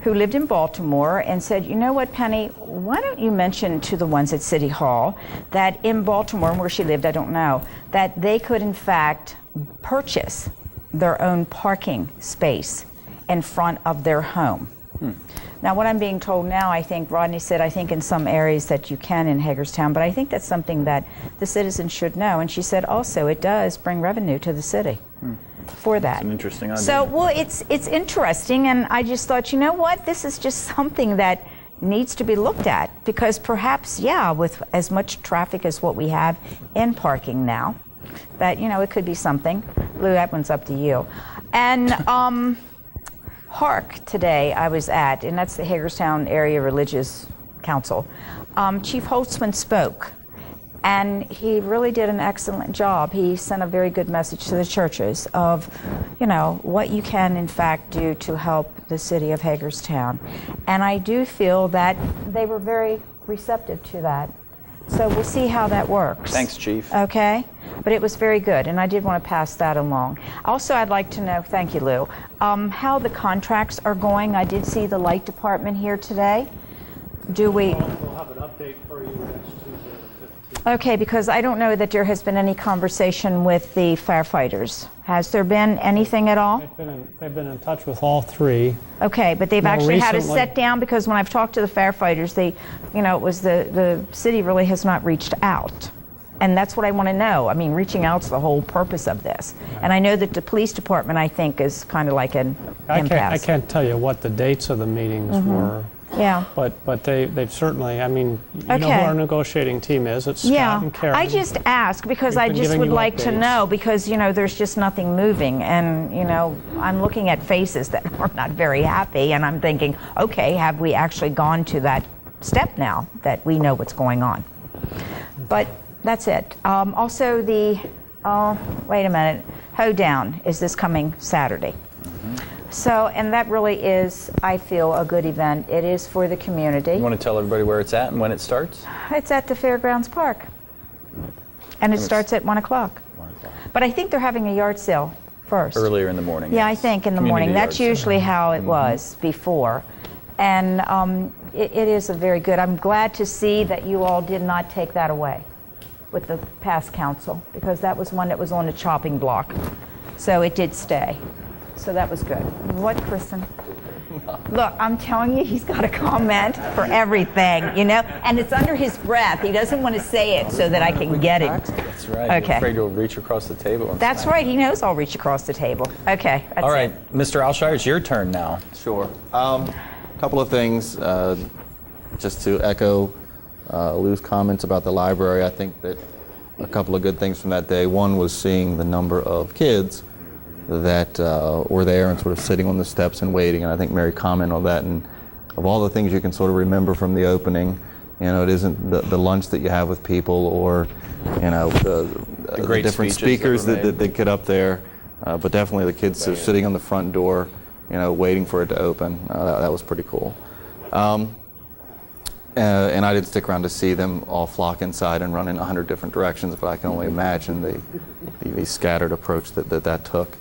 Speaker 6: who lived in Baltimore and said, you know what, Penny, why don't you mention to the ones at City Hall that in Baltimore, and where she lived, I don't know, that they could in fact purchase their own parking space in front of their home. Now, what I'm being told now, I think Rodney said, I think in some areas that you can in Hagerstown, but I think that's something that the citizens should know. And she said also it does bring revenue to the city for that.
Speaker 1: It's an interesting idea.
Speaker 6: So, well, it's interesting, and I just thought, you know what, this is just something that needs to be looked at, because perhaps, yeah, with as much traffic as what we have in parking now, that, you know, it could be something. Lou, that one's up to you. And Hark today I was at, and that's the Hagerstown Area Religious Council. Chief Holtzman spoke, and he really did an excellent job. He sent a very good message to the churches of, you know, what you can in fact do to help the city of Hagerstown. And I do feel that they were very receptive to that. So we'll see how that works.
Speaker 1: Thanks, Chief.
Speaker 6: Okay? But it was very good, and I did want to pass that along. Also, I'd like to know, thank you, Lou, how the contracts are going. I did see the light department here today. Do we?
Speaker 5: We'll have an update for you next Tuesday, the 15th.
Speaker 6: Okay, because I don't know that there has been any conversation with the firefighters. Has there been anything at all?
Speaker 5: They've been in touch with all three.
Speaker 6: Okay, but they've
Speaker 5: More
Speaker 6: actually had to
Speaker 5: recently-
Speaker 6: sit down, because when I've talked to the firefighters, they, you know, it was the city really has not reached out. And that's what I want to know. I mean, reaching out's the whole purpose of this. And I know that the police department, I think, is kind of like an
Speaker 5: I
Speaker 6: impasse.
Speaker 5: can't tell you what the dates of the meetings were.
Speaker 6: Yeah.
Speaker 5: But they've certainly, I mean, you know
Speaker 6: Okay.
Speaker 5: who our negotiating team is. It's Scott and Karen.
Speaker 6: I just ask because
Speaker 5: We've
Speaker 6: I
Speaker 5: been
Speaker 6: just
Speaker 5: giving
Speaker 6: would
Speaker 5: you
Speaker 6: like to
Speaker 5: updates.
Speaker 6: know, because, you know, there's just nothing moving, and, you know, I'm looking at faces that are not very happy, and I'm thinking, okay, have we actually gone to that step now that we know what's going on? But that's it. Also, the, wait a minute, Hoedown is this coming Saturday. So, and that really is, I feel, a good event. It is for the community.
Speaker 1: You want to tell everybody where it's at and when it starts?
Speaker 6: It's at the Fairgrounds Park. And it starts at 1 o'clock. But I think they're having a yard sale first.
Speaker 1: Earlier in the morning.
Speaker 6: Yeah, I
Speaker 1: yes.
Speaker 6: think in the
Speaker 1: Community
Speaker 6: morning.
Speaker 1: yard
Speaker 6: That's
Speaker 1: sale.
Speaker 6: usually how it was before. And it is a very good, I'm glad to see that you all did not take that away with the past council, because that was one that was on the chopping block. So it did stay. So that was good. What, Kristen? Look, I'm telling you, he's got a comment for everything, you know? And it's under his breath. He doesn't want to say it so that I can get it.
Speaker 1: That's right.
Speaker 6: Okay.
Speaker 1: You're afraid you'll reach across the table. And
Speaker 6: That's
Speaker 1: smack.
Speaker 6: right. He knows I'll reach across the table. Okay. That's
Speaker 1: All right,
Speaker 6: it.
Speaker 1: Mr. Alshire, it's your turn now.
Speaker 10: Sure. Couple of things, just to echo Lou's comments about the library. I think that a couple of good things from that day. One was seeing the number of kids that were there and sort of sitting on the steps and waiting, and I think Mary commented on that. And of all the things you can sort of remember from the opening, you know, it isn't the lunch that you have with people, or, you know, the
Speaker 1: great
Speaker 10: different
Speaker 1: speeches
Speaker 10: speakers
Speaker 1: that were
Speaker 10: that get up there, but definitely the kids sort of sitting on the front door, you know, waiting for it to open. That was pretty cool. And I didn't stick around to see them all flock inside and run in 100 different directions, but I can only imagine the scattered approach that took.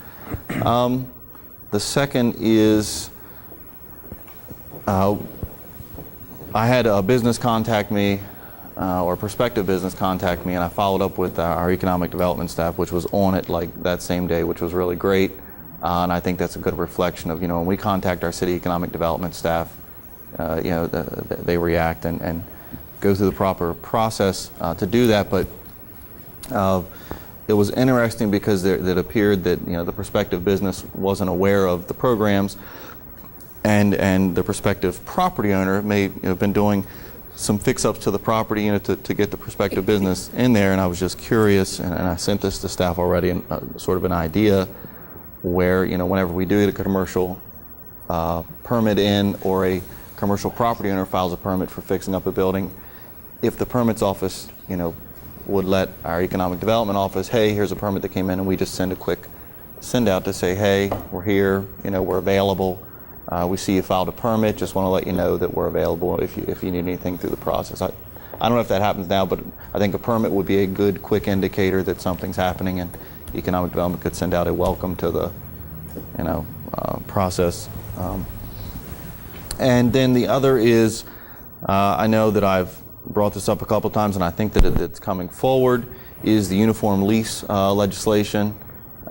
Speaker 10: The second is, I had a business contact me, or prospective business contact me, and I followed up with our economic development staff, which was on it like that same day, which was really great. And I think that's a good reflection of, you know, when we contact our city economic development staff, you know, they react and go through the proper process to do that. But it was interesting because it appeared that, you know, the prospective business wasn't aware of the programs, and the prospective property owner may have been doing some fix-ups to the property, you know, to get the prospective business in there. And I was just curious, and I sent this to staff already, and sort of an idea where, you know, whenever we do get a commercial permit in, or a commercial property owner files a permit for fixing up a building, if the permits office, would let our economic development office, hey, here's a permit that came in, and we just send a quick send out to say, hey, we're here, we're available. We see you filed a permit, just want to let you know that we're available if you need anything through the process. I don't know if that happens now, but I think a permit would be a good, quick indicator that something's happening, and economic development could send out a welcome to the, process. And then the other is, I know that I've brought this up a couple times, and I think that it's coming forward, is the uniform lease legislation.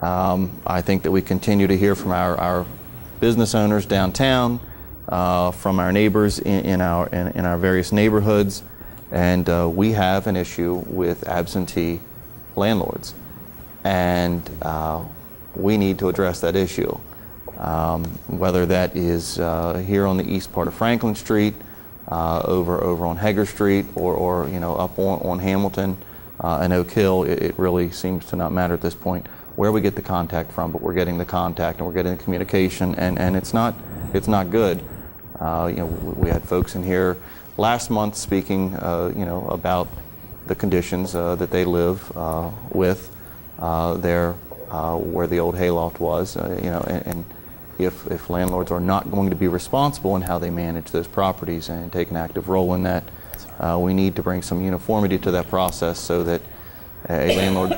Speaker 10: I think that we continue to hear from our business owners downtown, from our neighbors in our various neighborhoods, and we have an issue with absentee landlords, and we need to address that issue. Whether that is here on the east part of Franklin Street, over on Hager Street, or up on Hamilton and Oak Hill, it really seems to not matter at this point where we get the contact from, but we're getting the contact and we're getting the communication, and it's not good. We had folks in here last month speaking about the conditions that they live with there where the old hayloft was, and if landlords are not going to be responsible in how they manage those properties and take an active role in that, we need to bring some uniformity to that process so that a landlord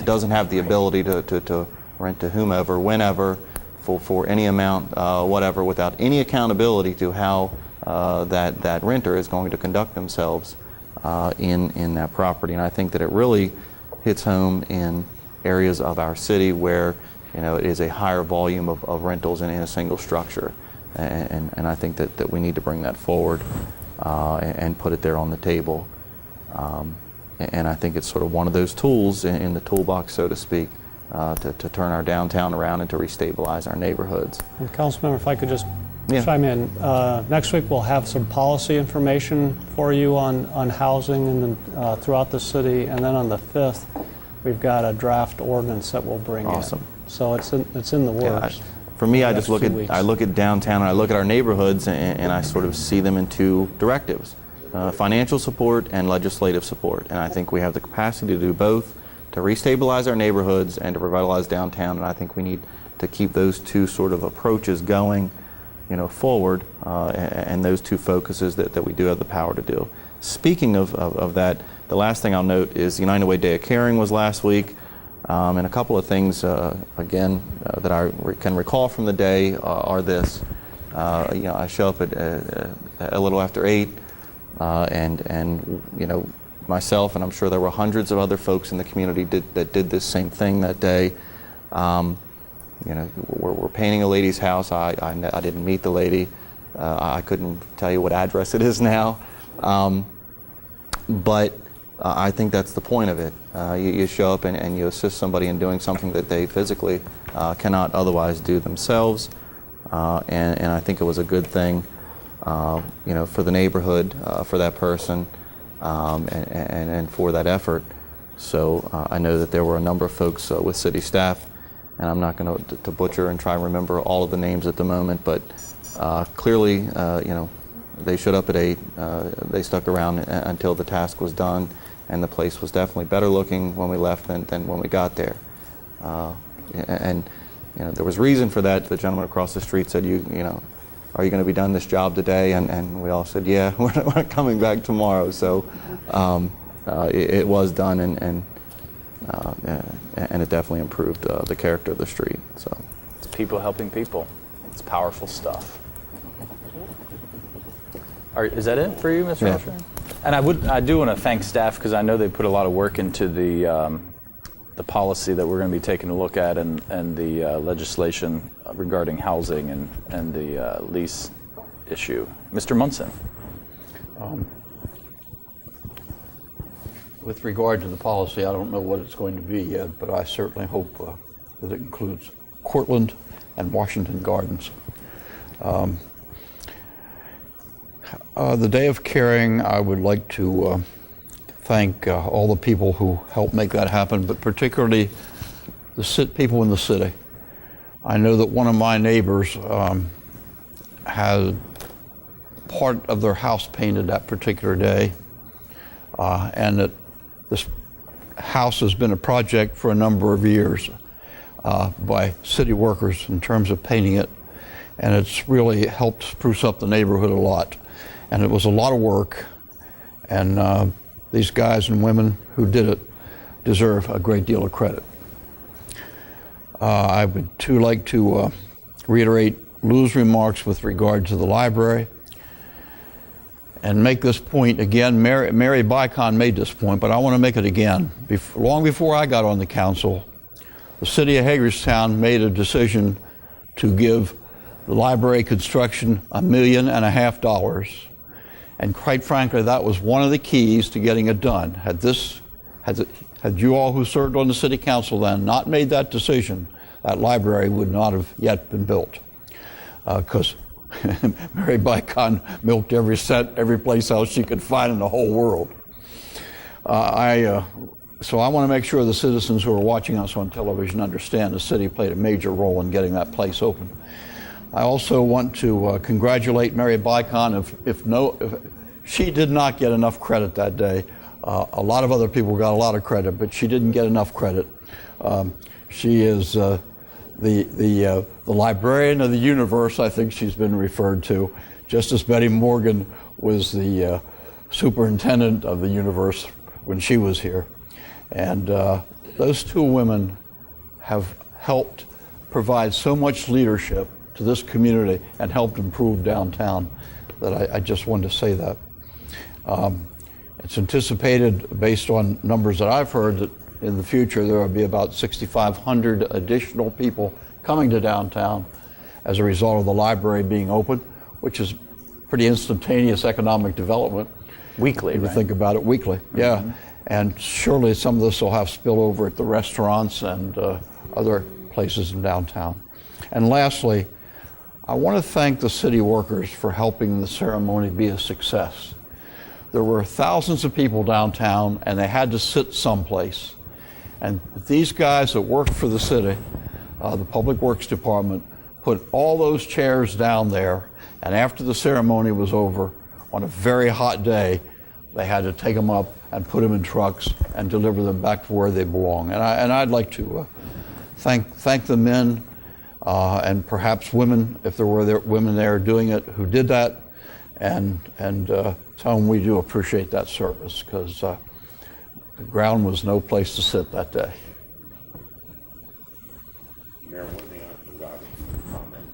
Speaker 10: doesn't have the ability to rent to whomever, whenever, for any amount, whatever, without any accountability to how that renter is going to conduct themselves in that property. And I think that it really hits home in areas of our city where it is a higher volume of rentals in a single structure. And I think that we need to bring that forward and put it there on the table. And I think it's sort of one of those tools in the toolbox, so to speak, to turn our downtown around and to restabilize our neighborhoods.
Speaker 5: And Councilmember, if I could just chime in. Next week we'll have some policy information for you on housing and throughout the city, and then on the 5th we've got a draft ordinance that we'll bring in. So it's in the works.
Speaker 10: For me, I just look at downtown and I look at our neighborhoods, and I sort of see them in two directives. Financial support and legislative support, and I think we have the capacity to do both, to restabilize our neighborhoods and to revitalize downtown, and I think we need to keep those two sort of approaches going forward, and those two focuses that we do have the power to do. Speaking of that, the last thing I'll note is the United Way Day of Caring was last week, and a couple of things, again, that I can recall from the day are this. I show up at a little after 8, and myself, and I'm sure there were hundreds of other folks in the community that did this same thing that day. We're painting a lady's house. I didn't meet the lady. I couldn't tell you what address it is now. But I think that's the point of it. You show up and you assist somebody in doing something that they physically cannot otherwise do themselves. And I think it was a good thing, for the neighborhood, for that person, and for that effort. So I know that there were a number of folks with city staff, and I'm not going to butcher and try and remember all of the names at the moment, but clearly, they showed up at 8. They stuck around until the task was done, and the place was definitely better looking when we left than when we got there. And there was reason for that. The gentleman across the street said, are you going to be done this job today? And we all said, yeah, we're not coming back tomorrow. So it was done, and it definitely improved the character of the street. So
Speaker 1: it's people helping people. It's powerful stuff. Is that it for you, Mr. Usher? And I do want to thank staff, because I know they put a lot of work into the policy that we're going to be taking a look at, and the legislation regarding housing and the lease issue. Mr. Munson.
Speaker 13: With regard to the policy, I don't know what it's going to be yet, but I certainly hope that it includes Cortlandt and Washington Gardens. The Day of Caring, I would like to thank all the people who helped make that happen, but particularly the people in the city. I know that one of my neighbors had part of their house painted that particular day, and that this house has been a project for a number of years by city workers in terms of painting it, and it's really helped spruce up the neighborhood a lot. And it was a lot of work, and these guys and women who did it deserve a great deal of credit. I would too like to reiterate Lou's remarks with regard to the library and make this point again. Mary Bicon made this point, but I want to make it again. Long before I got on the council, the city of Hagerstown made a decision to give the library construction $1.5 million. And quite frankly, that was one of the keys to getting it done. Had you all who served on the city council then not made that decision, that library would not have yet been built. Because Mary Bicon milked every cent, every place else she could find in the whole world. So I want to make sure the citizens who are watching us on television understand the city played a major role in getting that place open. I also want to congratulate Mary Bicon. If she did not get enough credit that day. A lot of other people got a lot of credit, but she didn't get enough credit. She is the librarian of the universe, I think she's been referred to, just as Betty Morgan was the superintendent of the universe when she was here. And those two women have helped provide so much leadership to this community and helped improve downtown that I just wanted to say that. It's anticipated, based on numbers that I've heard, that in the future there will be about 6,500 additional people coming to downtown as a result of the library being open, which is pretty instantaneous economic development.
Speaker 1: Weekly,
Speaker 13: if you
Speaker 1: right?
Speaker 13: think about it, weekly, yeah. Mm-hmm. And surely some of this will have spillover at the restaurants and other places in downtown. And lastly, I want to thank the city workers for helping the ceremony be a success. There were thousands of people downtown, and they had to sit someplace. And these guys that worked for the city, the Public Works Department, put all those chairs down there, and after the ceremony was over, on a very hot day, they had to take them up and put them in trucks and deliver them back to where they belong. And I'd like to thank the men and perhaps women, if there were women there doing it, who did that, and tell them we do appreciate that service, because the ground was no place to sit that day.
Speaker 11: Mayor, one thing I forgot to comment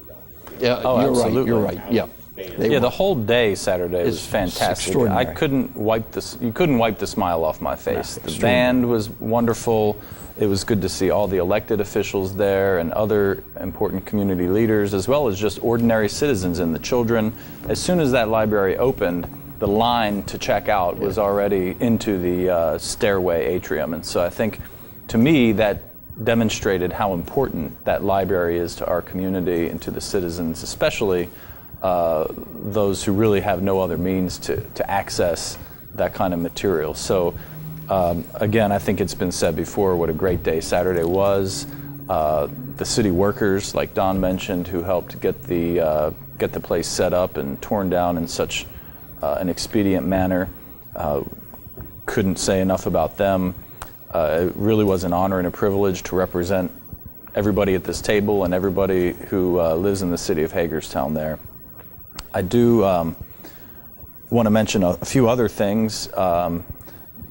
Speaker 11: about
Speaker 13: Yeah,
Speaker 1: Oh,
Speaker 13: you're
Speaker 1: absolutely.
Speaker 13: right. You're right. Yeah.
Speaker 1: Yeah, the whole day Saturday was
Speaker 13: It's
Speaker 1: fantastic.
Speaker 13: extraordinary.
Speaker 1: You couldn't wipe the smile off my face. The band was wonderful. It was good to see all the elected officials there and other important community leaders, as well as just ordinary citizens and the children. As soon as that library opened, the line to check out was already into the stairway atrium. And so I think, to me, that demonstrated how important that library is to our community and to the citizens, especially those who really have no other means to access that kind of material. So again, I think it's been said before what a great day Saturday was. The city workers, like Don mentioned, who helped get the place set up and torn down in such an expedient manner. Couldn't say enough about them. It really was an honor and a privilege to represent everybody at this table and everybody who lives in the city of Hagerstown there. I do want to mention a few other things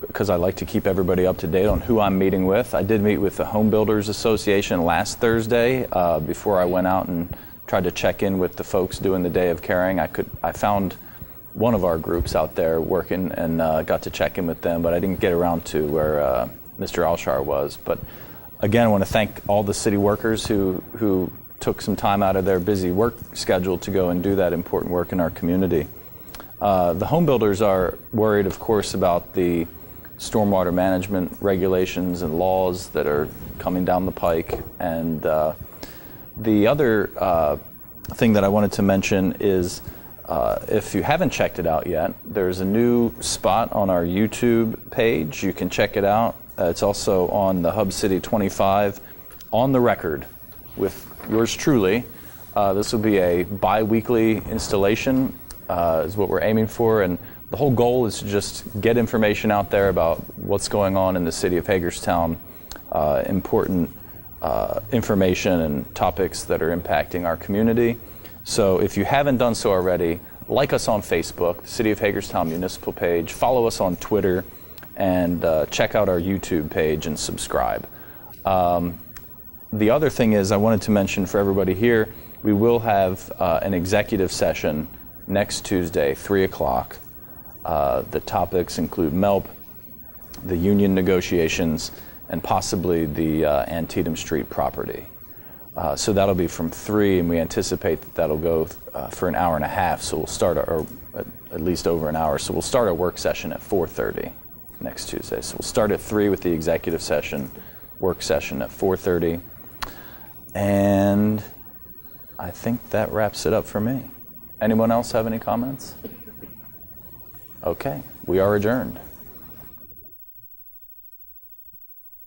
Speaker 1: because I like to keep everybody up to date on who I'm meeting with. I did meet with the Home Builders Association last Thursday before I went out and tried to check in with the folks doing the Day of Caring. I found one of our groups out there working and got to check in with them, but I didn't get around to where Mr. Alshar was. But again, I want to thank all the city workers who took some time out of their busy work schedule to go and do that important work in our community. The home builders are worried, of course, about the stormwater management regulations and laws that are coming down the pike. And the other thing that I wanted to mention is if you haven't checked it out yet, there's a new spot on our YouTube page. You can check it out. It's also on the Hub City 25 on the record with yours truly This will be a bi-weekly installation, is what we're aiming for, and the whole goal is to just get information out there about what's going on in the city of Hagerstown, important information and topics that are impacting our community. So if you haven't done so already, like us on Facebook, City of Hagerstown Municipal page, follow us on Twitter, and check out our YouTube page and subscribe. The other thing is, I wanted to mention for everybody here, we will have an executive session next Tuesday, 3 o'clock. The topics include MELP, the union negotiations, and possibly the Antietam Street property. So that'll be from 3, and we anticipate that that'll go for an hour and a half, so we'll start, or at least over an hour, so we'll start our work session at 4:30 next Tuesday. So we'll start at 3 with the executive session, work session at 4:30, and I think that wraps it up for me. Anyone else have any comments? Okay, we are adjourned.